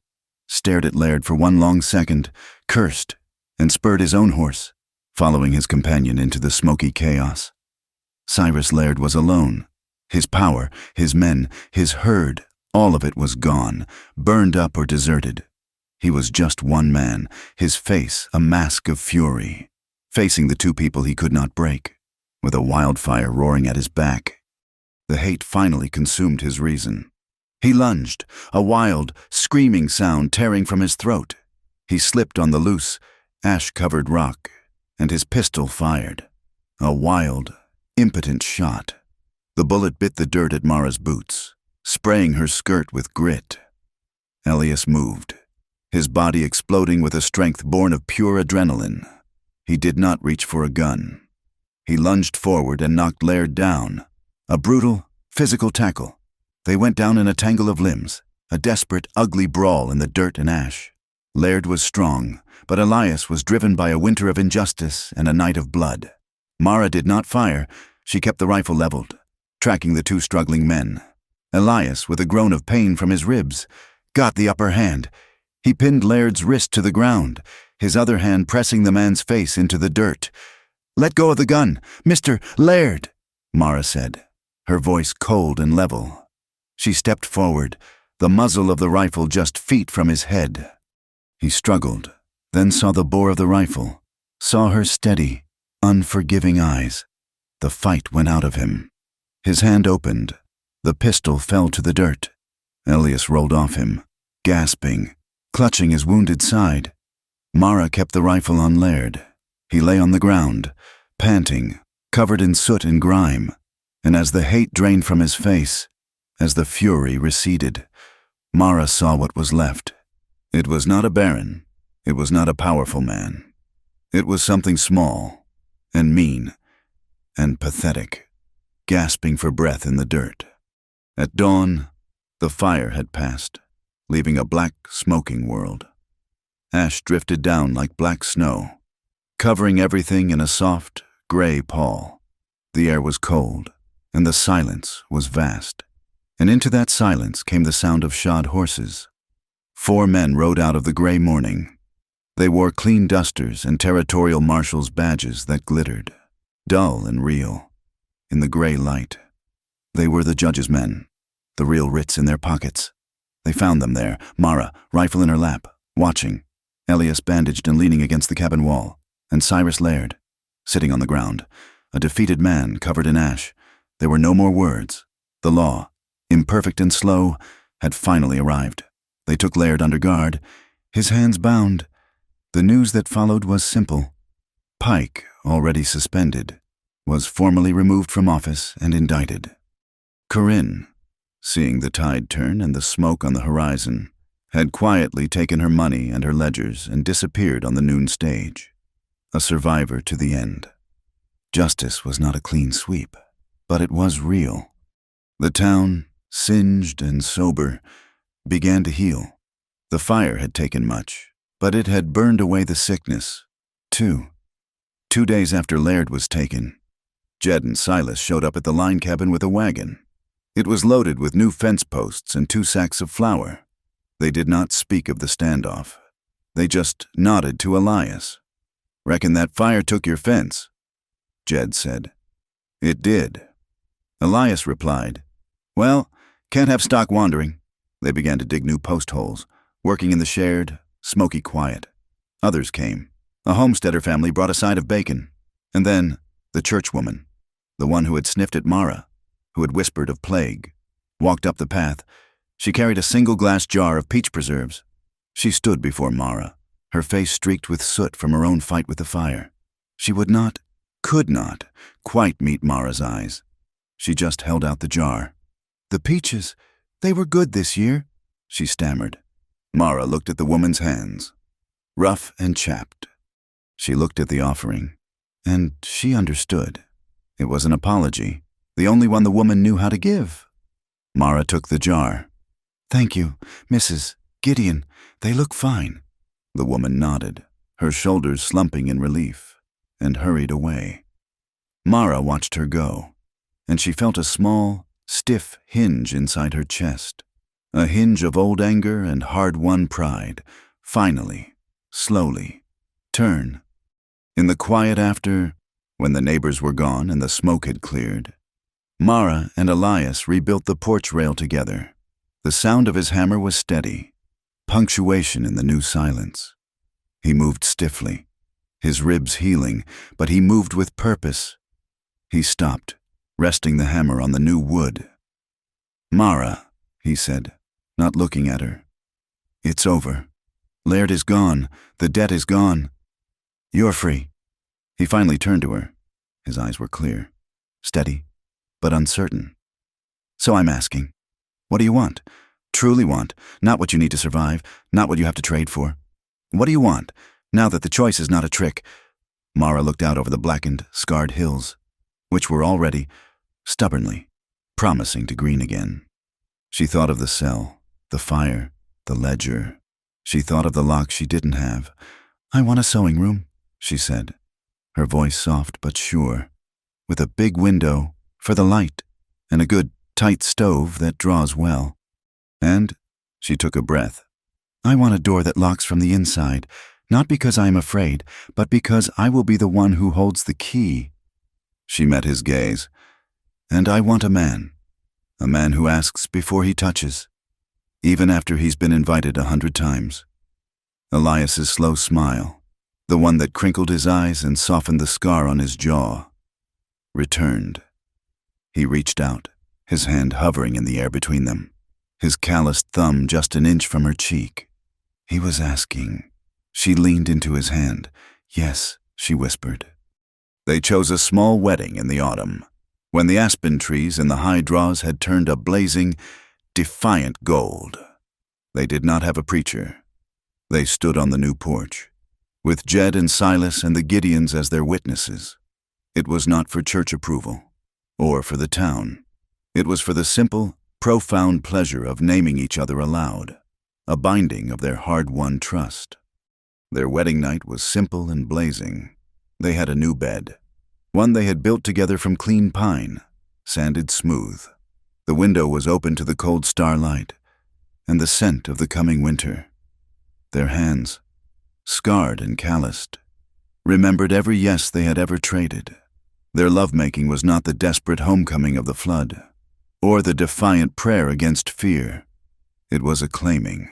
stared at Laird for one long second, cursed, and spurred his own horse, following his companion into the smoky chaos. Cyrus Laird was alone. His power, his men, his herd, all of it was gone, burned up or deserted. He was just one man, his face a mask of fury, facing the two people he could not break, with a wildfire roaring at his back. The hate finally consumed his reason. He lunged, a wild, screaming sound tearing from his throat. He slipped on the loose, ash-covered rock, and his pistol fired. A wild, impotent shot. The bullet bit the dirt at Mara's boots, spraying her skirt with grit. Elias moved, his body exploding with a strength born of pure adrenaline. He did not reach for a gun. He lunged forward and knocked Laird down. A brutal, physical tackle. They went down in a tangle of limbs, a desperate, ugly brawl in the dirt and ash. Laird was strong, but Elias was driven by a winter of injustice and a night of blood. Mara did not fire. She kept the rifle leveled, tracking the two struggling men. Elias, with a groan of pain from his ribs, got the upper hand. He pinned Laird's wrist to the ground, his other hand pressing the man's face into the dirt. "Let go of the gun, Mr. Laird," Mara said, her voice cold and level. She stepped forward, the muzzle of the rifle just feet from his head. He struggled, then saw the bore of the rifle, saw her steady, unforgiving eyes. The fight went out of him. His hand opened. The pistol fell to the dirt. Elias rolled off him, gasping, clutching his wounded side. Mara kept the rifle on Laird. He lay on the ground, panting, covered in soot and grime, and as the hate drained from his face, as the fury receded, Mara saw what was left. It was not a baron. It was not a powerful man. It was something small and mean and pathetic, gasping for breath in the dirt. At dawn, the fire had passed, leaving a black, smoking world. Ash drifted down like black snow, covering everything in a soft, gray pall. The air was cold, and the silence was vast. And into that silence came the sound of shod horses. 4 men rode out of the gray morning. They wore clean dusters and territorial marshals' badges that glittered, dull and real, in the gray light. They were the judge's men, the real writs in their pockets. They found them there, Mara, rifle in her lap, watching, Elias bandaged and leaning against the cabin wall, and Cyrus Laird, sitting on the ground, a defeated man covered in ash. There were no more words. The law, imperfect and slow, had finally arrived. They took Laird under guard, his hands bound. The news that followed was simple. Pike, already suspended, was formally removed from office and indicted. Corinne, seeing the tide turn and the smoke on the horizon, had quietly taken her money and her ledgers and disappeared on the noon stage, a survivor to the end. Justice was not a clean sweep, but it was real. The town, singed and sober, began to heal. The fire had taken much, but it had burned away the sickness, too. 2 days after Laird was taken, Jed and Silas showed up at the line cabin with a wagon. It was loaded with new fence posts and 2 sacks of flour. They did not speak of the standoff. They just nodded to Elias. "Reckon that fire took your fence," Jed said. "It did." Elias replied, "Well, can't have stock wandering." They began to dig new post holes, working in the shared, smoky quiet. Others came. A homesteader family brought a side of bacon. And then the churchwoman, the one who had sniffed at Mara, who had whispered of plague, walked up the path. She carried a single glass jar of peach preserves. She stood before Mara, her face streaked with soot from her own fight with the fire. She would not, could not, quite meet Mara's eyes. She just held out the jar. "The peaches, they were good this year," she stammered. Mara looked at the woman's hands, rough and chapped. She looked at the offering, and she understood. It was an apology, the only one the woman knew how to give. Mara took the jar. "Thank you, Mrs. Gideon. They look fine." The woman nodded, her shoulders slumping in relief, and hurried away. Mara watched her go, and she felt a small, stiff hinge inside her chest, a hinge of old anger and hard-won pride, finally, slowly, turn. In the quiet after, when the neighbors were gone and the smoke had cleared, Mara and Elias rebuilt the porch rail together. The sound of his hammer was steady, punctuation in the new silence. He moved stiffly, his ribs healing, but he moved with purpose. He stopped, resting the hammer on the new wood. "Mara," he said, not looking at her. "It's over. Laird is gone. The debt is gone. You're free." He finally turned to her. His eyes were clear, steady, but uncertain. "So I'm asking, what do you want? Truly want, not what you need to survive, not what you have to trade for. What do you want, now that the choice is not a trick?" Mara looked out over the blackened, scarred hills, which were already, stubbornly, promising to green again. She thought of the cell, the fire, the ledger. She thought of the lock she didn't have. "I want a sewing room," she said, her voice soft but sure, "with a big window for the light and a good, tight stove that draws well. And," she took a breath, "I want a door that locks from the inside, not because I am afraid, but because I will be the one who holds the key." She met his gaze. "And I want a man who asks before he touches, even after he's been invited 100 times. Elias's slow smile, the one that crinkled his eyes and softened the scar on his jaw, returned. He reached out, his hand hovering in the air between them, his calloused thumb just an inch from her cheek. He was asking. She leaned into his hand. "Yes," she whispered. They chose a small wedding in the autumn, when the aspen trees in the high draws had turned a blazing, defiant gold. They did not have a preacher. They stood on the new porch, with Jed and Silas and the Gideons as their witnesses. It was not for church approval, or for the town. It was for the simple, profound pleasure of naming each other aloud, a binding of their hard-won trust. Their wedding night was simple and blazing. They had a new bed, one they had built together from clean pine, sanded smooth. The window was open to the cold starlight and the scent of the coming winter. Their hands, scarred and calloused, remembered every yes they had ever traded. Their lovemaking was not the desperate homecoming of the flood, or the defiant prayer against fear. It was a claiming.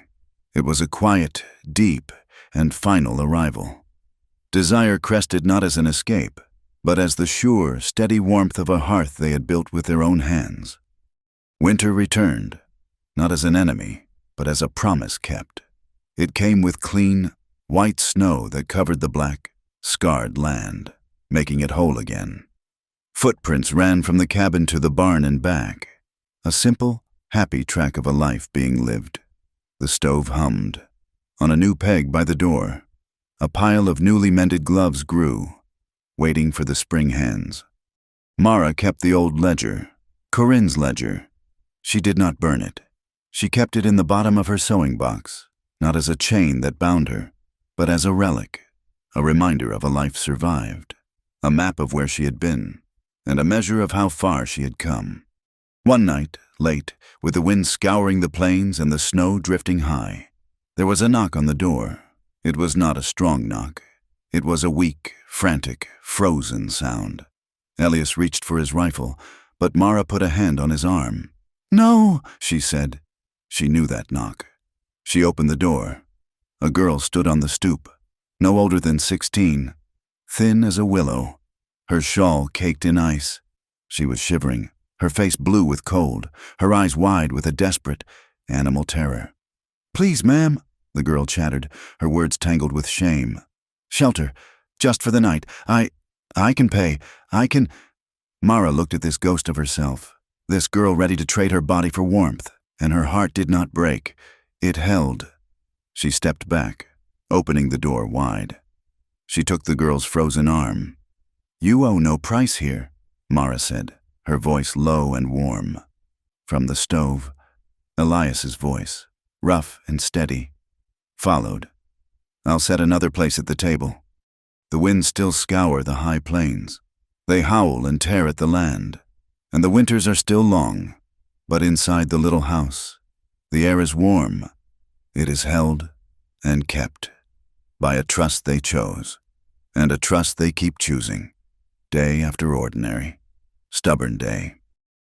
It was a quiet, deep, and final arrival. Desire crested not as an escape, but as the sure, steady warmth of a hearth they had built with their own hands. Winter returned, not as an enemy, but as a promise kept. It came with clean, white snow that covered the black, scarred land, making it whole again. Footprints ran from the cabin to the barn and back, a simple, happy track of a life being lived. The stove hummed. On a new peg by the door, a pile of newly mended gloves grew, waiting for the spring hands. Mara kept the old ledger, Corinne's ledger. She did not burn it. She kept it in the bottom of her sewing box, not as a chain that bound her, but as a relic, a reminder of a life survived, a map of where she had been, and a measure of how far she had come. One night, late, with the wind scouring the plains and the snow drifting high. There was a knock on the door. It was not a strong knock. It was a weak, frantic, frozen sound. Elias reached for his rifle, but Mara put a hand on his arm. "No," she said. She knew that knock. She opened the door. A girl stood on the stoop, no older than 16, thin as a willow, her shawl caked in ice. She was shivering, her face blue with cold, her eyes wide with a desperate, animal terror. "Please, ma'am," the girl chattered, her words tangled with shame. "Shelter, just for the night. I can pay. I can—" Mara looked at this ghost of herself, this girl ready to trade her body for warmth, and her heart did not break. It held. She stepped back, opening the door wide. She took the girl's frozen arm. "You owe no price here," Mara said, her voice low and warm. From the stove, Elias's voice, rough and steady, followed. "I'll set another place at the table. The winds still scour the high plains. They howl and tear at the land, and the winters are still long. But inside the little house, the air is warm. It is held and kept by a trust they chose, and a trust they keep choosing, day after ordinary, stubborn day."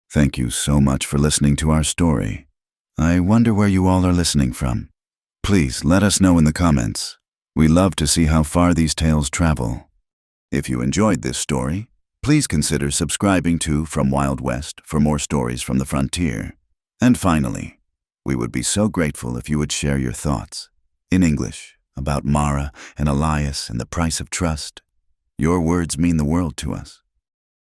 Thank you so much for listening to our story. I wonder where you all are listening from. Please let us know in the comments. We love to see how far these tales travel. If you enjoyed this story, please consider subscribing to From Wild West for more stories from the frontier. And finally, we would be so grateful if you would share your thoughts, in English, about Mara and Elias and the price of trust. Your words mean the world to us.